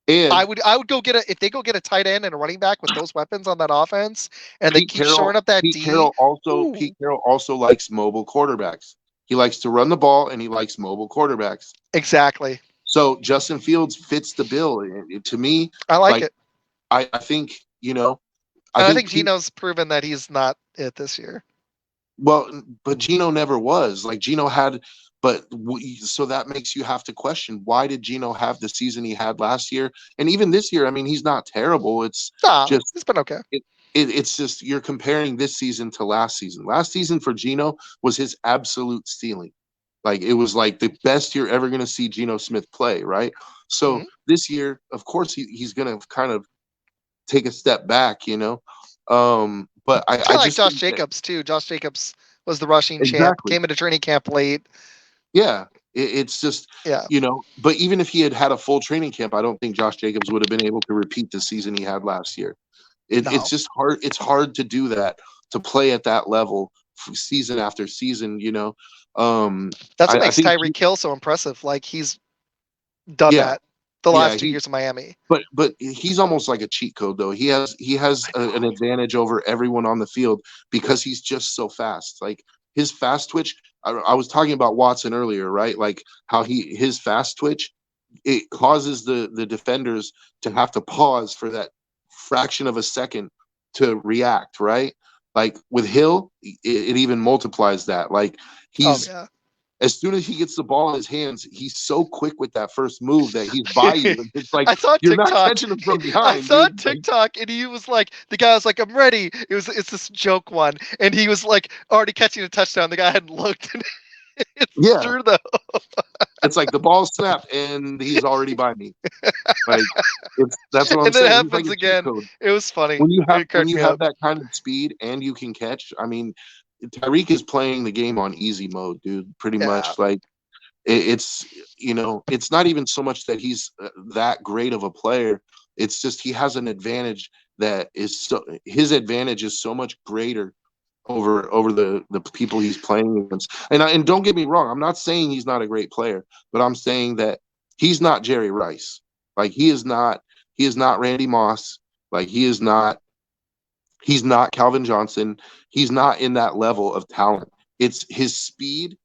Speaker 1: I would go get if they go get a tight end and a running back with those weapons on that offense, and they keep shoring up that D.
Speaker 2: Pete Carroll also likes mobile quarterbacks. He likes to run the ball, and he likes mobile quarterbacks.
Speaker 1: Exactly.
Speaker 2: So Justin Fields fits the bill. To me,
Speaker 1: I like it.
Speaker 2: I think,
Speaker 1: I think Gino's proven that he's not it this year.
Speaker 2: Well, but Gino never was. Like Gino had, so that makes you have to question, why did Gino have the season he had last year? And even this year, I mean, he's not terrible. It's
Speaker 1: been okay.
Speaker 2: It's just you're comparing this season to last season. Last season for Gino was his absolute ceiling. Like it was like the best you're ever going to see Geno Smith play, right? So this year, of course, he's going to kind of take a step back, But I
Speaker 1: like
Speaker 2: just
Speaker 1: Josh Jacobs too. Josh Jacobs was the rushing champ. Came into training camp late.
Speaker 2: Yeah, It's just,
Speaker 1: Yeah.
Speaker 2: but even if he had a full training camp, I don't think Josh Jacobs would have been able to repeat the season he had last year. It's
Speaker 1: No.
Speaker 2: just hard. It's hard to do that, to play at that level season after season.
Speaker 1: That's what
Speaker 2: I
Speaker 1: makes
Speaker 2: think,
Speaker 1: Tyreek Hill so impressive. Like he's done
Speaker 2: yeah,
Speaker 1: that the
Speaker 2: yeah,
Speaker 1: last 2 years in Miami.
Speaker 2: but he's almost like a cheat code though. He has an advantage over everyone on the field because he's just so fast. Like his fast twitch. I was talking about Watson earlier, right? Like how his fast twitch, it causes the defenders to have to pause for that fraction of a second to react, right? Like with Hill, it even multiplies that. Like
Speaker 1: Oh
Speaker 2: he's
Speaker 1: yeah.
Speaker 2: as soon as he gets the ball in his hands, he's so quick with that first move that he's by you. And it's like
Speaker 1: I saw
Speaker 2: you're not
Speaker 1: TikTok.
Speaker 2: catching him from
Speaker 1: I
Speaker 2: behind,
Speaker 1: saw
Speaker 2: dude. Like,
Speaker 1: TikTok, and he was like, the guy was like, "I'm ready." It's this joke one, and he was like already catching a touchdown. The guy hadn't looked, and it's
Speaker 2: yeah,
Speaker 1: true though.
Speaker 2: it's like the ball snapped and he's already by me. Like that's what I'm
Speaker 1: And then it
Speaker 2: saying. He's like
Speaker 1: happens
Speaker 2: a cheat
Speaker 1: again.
Speaker 2: code.
Speaker 1: It was funny.
Speaker 2: When you have
Speaker 1: It cracked me up.
Speaker 2: that kind of speed and you can catch, I mean, Tyreek is playing the game on easy mode, dude. Pretty
Speaker 1: Yeah.
Speaker 2: much. Like it's it's not even so much that he's that great of a player. It's just he has an advantage that is so his advantage is so much greater over the people he's playing against. And don't get me wrong, I'm not saying he's not a great player, but I'm saying that he's not Jerry Rice. Like he is not Randy Moss. Like he's not Calvin Johnson. He's not in that level of talent. It's his speed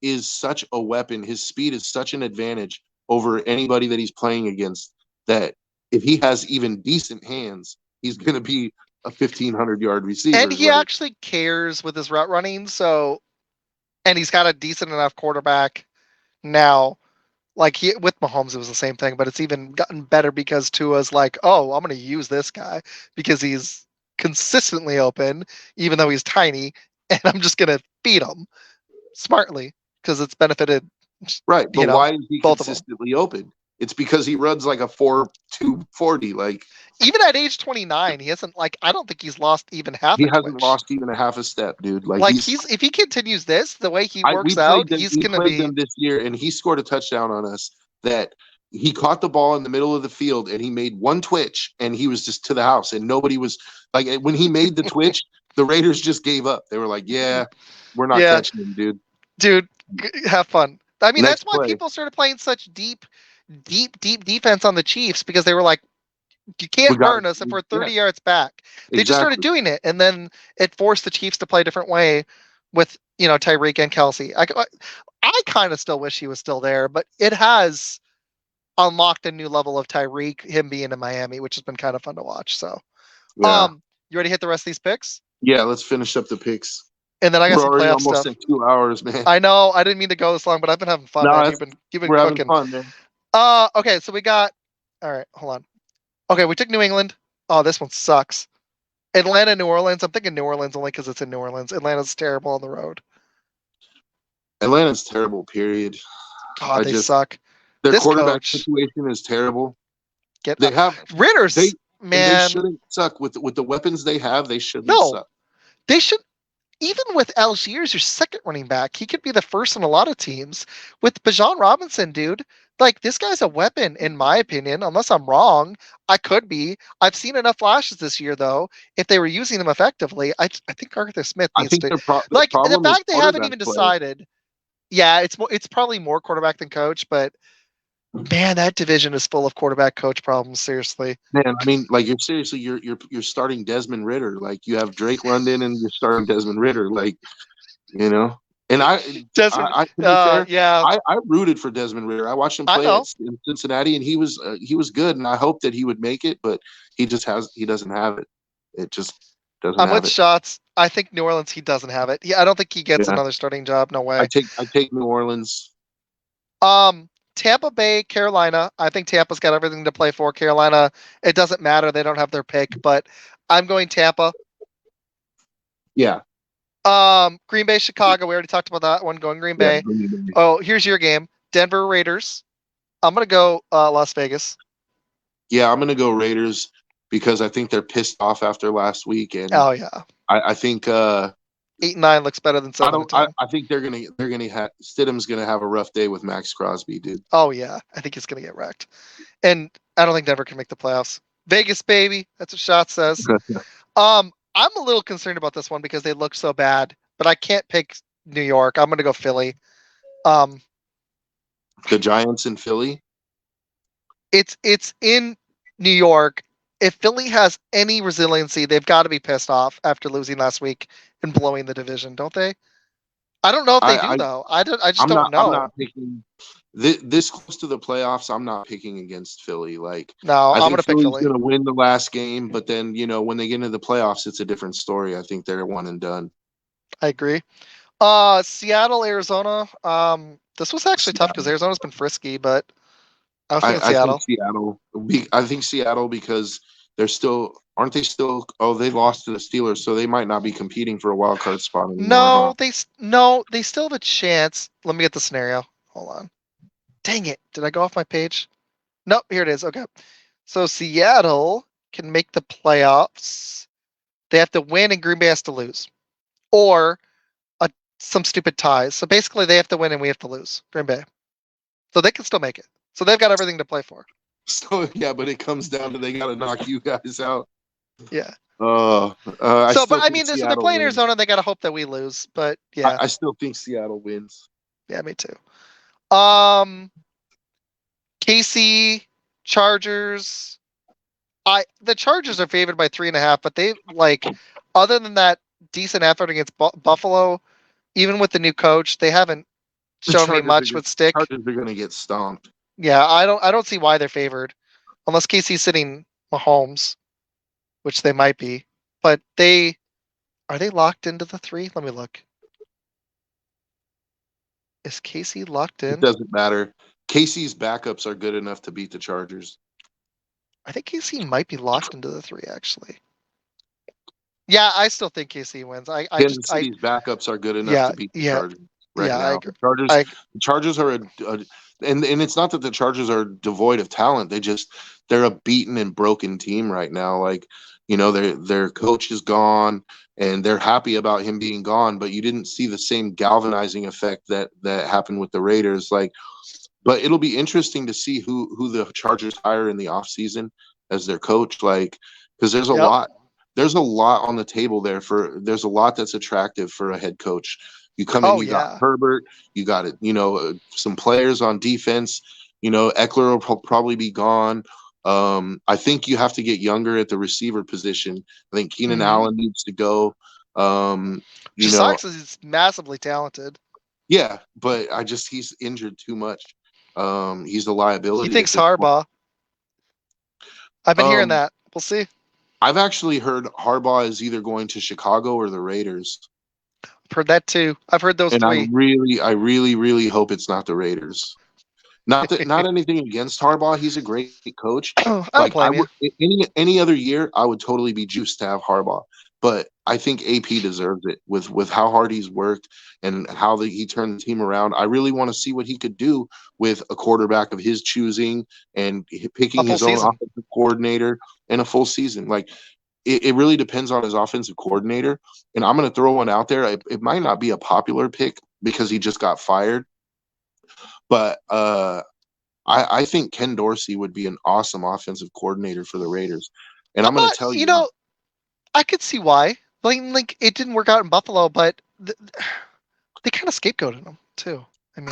Speaker 2: is such a weapon. His speed is such an advantage over anybody that he's playing against that if he has even decent hands, he's going to be a 1,500-yard
Speaker 1: And
Speaker 2: receiver.
Speaker 1: he
Speaker 2: Like,
Speaker 1: actually cares with his route running, so and he's got a decent enough quarterback now. Like he with Mahomes, it was the same thing, but it's even gotten better because Tua's like, oh, I'm going to use this guy because he's consistently open, even though he's tiny, and I'm just going to feed him smartly because it's benefited,
Speaker 2: right, but
Speaker 1: you know,
Speaker 2: why is he
Speaker 1: both of them.
Speaker 2: consistently open? It's because he runs like a 4.240. Like
Speaker 1: Even at age 29, he hasn't like I don't think he's lost even half
Speaker 2: he
Speaker 1: a
Speaker 2: hasn't
Speaker 1: twitch.
Speaker 2: lost even a half a step, dude. Like
Speaker 1: Like he's if he continues this the way he
Speaker 2: we
Speaker 1: works
Speaker 2: played
Speaker 1: out,
Speaker 2: them.
Speaker 1: he's
Speaker 2: We
Speaker 1: gonna
Speaker 2: played
Speaker 1: be
Speaker 2: them this year, and he scored a touchdown on us. That he caught the ball in the middle of the field, and he made one twitch, and he was just to the house, and nobody was like when he made the twitch, the Raiders just gave up. They were like, "Yeah, we're not
Speaker 1: yeah,
Speaker 2: catching him, dude."
Speaker 1: dude, have fun. I mean, that's
Speaker 2: Next
Speaker 1: why
Speaker 2: play,
Speaker 1: people started playing such deep defense on the Chiefs because they were like, you
Speaker 2: we
Speaker 1: can't
Speaker 2: got
Speaker 1: burn us if we're
Speaker 2: yeah,
Speaker 1: 30 yards back. They just started
Speaker 2: exactly.
Speaker 1: doing it, and then it forced the Chiefs to play a different way with Tyreek and Kelsey. I kind of still wish he was still there, but it has unlocked a new level of Tyreek, him being in Miami, which has been kind of fun to watch. So,
Speaker 2: Yeah,
Speaker 1: you ready to hit the rest of these picks?
Speaker 2: yeah. Let's finish up the picks.
Speaker 1: And then I got
Speaker 2: We're
Speaker 1: some
Speaker 2: already
Speaker 1: playoff
Speaker 2: almost
Speaker 1: stuff.
Speaker 2: at 2 hours, man.
Speaker 1: I know I didn't mean to go this long, but I've been having fun,
Speaker 2: No,
Speaker 1: man.
Speaker 2: that's
Speaker 1: You've been
Speaker 2: we're having
Speaker 1: cooking.
Speaker 2: fun, man.
Speaker 1: Okay, so we got. All right, hold on. Okay, we took New England. Oh, this one sucks. Atlanta, New Orleans. I'm thinking New Orleans only because it's in New Orleans. Atlanta's terrible on the road.
Speaker 2: Atlanta's terrible. Period.
Speaker 1: God,
Speaker 2: I
Speaker 1: they
Speaker 2: just
Speaker 1: suck.
Speaker 2: their
Speaker 1: This
Speaker 2: quarterback
Speaker 1: coach,
Speaker 2: situation is terrible.
Speaker 1: get
Speaker 2: They
Speaker 1: up.
Speaker 2: have they
Speaker 1: Ritter's
Speaker 2: and they
Speaker 1: man.
Speaker 2: shouldn't suck with the weapons they have. They shouldn't
Speaker 1: No,
Speaker 2: suck.
Speaker 1: they should. Even with Algiers, your second running back, he could be the first on a lot of teams. With Bijan Robinson, dude, like this guy's a weapon, in my opinion. Unless I'm wrong, I could be. I've seen enough flashes this year, though. If they were using them effectively, I think Arthur Smith
Speaker 2: I
Speaker 1: needs
Speaker 2: think
Speaker 1: to
Speaker 2: their
Speaker 1: like the
Speaker 2: problem is
Speaker 1: fact they haven't
Speaker 2: quarterback
Speaker 1: even
Speaker 2: play.
Speaker 1: decided. Yeah, it's probably more quarterback than coach, but man, that division is full of quarterback coach problems. Seriously,
Speaker 2: Man, I mean, like you're starting Desmond Ritter. Like you have Drake London and you're starting Desmond Ritter. Like you know, and
Speaker 1: Desmond.
Speaker 2: to be fair,
Speaker 1: Yeah,
Speaker 2: I rooted for Desmond Ritter. I watched him
Speaker 1: I
Speaker 2: play
Speaker 1: know.
Speaker 2: in Cincinnati, and he was good, and I hope that he would make it, but he doesn't have it. It just doesn't
Speaker 1: I'm
Speaker 2: have
Speaker 1: with
Speaker 2: it.
Speaker 1: Shots. I think New Orleans, he doesn't have it. I don't think he gets
Speaker 2: Yeah,
Speaker 1: another starting job. No
Speaker 2: I
Speaker 1: way.
Speaker 2: take New Orleans.
Speaker 1: Tampa Bay, Carolina. I think Tampa's got everything to play for. Carolina, it doesn't matter. They don't have their pick, but I'm going Tampa.
Speaker 2: Yeah,
Speaker 1: Green Bay, Chicago. We already talked about that one. Going Green
Speaker 2: yeah.
Speaker 1: Bay. Oh, here's your game. Denver Raiders. I'm gonna go Las Vegas.
Speaker 2: Yeah, I'm gonna go Raiders because I think they're pissed off after last week, and
Speaker 1: Oh yeah.
Speaker 2: I think
Speaker 1: 8-9 looks better than 7-10.
Speaker 2: I think they're gonna have Stidham's gonna have a rough day with Max Crosby, dude.
Speaker 1: Oh yeah, I think he's gonna get wrecked, and I don't think Denver can make the playoffs. Vegas, baby, that's what Shot says. I'm a little concerned about this one because they look so bad, but I can't pick New York. I'm gonna go Philly. Um,
Speaker 2: The Giants in Philly.
Speaker 1: it's in New York. If Philly has any resiliency, they've got to be pissed off after losing last week and blowing the division, don't they? I don't know if they do
Speaker 2: I
Speaker 1: though. I just don't
Speaker 2: I'm
Speaker 1: know.
Speaker 2: not picking this close to the playoffs. I'm not picking against Philly. Like
Speaker 1: No,
Speaker 2: I
Speaker 1: I'm
Speaker 2: think
Speaker 1: gonna pick
Speaker 2: Philly's
Speaker 1: Philly.
Speaker 2: gonna win the last game, but then when they get into the playoffs, it's a different story. I think they're one and done.
Speaker 1: I agree. Seattle, Arizona. This was actually tough because Arizona's been frisky, but I was thinking
Speaker 2: I think
Speaker 1: Seattle.
Speaker 2: Seattle. I think Seattle because they're still aren't they still? Oh, they lost to the Steelers, so they might not be competing for a wild card spot anymore, huh?
Speaker 1: No, they still have a chance. Let me get the scenario. Hold on. Dang it! Did I go off my page? Nope. Here it is. Okay. So Seattle can make the playoffs. They have to win, and Green Bay has to lose, or some stupid ties. So basically, they have to win, and we have to lose. Green Bay. So they can still make it. So they've got everything to play for.
Speaker 2: So yeah, but it comes down to they got to knock you guys out.
Speaker 1: Yeah.
Speaker 2: I
Speaker 1: So, but
Speaker 2: still
Speaker 1: I
Speaker 2: think
Speaker 1: mean, so they're
Speaker 2: Seattle
Speaker 1: playing
Speaker 2: wins.
Speaker 1: Arizona. They got to hope that we lose. But yeah,
Speaker 2: I still think Seattle wins.
Speaker 1: yeah, me too. Um, KC, Chargers. The Chargers are favored by 3.5, but they like, other than that decent effort against Buffalo, even with the new coach, they haven't
Speaker 2: The
Speaker 1: shown me much with stick.
Speaker 2: Chargers are going to get stomped.
Speaker 1: Yeah, I don't see why they're favored, unless KC's sitting Mahomes, which they might be. But are they locked into the 3? Let me look. Is KC locked
Speaker 2: It
Speaker 1: in?
Speaker 2: doesn't matter. Casey's backups are good enough to beat the Chargers.
Speaker 1: I think KC might be locked into the 3 actually. Yeah, I still think KC wins.
Speaker 2: Kansas City's backups are good enough
Speaker 1: Yeah,
Speaker 2: to beat the
Speaker 1: yeah,
Speaker 2: Chargers right
Speaker 1: yeah. I
Speaker 2: now.
Speaker 1: agree.
Speaker 2: The
Speaker 1: I
Speaker 2: Chargers are and it's not that the Chargers are devoid of talent. They're a beaten and broken team right now. Like their coach is gone and they're happy about him being gone, but you didn't see the same galvanizing effect that happened with the Raiders. Like, but it'll be interesting to see who the Chargers hire in the offseason as their coach. Like, because
Speaker 1: Yep.
Speaker 2: there's a lot on the table there there's a lot that's attractive for a head coach. You come in,
Speaker 1: Oh
Speaker 2: you got
Speaker 1: yeah.
Speaker 2: Herbert, you got it, some players on defense. Eckler will probably be gone. I think you have to get younger at the receiver position. I think Keenan
Speaker 1: Mm-hmm.
Speaker 2: Allen needs to go.
Speaker 1: Which sucks because he's massively talented.
Speaker 2: Yeah, but he's injured too much. He's a
Speaker 1: He
Speaker 2: liability at
Speaker 1: thinks
Speaker 2: this point.
Speaker 1: Harbaugh. I've been hearing
Speaker 2: Um,
Speaker 1: that. We'll see.
Speaker 2: I've actually heard Harbaugh is either going to Chicago or the Raiders,
Speaker 1: I've heard that too. I've heard those
Speaker 2: and
Speaker 1: three.
Speaker 2: I really, really hope it's not the Raiders. Not anything against Harbaugh. He's a great coach.
Speaker 1: Oh, I don't
Speaker 2: Like I
Speaker 1: blame you.
Speaker 2: would any other year, I would totally be juiced to have Harbaugh. But I think AP deserves it with how hard he's worked and how he turned the team around. I really want to see what he could do with a quarterback of his choosing and
Speaker 1: A
Speaker 2: picking
Speaker 1: full
Speaker 2: his own
Speaker 1: season.
Speaker 2: offensive coordinator in a full season. Like it really depends on his offensive coordinator. And I'm going to throw one out there. It might not be a popular pick because he just got fired, but I think Ken Dorsey would be an awesome offensive coordinator for the Raiders. And I'm
Speaker 1: I'm
Speaker 2: going to
Speaker 1: not.
Speaker 2: tell
Speaker 1: You
Speaker 2: you why.
Speaker 1: know, I could see why. Like it didn't work out in Buffalo, but they kind of scapegoated him too. I mean,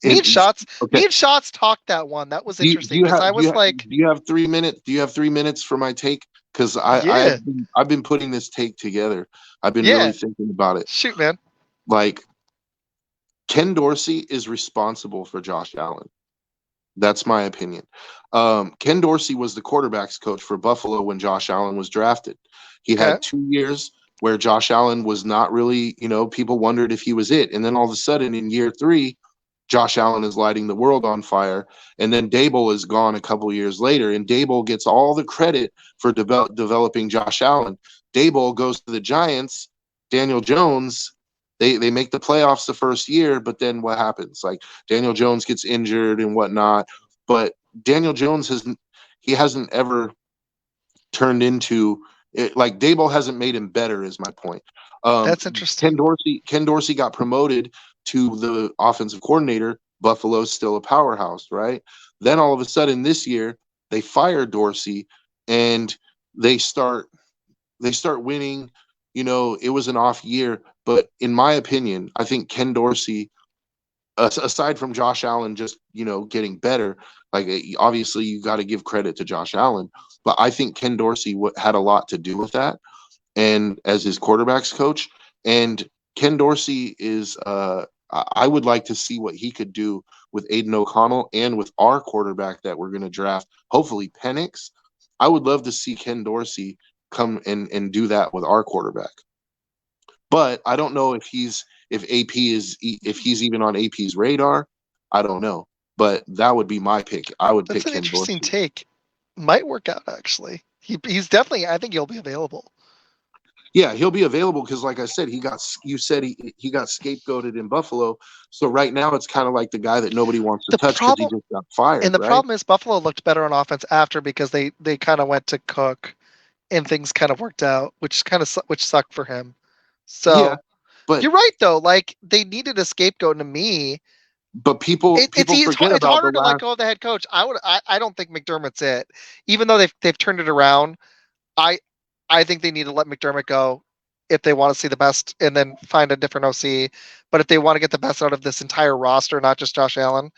Speaker 1: me and
Speaker 2: It's,
Speaker 1: Shots,
Speaker 2: okay.
Speaker 1: me and Shots talked that one. That was
Speaker 2: Do
Speaker 1: interesting
Speaker 2: you
Speaker 1: because
Speaker 2: have
Speaker 1: I was like,
Speaker 2: do you have 3 minutes? Do you have 3 minutes for my take? Because
Speaker 1: yeah,
Speaker 2: I've been putting this take together. I've been really
Speaker 1: yeah,
Speaker 2: thinking about it.
Speaker 1: shoot, man.
Speaker 2: Like Ken Dorsey is responsible for Josh Allen. That's my opinion. Ken Dorsey was the quarterbacks coach for Buffalo when Josh Allen was drafted. He
Speaker 1: Okay.
Speaker 2: had 2 years where Josh Allen was not really, people wondered if he was it. And then all of a sudden in year 3, Josh Allen is lighting the world on fire. And then Dable is gone a couple years later, and Dable gets all the credit for developing Josh Allen. Dable goes to the Giants. Daniel Jones, they make the playoffs the first year, but then what happens? Like Daniel Jones gets injured and whatnot. But Daniel Jones hasn't ever turned into like Daboll hasn't made him better. Is my point.
Speaker 1: That's interesting.
Speaker 2: Ken Dorsey got promoted to the offensive coordinator. Buffalo's still a powerhouse, right? Then all of a sudden this year they fire Dorsey and they start winning. It was an off year, but in my opinion, I think Ken Dorsey, aside from Josh Allen just getting better, like obviously you got to give credit to Josh Allen, but I think Ken Dorsey had a lot to do with that, and as his quarterbacks coach. And Ken Dorsey is I would like to see what he could do with Aiden O'Connell and with our quarterback that we're going to draft, hopefully Penix. I would love to see Ken Dorsey come and do that with our quarterback. But I don't know if he's even on AP's radar. I don't know. But that would be my pick. I would
Speaker 1: That's
Speaker 2: pick
Speaker 1: an
Speaker 2: Ken
Speaker 1: interesting
Speaker 2: Dorsey.
Speaker 1: take. Might work out actually. He's definitely. I think he'll be available.
Speaker 2: Yeah, he'll be available because, like I said, he got scapegoated in Buffalo. So right now it's kind of like the guy that nobody wants to
Speaker 1: The
Speaker 2: touch because he
Speaker 1: problem
Speaker 2: just got fired,
Speaker 1: and the
Speaker 2: right?
Speaker 1: problem is Buffalo looked better on offense after because they kind of went to Cook and things kind of worked out, which sucked for him.
Speaker 2: Yeah,
Speaker 1: So
Speaker 2: but
Speaker 1: you're right though. Like they needed a scapegoat. To me,
Speaker 2: people forget
Speaker 1: it's
Speaker 2: about the
Speaker 1: harder to let
Speaker 2: last.
Speaker 1: go of the head coach. I don't think McDermott's it. Even though they've turned it around, I I think they need to let McDermott go if they want to see the best and then find a different OC. But if they want to get the best out of this entire roster, not just Josh Allen,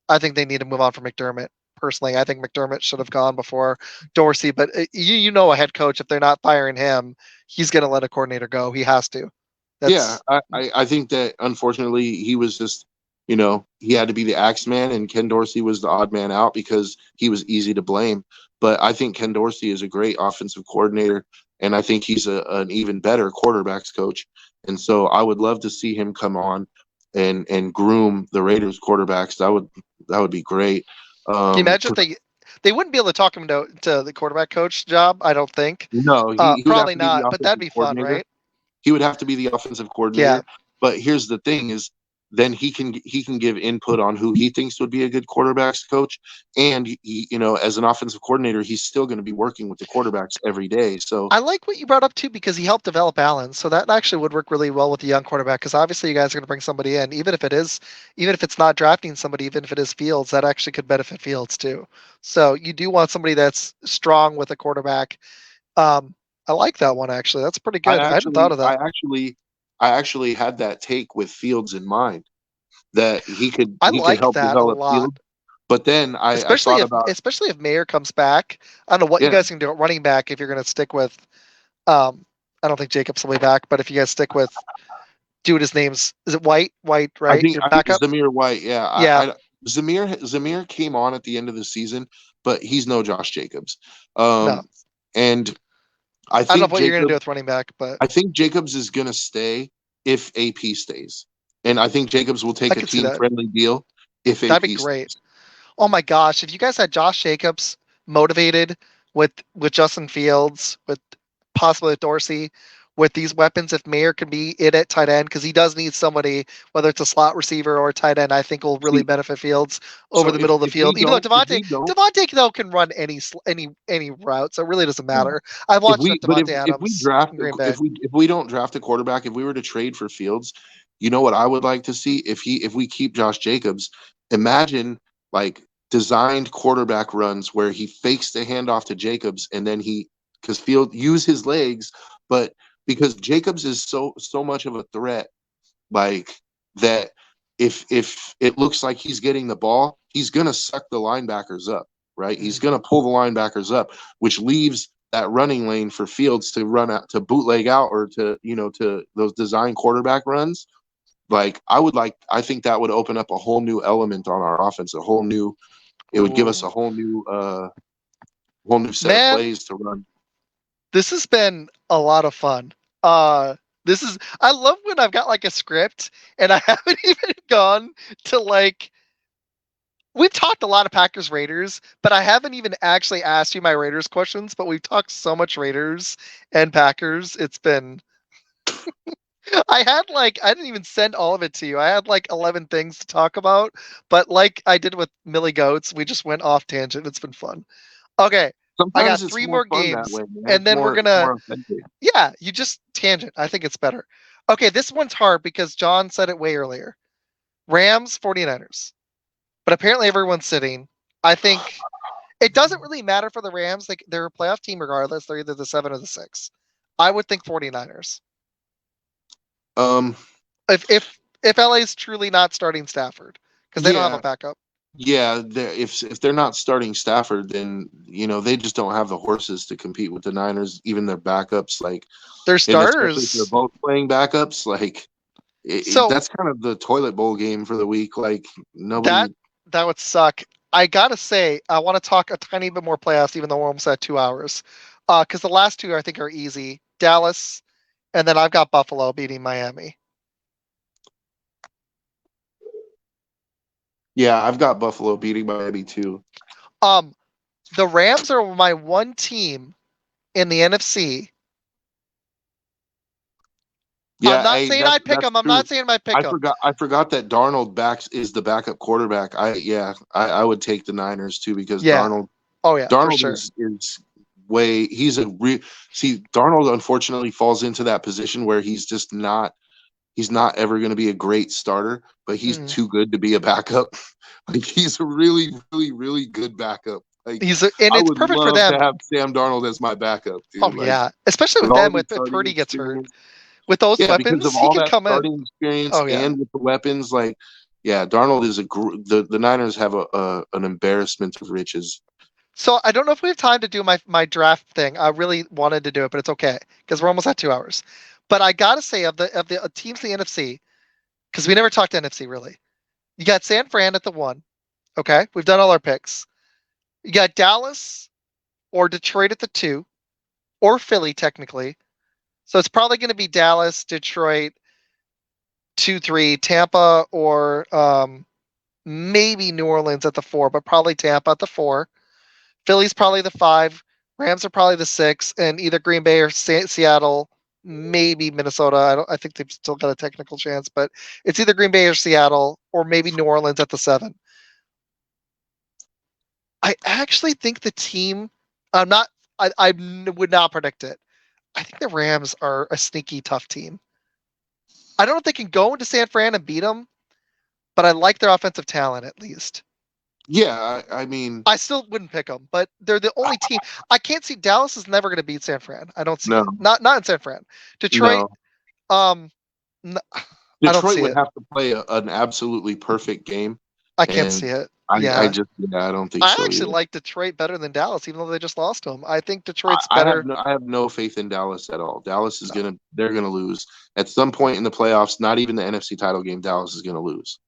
Speaker 1: I think they need to move on from McDermott. Personally, I think McDermott should have gone before Dorsey. But a head coach, if they're not firing him, he's going to let a coordinator go. He has to.
Speaker 2: Yeah,
Speaker 1: That's
Speaker 2: I think that unfortunately he was just, he had to be the axe man, and Ken Dorsey was the odd man out because he was easy to blame. But I think Ken Dorsey is a great offensive coordinator, and I think he's an even better quarterbacks coach. And so I would love to see him come on and groom the Raiders quarterbacks. That would be great.
Speaker 1: Can you imagine if they wouldn't be able to talk him to the quarterback coach job? I don't think.
Speaker 2: No, he would have
Speaker 1: Probably
Speaker 2: to be the
Speaker 1: not. But that'd
Speaker 2: offensive
Speaker 1: be fun,
Speaker 2: coordinator.
Speaker 1: right?
Speaker 2: He would have to be the offensive
Speaker 1: Yeah.
Speaker 2: coordinator. But here's the thing: is then he can give input on who he thinks would be a good quarterbacks coach, and as an offensive coordinator, he's still going to be working with the quarterbacks every day. So
Speaker 1: I like what you brought up too because he helped develop Allen, so that actually would work really well with the young quarterback. Because obviously, you guys are going to bring somebody in, even if it's not drafting somebody, even if it is Fields, that actually could benefit Fields too. So you do want somebody that's strong with a quarterback. I like that one actually. That's pretty
Speaker 2: I
Speaker 1: good. I hadn't thought
Speaker 2: actually,
Speaker 1: of
Speaker 2: I
Speaker 1: that.
Speaker 2: actually, I actually had that take with Fields in mind that
Speaker 1: I
Speaker 2: he could
Speaker 1: like
Speaker 2: help
Speaker 1: that a
Speaker 2: develop
Speaker 1: lot,
Speaker 2: Fields. But then I
Speaker 1: especially
Speaker 2: thought
Speaker 1: if
Speaker 2: about,
Speaker 1: especially if Mayer comes back. I don't know what you
Speaker 2: yeah,
Speaker 1: guys can do at running back if you're going to stick with. Um, I don't think Jacobs will be back, but if you guys stick with dude, his name's is it White? White,
Speaker 2: I
Speaker 1: right?
Speaker 2: think
Speaker 1: Your
Speaker 2: I think
Speaker 1: backup?
Speaker 2: Zamir White, yeah,
Speaker 1: Yeah,
Speaker 2: Zamir came on at the end of the season, but he's no Josh Jacobs.
Speaker 1: no.
Speaker 2: And I
Speaker 1: I don't know
Speaker 2: think
Speaker 1: what you're gonna do
Speaker 2: Jacob
Speaker 1: with running back, but
Speaker 2: I think Jacobs is going to stay if AP stays. And I think Jacobs will
Speaker 1: I
Speaker 2: take a
Speaker 1: could see
Speaker 2: team
Speaker 1: that.
Speaker 2: friendly deal if
Speaker 1: That'd be
Speaker 2: AP
Speaker 1: great.
Speaker 2: stays.
Speaker 1: Oh my gosh, if you guys had Josh Jacobs motivated with Justin Fields, with possibly with Dorsey, with these weapons, if Mayer can be it at tight end, because he does need somebody, whether it's a slot receiver or a tight end, I think will really
Speaker 2: See,
Speaker 1: benefit Fields over
Speaker 2: so
Speaker 1: the middle of the field. Even though
Speaker 2: if we don't,
Speaker 1: Devontae though can run any route, so it really doesn't
Speaker 2: yeah.
Speaker 1: matter. I've
Speaker 2: If
Speaker 1: watched
Speaker 2: we
Speaker 1: enough
Speaker 2: but
Speaker 1: Devontae
Speaker 2: if we
Speaker 1: Adams
Speaker 2: draft
Speaker 1: in Green Bay.
Speaker 2: if we don't draft a quarterback, if we were to trade for Fields, you know what I would like to see if we keep Josh Jacobs, imagine like designed quarterback runs where he fakes the handoff to Jacobs and then because Field use his legs, but because Jacobs is so much of a threat, like that, if it looks like he's getting the ball, he's gonna suck the linebackers up, right? He's
Speaker 1: Mhm.
Speaker 2: gonna pull the linebackers up, which leaves that running lane for Fields to run out, to bootleg out, or to those design quarterback runs. Like I think that would open up a whole new element on our offense, it would give us a
Speaker 1: Ooh.
Speaker 2: whole new set of
Speaker 1: Man,
Speaker 2: plays to run.
Speaker 1: this has been a lot of fun. This is I love when I've got like a script and I haven't even gone to like we've talked a lot of Packers Raiders, but I haven't even actually asked you my Raiders questions, but we've talked so much Raiders and Packers. It's been I didn't even send all of it to you. I had like 11 things to talk about, but like I did with Millie Goats, we just went off tangent. It's been fun. Okay. I got
Speaker 2: Sometimes it's
Speaker 1: 3
Speaker 2: more
Speaker 1: more
Speaker 2: fun that
Speaker 1: games,
Speaker 2: way, man.
Speaker 1: and
Speaker 2: It's
Speaker 1: then we're gonna.
Speaker 2: more authentic.
Speaker 1: Yeah, you just tangent. I think it's better. Okay, this one's hard because John said it way earlier. Rams, 49ers. But apparently everyone's sitting. I think it doesn't really matter for the Rams. They're a playoff team regardless. They're either the 7 or the 6. I would think 49ers.
Speaker 2: Um,
Speaker 1: If LA is truly not starting Stafford because they don't have a
Speaker 2: yeah,
Speaker 1: backup.
Speaker 2: yeah. If they're not starting Stafford, then they just don't have the horses to compete with the Niners. Even their backups, like,
Speaker 1: Their
Speaker 2: and especially if they're
Speaker 1: starters.
Speaker 2: both playing backups, like
Speaker 1: So
Speaker 2: that's kind of the toilet bowl game for the week. Like
Speaker 1: that
Speaker 2: nobody.
Speaker 1: that would suck. I gotta say, I want to talk a tiny bit more playoffs, even though we're almost at 2 hours. Because the last two I think are easy. Dallas, and then I've got Buffalo beating Miami.
Speaker 2: Yeah, I've got Buffalo beating Miami too.
Speaker 1: Um, the Rams are my one team in the NFC. I'm
Speaker 2: Yeah,
Speaker 1: not
Speaker 2: hey,
Speaker 1: saying I pick
Speaker 2: that's
Speaker 1: them. I'm
Speaker 2: true.
Speaker 1: not saying I pick them.
Speaker 2: I forgot that Darnold backs is the backup quarterback. I would take the Niners too because
Speaker 1: Yeah. Oh yeah, for
Speaker 2: Darnold
Speaker 1: sure.
Speaker 2: is way he's a re see Darnold unfortunately falls into that position where he's not ever going to be a great starter, but he's
Speaker 1: Mm.
Speaker 2: too good to be a backup. Like he's a really really really good backup. Like
Speaker 1: And
Speaker 2: I
Speaker 1: it's
Speaker 2: would
Speaker 1: perfect for
Speaker 2: love to
Speaker 1: them.
Speaker 2: have Sam Darnold as my backup,
Speaker 1: Oh
Speaker 2: dude. Like
Speaker 1: yeah, especially
Speaker 2: with
Speaker 1: with
Speaker 2: all
Speaker 1: them
Speaker 2: of his
Speaker 1: with if
Speaker 2: starting
Speaker 1: Purdy gets hurt.
Speaker 2: experience.
Speaker 1: With those
Speaker 2: Yeah, because of
Speaker 1: weapons, he
Speaker 2: all
Speaker 1: can
Speaker 2: that
Speaker 1: come in.
Speaker 2: starting experience
Speaker 1: Oh yeah.
Speaker 2: and with the weapons, like, yeah, Darnold is the Niners have an embarrassment of riches.
Speaker 1: So I don't know if we have time to do my draft thing. I really wanted to do it, but it's okay because we're almost at 2 hours. But I gotta say of the teams in the NFC, because we never talked NFC really. You got San Fran at the 1. Okay, we've done all our picks. You got Dallas or Detroit at the 2, or Philly technically. So it's probably going to be Dallas, Detroit, 2, 3, Tampa, or maybe New Orleans at the 4, but probably Tampa at the 4. Philly's probably the 5. Rams are probably the 6, and either Green Bay or Seattle, maybe Minnesota. I think they've still got a technical chance, but it's either Green Bay or Seattle, or maybe New Orleans at the 7. I actually think the team. I'm not. I would not predict it. I think the Rams are a sneaky tough team. I don't know if they can go into San Fran and beat them, but I like their offensive talent at least.
Speaker 2: Yeah, I mean,
Speaker 1: I still wouldn't pick them, but they're the only team. I can't see Dallas is never going to beat San Fran. I don't see
Speaker 2: no,
Speaker 1: it. Not in San Fran. Detroit.
Speaker 2: no.
Speaker 1: Um, I don't
Speaker 2: Detroit
Speaker 1: see
Speaker 2: would
Speaker 1: it.
Speaker 2: have to play an absolutely perfect game,
Speaker 1: I can't see
Speaker 2: and
Speaker 1: it.
Speaker 2: I
Speaker 1: Yeah,
Speaker 2: just I don't think
Speaker 1: I
Speaker 2: so
Speaker 1: actually
Speaker 2: either.
Speaker 1: like Detroit better than Dallas, even though they just lost to them. I think Detroit's better.
Speaker 2: I have no faith in Dallas at all. Dallas is
Speaker 1: No.
Speaker 2: they're gonna lose at some point in the playoffs. Not even the NFC title game. Dallas is gonna lose,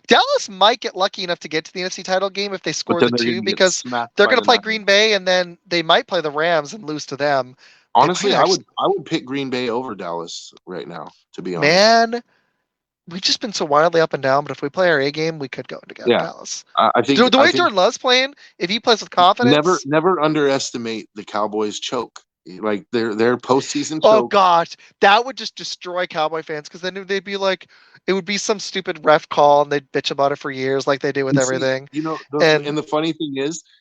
Speaker 1: Dallas might get lucky enough to get to the NFC title game if they
Speaker 2: but
Speaker 1: score
Speaker 2: then
Speaker 1: the
Speaker 2: they're
Speaker 1: 2
Speaker 2: gonna get
Speaker 1: because
Speaker 2: smacked
Speaker 1: they're
Speaker 2: by
Speaker 1: going to
Speaker 2: the
Speaker 1: play
Speaker 2: Niners.
Speaker 1: Green Bay and then they might play the Rams and lose to them. They might
Speaker 2: Honestly,
Speaker 1: actually.
Speaker 2: I would pick Green Bay over Dallas right now. To be honest,
Speaker 1: Man, we've just been so wildly up and down, but if we play our A game, we could go to get
Speaker 2: yeah,
Speaker 1: Dallas. The
Speaker 2: I
Speaker 1: way
Speaker 2: think
Speaker 1: Jordan Love's playing, if he plays with
Speaker 2: never
Speaker 1: confidence,
Speaker 2: never underestimate the Cowboys choke. Like their postseason
Speaker 1: oh
Speaker 2: choke.
Speaker 1: gosh, that would just destroy Cowboy fans because then they'd be like, it would be some stupid ref call and they'd bitch about it for years like they do with
Speaker 2: And see,
Speaker 1: everything.
Speaker 2: and
Speaker 1: And
Speaker 2: the funny thing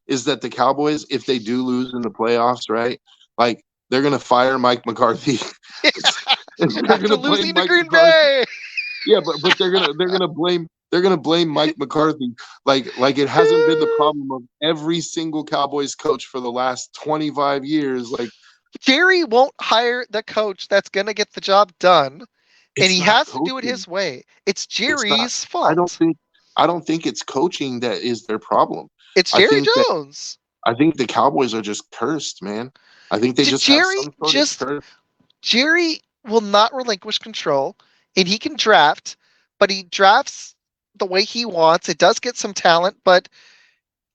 Speaker 2: is that the Cowboys, if they do lose in the playoffs, right? Like they're gonna fire Mike McCarthy. And they're
Speaker 1: after
Speaker 2: gonna blame
Speaker 1: losing to
Speaker 2: Mike
Speaker 1: Green
Speaker 2: McCarthy.
Speaker 1: Bay,
Speaker 2: Yeah, but they're gonna blame Mike McCarthy like it hasn't been the problem of every single Cowboys coach for the last 25 years. Like
Speaker 1: Jerry won't hire the coach that's going to get the job done, and
Speaker 2: it's
Speaker 1: he
Speaker 2: not
Speaker 1: has to do it
Speaker 2: coaching.
Speaker 1: his way. It's
Speaker 2: It's not.
Speaker 1: Jerry's
Speaker 2: I don't
Speaker 1: fault.
Speaker 2: think. I don't think it's coaching that is their problem.
Speaker 1: It's
Speaker 2: I
Speaker 1: Jerry
Speaker 2: think that
Speaker 1: Jones.
Speaker 2: I think the Cowboys are just cursed, man. I think they
Speaker 1: Did
Speaker 2: just have
Speaker 1: Jerry
Speaker 2: some sort of
Speaker 1: just
Speaker 2: curse.
Speaker 1: Jerry will not relinquish control, and he can draft, but he drafts the way he wants. It does get some talent, but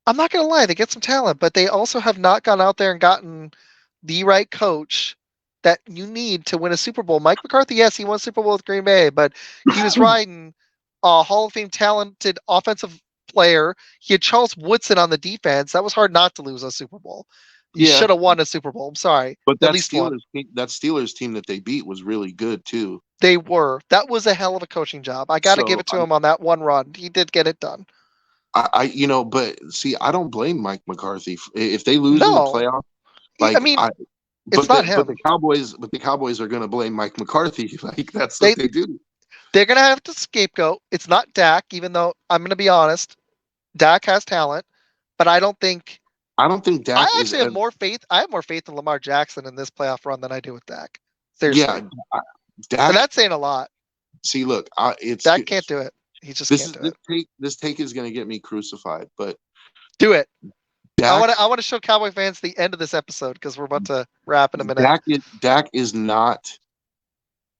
Speaker 1: I'm not going to lie, they get some talent, but they also have not gone out there and gotten the right coach that you need to win a Super Bowl. Mike McCarthy, yes, he won a Super Bowl with Green Bay, but he was riding a Hall of Fame talented offensive player. He had Charles Woodson on the defense. That was hard not to lose a Super Bowl. You
Speaker 2: Yeah,
Speaker 1: should have won a Super Bowl. I'm sorry.
Speaker 2: but
Speaker 1: At least one.
Speaker 2: That Steelers team that they beat was really good too.
Speaker 1: They were. That was a hell of a coaching job. I got to give
Speaker 2: So
Speaker 1: it to him on that one run. He did get it done.
Speaker 2: but see, I don't blame Mike McCarthy if they lose in the
Speaker 1: No,
Speaker 2: playoff.
Speaker 1: I
Speaker 2: Like
Speaker 1: mean,
Speaker 2: I,
Speaker 1: it's not him.
Speaker 2: but the Cowboys are going to blame Mike McCarthy. Like that's what
Speaker 1: They
Speaker 2: they do.
Speaker 1: they're gonna have to scapegoat. It's not Dak, even though I'm gonna be honest, Dak has talent, but I don't think
Speaker 2: I don't think Dak
Speaker 1: I
Speaker 2: is.
Speaker 1: actually have more faith. I have more faith in Lamar Jackson in this playoff run than I do with Dak.
Speaker 2: Yeah,
Speaker 1: Seriously, and
Speaker 2: Dak.
Speaker 1: that's saying a lot.
Speaker 2: See, look, it's
Speaker 1: Dak can't do it. He just can't do it.
Speaker 2: this take is going to get me crucified, but
Speaker 1: Do it.
Speaker 2: Dak
Speaker 1: I want to show Cowboy fans the end of this episode because we're about to wrap in a minute.
Speaker 2: Dak is not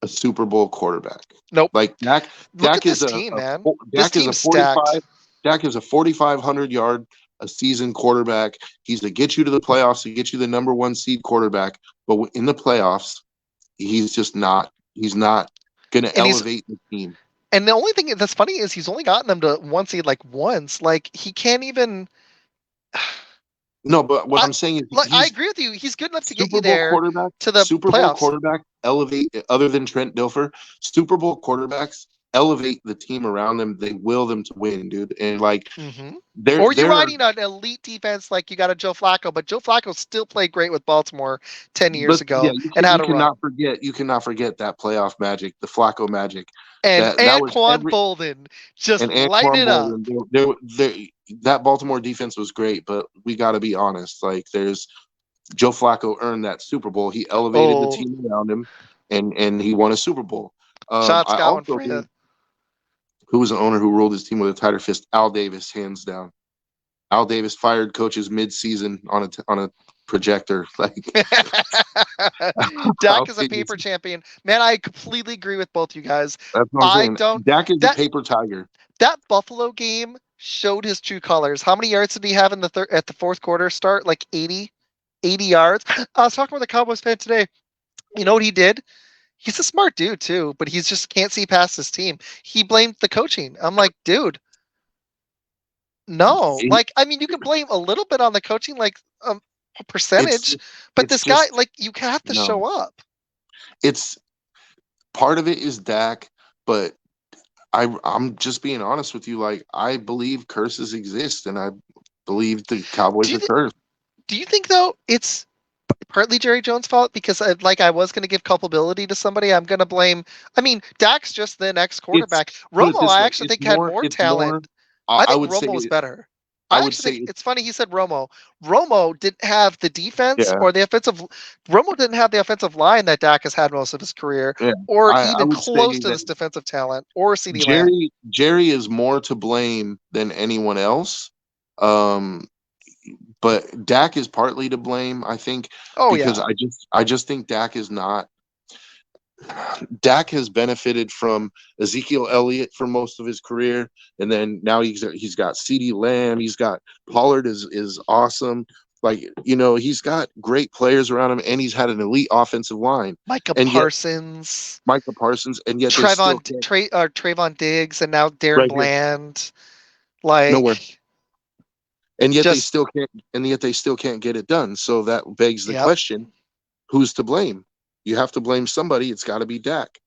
Speaker 2: a Super Bowl quarterback.
Speaker 1: Nope.
Speaker 2: Like
Speaker 1: Look at this team, man. This
Speaker 2: Dak is a
Speaker 1: team's stacked.
Speaker 2: 45 Dak is a 4,500 yard a season quarterback. He's to get you to the playoffs, to get you the number one seed quarterback. But in the playoffs, he's just not. He's not going to
Speaker 1: And he's
Speaker 2: elevate the team.
Speaker 1: and the only thing that's funny is he's only gotten them to one seed like once. Like he can't even.
Speaker 2: No, but what I'm saying is
Speaker 1: I
Speaker 2: he's
Speaker 1: agree with you. He's good enough to get you
Speaker 2: Super Bowl
Speaker 1: there
Speaker 2: quarterback.
Speaker 1: to the
Speaker 2: Super Bowl
Speaker 1: playoffs.
Speaker 2: quarterback elevate other than Trent Dilfer. Super Bowl quarterbacks elevate the team around them. They will them to win, dude. And like
Speaker 1: Or you're riding an elite defense like you got a Joe Flacco, but Joe Flacco still played great with Baltimore 10 years ago and had a run.
Speaker 2: You cannot forget that playoff magic, the Flacco magic.
Speaker 1: And
Speaker 2: That was
Speaker 1: Anquan Bolden just
Speaker 2: and
Speaker 1: light
Speaker 2: Anquan
Speaker 1: it up.
Speaker 2: Bolden, that Baltimore defense was great, but we got to be honest. Like, there's Joe Flacco earned that Super Bowl. He elevated the team around him, and he won a Super Bowl.
Speaker 1: Shots
Speaker 2: I
Speaker 1: going
Speaker 2: also
Speaker 1: for you.
Speaker 2: who was an owner who ruled his team with a tighter fist? Al Davis, hands down. Al Davis fired coaches mid-season on a projector. Like
Speaker 1: Dak is a paper champion. Man, I completely agree with both you guys.
Speaker 2: That's what I'm saying. Dak is a paper tiger.
Speaker 1: That Buffalo game showed his true colors. How many yards did he have in the at the fourth quarter start? Like 80 yards. I was talking with a Cowboys fan today. You know what he did? He's a smart dude too, but he just can't see past his team. He blamed the coaching. I'm like, dude, no. Like, I mean, you can blame a little bit on the coaching, like a percentage, but this guy, like, you have to show up.
Speaker 2: It's part of it is Dak, but I'm just being honest with you. Like, I believe curses exist, and I believe the Cowboys are cursed.
Speaker 1: Do you think though it's partly Jerry Jones' fault? Because I was going to give culpability to somebody. I'm going to blame. I mean, Dak's just the next quarterback. Romo, I actually think had more talent. I think Romo was better. I actually think it's funny he said Romo. Romo didn't have the defense or the offensive. Romo didn't have the offensive line that Dak has had most of his career, or even close to this defensive talent, or CeeDee Lamb.
Speaker 2: Jerry is more to blame than anyone else. But Dak is partly to blame, I think. Because I just think Dak is not. Dak has benefited from Ezekiel Elliott for most of his career, and then now he's got CeeDee Lamb. He's got Pollard is awesome. Like, he's got great players around him, and he's had an elite offensive line.
Speaker 1: Micah Parsons,
Speaker 2: and yet
Speaker 1: Trayvon Diggs, and now Darren Bland. Like,
Speaker 2: nowhere. And yet they still can't get it done. So that begs the question: who's to blame? You have to blame somebody. It's got to be Dak.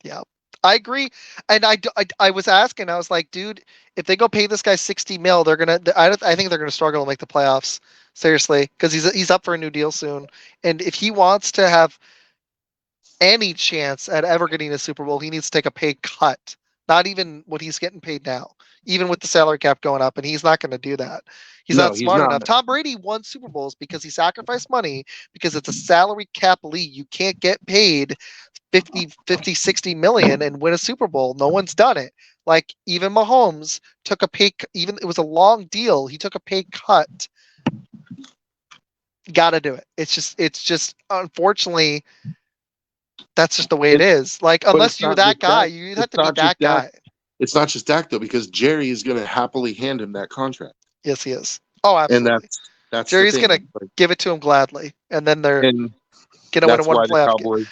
Speaker 1: Yeah, I agree. And I was asking, I was like, dude, if they go pay this guy $60 million, they're gonna. I think they're gonna struggle to make the playoffs. Seriously, because he's up for a new deal soon, and if he wants to have any chance at ever getting a Super Bowl, he needs to take a pay cut. Not even what he's getting paid now, even with the salary cap going up, and he's not going to do that. He's not smart enough. Tom Brady won Super Bowls because he sacrificed money because it's a salary cap league. You can't get paid 50, 60 million and win a Super Bowl. No one's done it. Like, even Mahomes took a pay, even it was a long deal. He took a pay cut. Got to do it. It's just unfortunately, that's just the way it is. Like, unless you're that guy, you have to be that guy.
Speaker 2: It's not just Dak, though, because Jerry is going to happily hand him that contract.
Speaker 1: Yes, he is. Oh, absolutely.
Speaker 2: And that's
Speaker 1: Jerry's going to give it to him gladly, and then they're going to win one playoff game.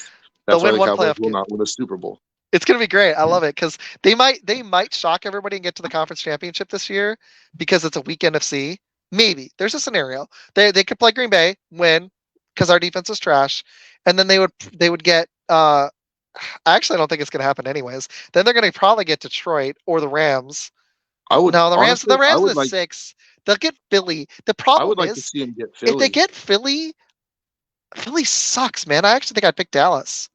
Speaker 2: That's why the Cowboys will not win a Super Bowl.
Speaker 1: It's going to be great. I love it because they might shock everybody and get to the conference championship this year because it's a weak NFC. Maybe there's a scenario they could play Green Bay, win because our defense is trash, and then they would get. Actually, I don't think it's going to happen anyways. Then they're going to probably get Detroit or the Rams,
Speaker 2: I would
Speaker 1: No, the Rams.
Speaker 2: honestly,
Speaker 1: The Rams in the 6. They'll get Philly. The
Speaker 2: I would
Speaker 1: problem
Speaker 2: like to
Speaker 1: is
Speaker 2: see him get
Speaker 1: if they
Speaker 2: Philly.
Speaker 1: get Philly, Philly sucks, man. I actually think I'd pick Dallas.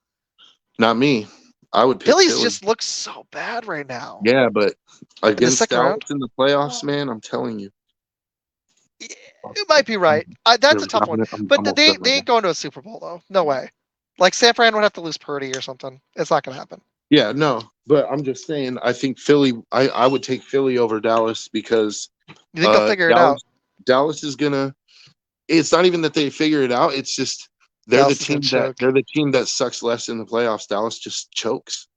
Speaker 2: Not me. I would pick
Speaker 1: Philly's
Speaker 2: Philly.
Speaker 1: just looks so bad right now.
Speaker 2: Yeah, but
Speaker 1: In the
Speaker 2: against
Speaker 1: second round,
Speaker 2: Dallas in the playoffs, man, I'm telling you.
Speaker 1: you might be right. That's a tough one. But
Speaker 2: I'm almost done
Speaker 1: they
Speaker 2: right now.
Speaker 1: ain't going to a Super Bowl though. No way. Like San Fran would have to lose Purdy or something. It's not going to happen.
Speaker 2: Yeah, no, but I'm just saying. I think Philly. I would take Philly over Dallas because
Speaker 1: You think they'll figure it out?
Speaker 2: Dallas is gonna. It's not even that they figure it out. It's just
Speaker 1: Dallas is going to choke.
Speaker 2: they're the team that sucks less in the playoffs. Dallas just chokes.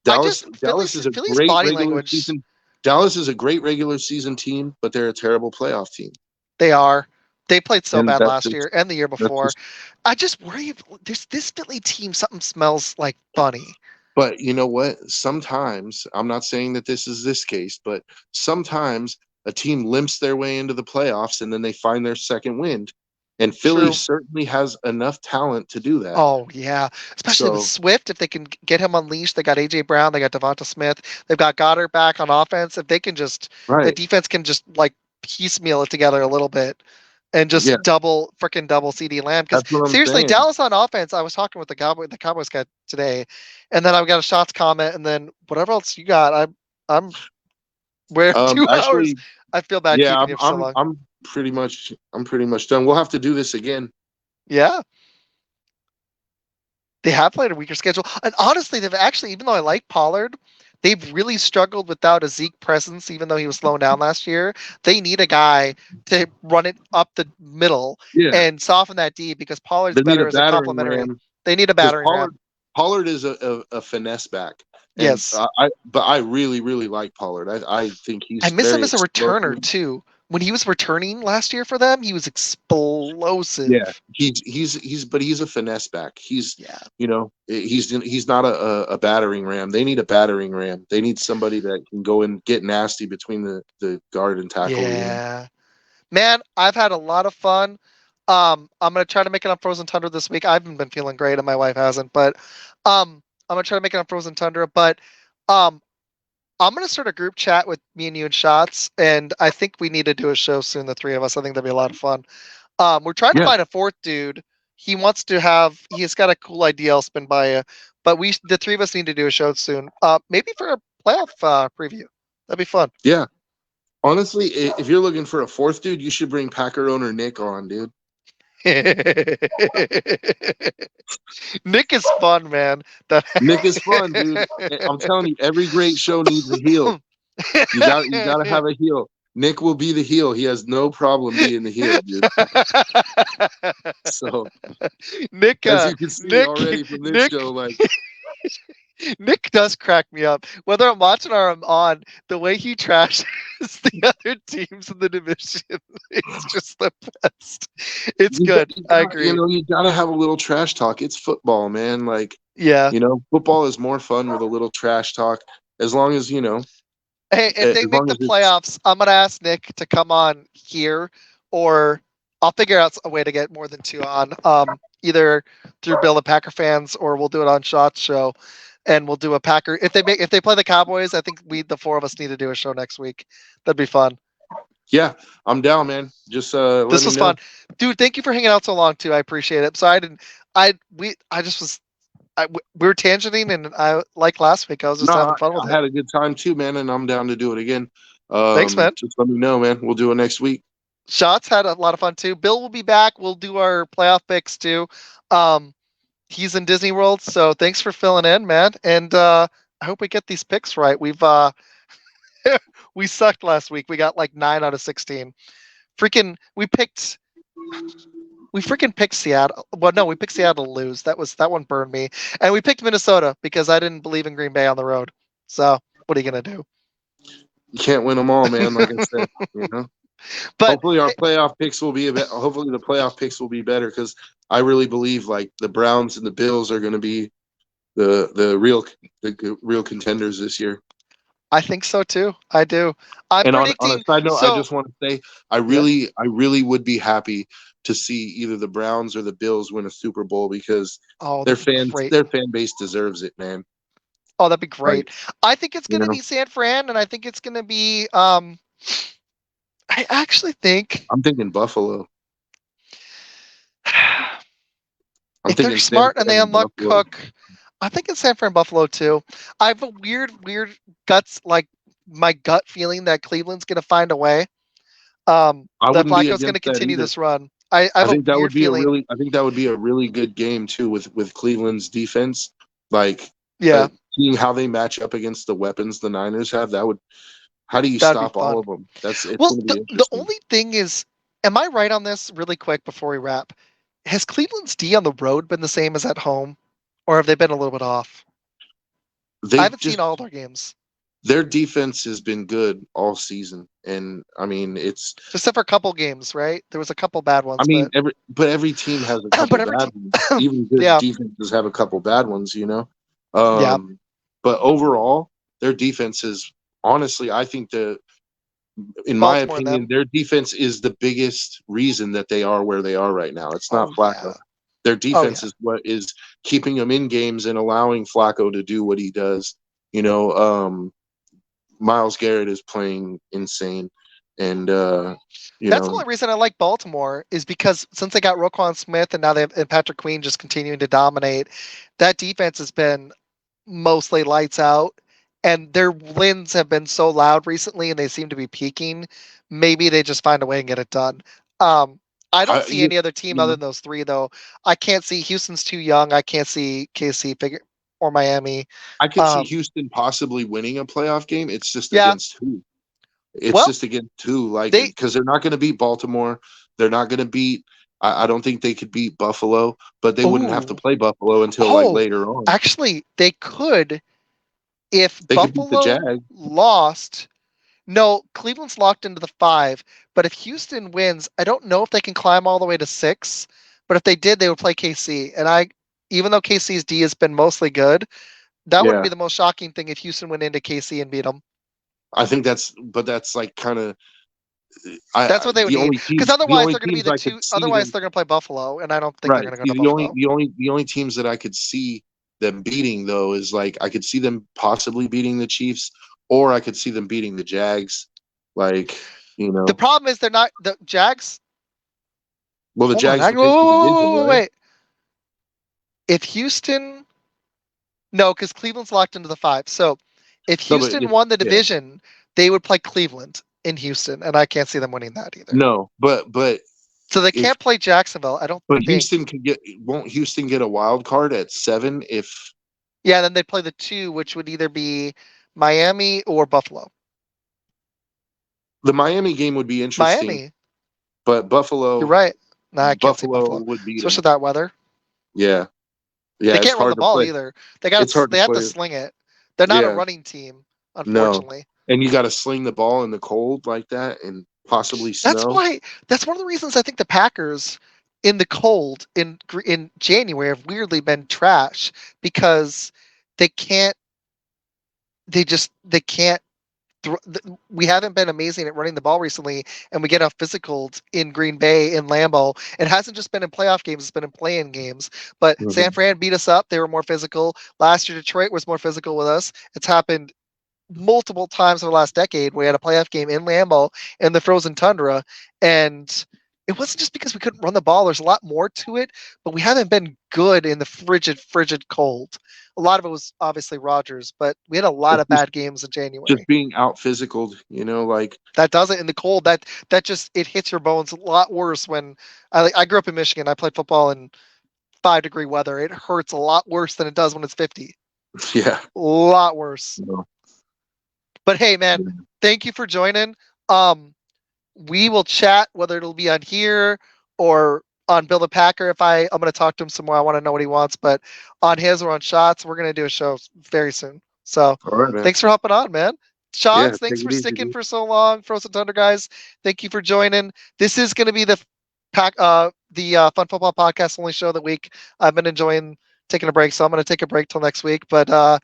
Speaker 2: Dallas is a
Speaker 1: Philly's
Speaker 2: great
Speaker 1: body
Speaker 2: regular
Speaker 1: language.
Speaker 2: season. Dallas is a great regular season team, but they're a terrible playoff team.
Speaker 1: They are. They played so
Speaker 2: And
Speaker 1: bad
Speaker 2: that's
Speaker 1: last
Speaker 2: just
Speaker 1: year and the year
Speaker 2: that's
Speaker 1: before.
Speaker 2: just.
Speaker 1: I just worry if there's this Philly team. Something smells like funny.
Speaker 2: But you know what? Sometimes I'm not saying that this is this case, but sometimes a team limps their way into the playoffs and then they find their second wind. And Philly
Speaker 1: True.
Speaker 2: certainly has enough talent to do that.
Speaker 1: Oh yeah, especially with
Speaker 2: So
Speaker 1: Swift. If they can get him unleashed, they got AJ Brown, they got Devonta Smith, they've got Goddard back on offense. If they can just, the
Speaker 2: right,
Speaker 1: defense can just like piecemeal it together a little bit, and
Speaker 2: yeah,
Speaker 1: just double CD Lamb. Because
Speaker 2: that's what I'm
Speaker 1: seriously,
Speaker 2: saying.
Speaker 1: Dallas on offense. I was talking with the Cowboys guy today, and then I've got a shots comment, and then whatever else you got. I'm we're 2 hours.
Speaker 2: Actually,
Speaker 1: I feel bad
Speaker 2: yeah,
Speaker 1: keeping you for so long.
Speaker 2: I'm pretty much done. We'll have to do this again.
Speaker 1: Yeah. They have played a weaker schedule. And honestly, they've actually, even though I like Pollard, they've really struggled without a Zeke presence, even though he was slowing down last year. They need a guy to run it up the middle
Speaker 2: Yeah,
Speaker 1: and soften that D because Pollard's
Speaker 2: they need a
Speaker 1: better as a
Speaker 2: battering
Speaker 1: complementary.
Speaker 2: ram
Speaker 1: They need a
Speaker 2: because
Speaker 1: battering ram.
Speaker 2: Pollard is a finesse back, and
Speaker 1: Yes.
Speaker 2: but I really like Pollard. I think
Speaker 1: I
Speaker 2: he's
Speaker 1: miss him
Speaker 2: very
Speaker 1: as a returner
Speaker 2: explosive.
Speaker 1: too. When he was returning last year for them, he was explosive.
Speaker 2: Yeah, but he's a finesse back. He's
Speaker 1: Yeah.
Speaker 2: he's not a battering ram. They need a battering ram. They need somebody that can go and get nasty between the guard and tackle.
Speaker 1: Yeah. Man, I've had a lot of fun. I'm gonna try to make it on Frozen Tundra this week. I haven't been feeling great, and my wife hasn't, but I'm gonna try to make it on Frozen Tundra. But um, I'm gonna start a group chat with me and you and Shots, and I think we need to do a show soon. The three of us. I think that'd be a lot of fun. We're trying to
Speaker 2: Yeah.
Speaker 1: find a fourth dude. He wants to have. He's got a cool idea. I'll spin by you. But the three of us need to do a show soon. Maybe for a playoff preview. That'd be fun.
Speaker 2: Yeah. Honestly, if you're looking for a fourth dude, you should bring Packer owner Nick on, dude.
Speaker 1: Nick is fun, man.
Speaker 2: Nick is fun, dude. I'm telling you, every great show needs a heel. You got to have a heel. Nick will be the heel. He has no problem being the heel, dude. So
Speaker 1: Nick,
Speaker 2: as you can see already from this show, like
Speaker 1: Nick does crack me up. Whether I'm watching or I'm on, the way he trashes the other teams in the division, it's just the best. It's good. I agree.
Speaker 2: You gotta have a little trash talk. It's football, man. Like,
Speaker 1: yeah,
Speaker 2: football is more fun with a little trash talk. As long as
Speaker 1: Hey, if they make the playoffs, I'm gonna ask Nick to come on here, or I'll figure out a way to get more than two on. Either through Bill of Packer fans, or we'll do it on Shots Show, and we'll do a Packer. If they play the Cowboys, I think the four of us need to do a show next week. That'd be fun.
Speaker 2: Yeah, I'm down, man. Just
Speaker 1: this was fun, dude. Thank you for hanging out so long too. I appreciate it. So we were tangenting, and I like last week. I was just having fun with it.
Speaker 2: I had a good time too, man, and I'm down to do it again.
Speaker 1: Thanks, man.
Speaker 2: Just let me know, man. We'll do it next week.
Speaker 1: Shots had a lot of fun too. Bill will be back. We'll do our playoff picks too. He's in Disney World, so thanks for filling in, man. And I hope we get these picks right. We've we sucked last week. We got like 9 out of 16. We freaking picked Seattle. Well, no, we picked Seattle to lose. That one burned me. And we picked Minnesota because I didn't believe in Green Bay on the road. So what are you gonna do?
Speaker 2: You can't win them all, man. Like I said, But hopefully our playoff picks will be hopefully the playoff picks will be better, because I really believe like the Browns and the Bills are going to be the real contenders this year.
Speaker 1: I think so too. I do. I'm predicting.
Speaker 2: On a side note, I just want to say I really would be happy to see either the Browns or the Bills win a Super Bowl, because their fan base deserves it, man.
Speaker 1: Oh, that'd be great.
Speaker 2: Like,
Speaker 1: I think it's
Speaker 2: you
Speaker 1: going to
Speaker 2: know,
Speaker 1: be San Fran, and I think it's going to be. I actually think
Speaker 2: I'm thinking Buffalo. I'm
Speaker 1: if they're
Speaker 2: thinking San
Speaker 1: smart and they
Speaker 2: Fran and
Speaker 1: unlock
Speaker 2: Buffalo.
Speaker 1: Cook, I'm thinking San Fran Buffalo too. I have a weird guts, like my gut feeling that Cleveland's going to find a way.
Speaker 2: I
Speaker 1: That
Speaker 2: wouldn't be
Speaker 1: Flacco's going to
Speaker 2: against that
Speaker 1: continue
Speaker 2: either.
Speaker 1: this run. I have a weird feeling.
Speaker 2: I think that would be a really good game too with Cleveland's defense. Like,
Speaker 1: Yeah,
Speaker 2: seeing how they match up against the weapons the Niners have, that would. How do you
Speaker 1: that'd be
Speaker 2: stop all
Speaker 1: fun.
Speaker 2: of them? It's
Speaker 1: Well,
Speaker 2: going to be
Speaker 1: the
Speaker 2: interesting.
Speaker 1: only thing is, am I right on this? Really quick before we wrap, has Cleveland's D on the road been the same as at home, or have they been a little bit off? I
Speaker 2: They've
Speaker 1: haven't seen
Speaker 2: just
Speaker 1: all their games,
Speaker 2: their defense has been good all season, and I mean
Speaker 1: just except for a couple games, right? There was a couple bad ones, but
Speaker 2: every team has a
Speaker 1: but
Speaker 2: couple
Speaker 1: every
Speaker 2: bad
Speaker 1: team,
Speaker 2: ones. Even good
Speaker 1: yeah,
Speaker 2: defenses have a couple bad ones, you know.
Speaker 1: yeah,
Speaker 2: But overall, their defense is honestly, I think in my
Speaker 1: Baltimore and
Speaker 2: opinion,
Speaker 1: them.
Speaker 2: their defense is the biggest reason that they are where they are right now. It's not
Speaker 1: Oh
Speaker 2: Flacco.
Speaker 1: yeah,
Speaker 2: Their
Speaker 1: oh
Speaker 2: defense
Speaker 1: yeah.
Speaker 2: is what is keeping them in games and allowing Flacco to do what he does. You know, Miles Garrett is playing insane, and you
Speaker 1: That's the
Speaker 2: know,
Speaker 1: only reason I like Baltimore is because since they got Roquan Smith and now they have and Patrick Queen just continuing to dominate, that defense has been mostly lights out, and their wins have been so loud recently, and they seem to be peaking. Maybe they just find a way and get it done. I don't see
Speaker 2: you,
Speaker 1: any other team
Speaker 2: you
Speaker 1: other
Speaker 2: know,
Speaker 1: than those three, though. I can't see Houston's too young. I can't see KC figure or Miami.
Speaker 2: I could see
Speaker 1: Um,
Speaker 2: Houston possibly winning a playoff game. It's just
Speaker 1: yeah.
Speaker 2: against who? It's
Speaker 1: Well,
Speaker 2: just against who? Like,
Speaker 1: they.
Speaker 2: because they're not going to beat Baltimore. They're not going to beat. I don't think they could beat Buffalo, but they wouldn't have to
Speaker 1: Oh,
Speaker 2: play Buffalo until like
Speaker 1: oh.
Speaker 2: later on.
Speaker 1: Actually, they could if
Speaker 2: They could beat the
Speaker 1: Buffalo
Speaker 2: Jag.
Speaker 1: lost. No, Cleveland's locked into the 5. But if Houston wins, I don't know if they can climb all the way to 6. But if they did, they would play KC. And even though KC's D has been mostly good, that wouldn't be
Speaker 2: Yeah,
Speaker 1: the most shocking thing if Houston went into KC and beat them.
Speaker 2: I think that's like kind of
Speaker 1: That's what they would need. Because
Speaker 2: the
Speaker 1: otherwise,
Speaker 2: only
Speaker 1: they're going to be
Speaker 2: teams
Speaker 1: the
Speaker 2: I could
Speaker 1: two.
Speaker 2: see
Speaker 1: Otherwise,
Speaker 2: them
Speaker 1: they're going to play Buffalo, and I don't think they're
Speaker 2: right.
Speaker 1: going to go
Speaker 2: See,
Speaker 1: to Buffalo.
Speaker 2: the only teams that I could see them beating though is like I could see them possibly beating the Chiefs, or I could see them beating the Jags. Like, you
Speaker 1: The
Speaker 2: know,
Speaker 1: problem is they're not the Jags.
Speaker 2: well, the
Speaker 1: Hold on.
Speaker 2: Jags would take the division, right?
Speaker 1: Wait. If Houston No, because Cleveland's locked into the 5. So if
Speaker 2: No, but
Speaker 1: Houston won the
Speaker 2: yeah,
Speaker 1: division, they would play Cleveland in Houston, and I can't see them winning that either.
Speaker 2: no,
Speaker 1: So they
Speaker 2: if
Speaker 1: can't play Jacksonville, I don't
Speaker 2: but
Speaker 1: think.
Speaker 2: Houston could get won't Houston get a wild card at 7 if
Speaker 1: Yeah, then they'd play the 2, which would either be Miami or Buffalo.
Speaker 2: the Miami game would be interesting,
Speaker 1: Miami,
Speaker 2: but
Speaker 1: you're right. Nah, I can't see
Speaker 2: Buffalo
Speaker 1: Buffalo,
Speaker 2: would beat
Speaker 1: especially
Speaker 2: them.
Speaker 1: with that weather.
Speaker 2: Yeah, yeah,
Speaker 1: They
Speaker 2: it's
Speaker 1: can't run the
Speaker 2: hard to
Speaker 1: ball
Speaker 2: play.
Speaker 1: either.
Speaker 2: It's hard to
Speaker 1: They have to
Speaker 2: play.
Speaker 1: sling it. They're not a
Speaker 2: Yeah,
Speaker 1: running team,
Speaker 2: no,
Speaker 1: unfortunately.
Speaker 2: and you got to sling the ball in the cold like that and possibly
Speaker 1: That's
Speaker 2: snow.
Speaker 1: why. That's one of the reasons I think the Packers in the cold in January have weirdly been trash because they can't. They can't. We haven't been amazing at running the ball recently, and we get off physical in Green Bay in Lambeau. It hasn't just been in playoff games; it's been in play-in games. But San
Speaker 2: Mhm.
Speaker 1: Fran beat us up; they were more physical. Last year, Detroit was more physical with us. It's happened multiple times over the last decade. We had a playoff game in Lambeau in the Frozen Tundra, and it wasn't just because we couldn't run the ball. There's a lot more to it, but we haven't been good in the frigid cold. A lot of it was obviously Rogers, but we had a lot
Speaker 2: It's
Speaker 1: of bad games in
Speaker 2: just
Speaker 1: January.
Speaker 2: being out physical, like
Speaker 1: That does it in the cold. That just it hits your bones a lot worse when I grew up in Michigan. I played football in 5-degree weather. It hurts a lot worse than it does when it's 50.
Speaker 2: yeah,
Speaker 1: A lot worse.
Speaker 2: you know,
Speaker 1: But hey, man,
Speaker 2: yeah,
Speaker 1: thank you for joining. Um, we will chat whether it'll be on here or on Bill the Packer. I'm going to talk to him some more. I want to know what he wants, but on his or on Shots, we're going to do a show very soon. So
Speaker 2: all right, man.
Speaker 1: thanks for hopping on, man.
Speaker 2: Yeah,
Speaker 1: Shots,
Speaker 2: take
Speaker 1: thanks for
Speaker 2: it easy,
Speaker 1: sticking
Speaker 2: dude.
Speaker 1: for so long. Frozen Thunder guys, thank you for joining. This is going to be the Fun Football Podcast only show of the week. I've been enjoying taking a break, so I'm going to take a break till next week. But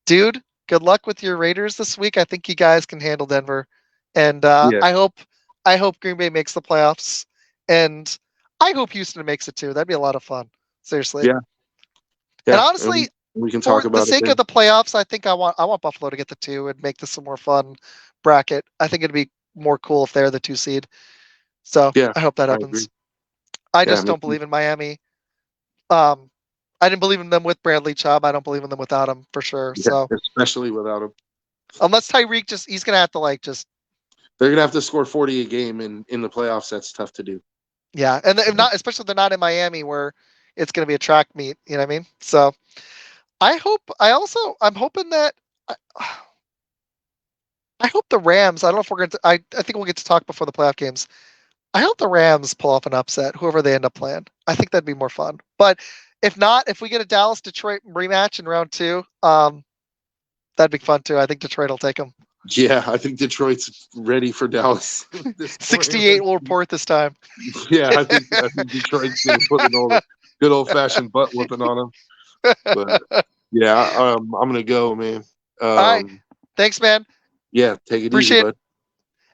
Speaker 1: dude, good luck with your Raiders this week. I think you guys can handle Denver, and
Speaker 2: Yeah,
Speaker 1: I hope Green Bay makes the playoffs, and I hope Houston makes it too. That'd be a lot of fun. Seriously.
Speaker 2: yeah,
Speaker 1: And
Speaker 2: yeah.
Speaker 1: honestly,
Speaker 2: We can
Speaker 1: For
Speaker 2: talk
Speaker 1: the
Speaker 2: about it
Speaker 1: sake
Speaker 2: then.
Speaker 1: of the playoffs, I think I want Buffalo to get the 2 and make this a more fun bracket. I think it'd be more cool if they're the 2 seed. So
Speaker 2: Yeah,
Speaker 1: I hope that
Speaker 2: I
Speaker 1: happens.
Speaker 2: agree.
Speaker 1: I
Speaker 2: Yeah,
Speaker 1: just don't believe in Miami. I didn't believe in them with Bradley Chubb. I don't believe in them without him for sure.
Speaker 2: yeah,
Speaker 1: So
Speaker 2: especially without him.
Speaker 1: unless Tyreek he's gonna have to just
Speaker 2: They're gonna have to score 40 a game in the playoffs. That's tough to do.
Speaker 1: yeah, and if not, especially if they're not in Miami where it's gonna be a track meet. You know what I mean? So I hope. I'm hoping that. I, I hope the Rams. I don't know if we're going to. I think we'll get to talk before the playoff games. I hope the Rams pull off an upset, whoever they end up playing. I think that'd be more fun. But if not, if we get a Dallas Detroit rematch in round 2, that'd be fun too. I think Detroit will take them.
Speaker 2: Yeah, I think Detroit's ready for Dallas at this point.
Speaker 1: 68 will report this time.
Speaker 2: Yeah, I think Detroit's gonna put an good old fashioned butt whooping on them. But yeah, I'm gonna go, man.
Speaker 1: All right. Thanks, man.
Speaker 2: Yeah, take it easy,
Speaker 1: Appreciate it.
Speaker 2: bud.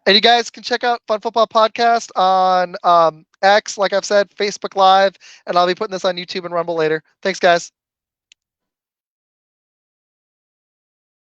Speaker 1: And you guys can check out Fun Football Podcast on X, like I've said, Facebook Live, and I'll be putting this on YouTube and Rumble later. Thanks, guys.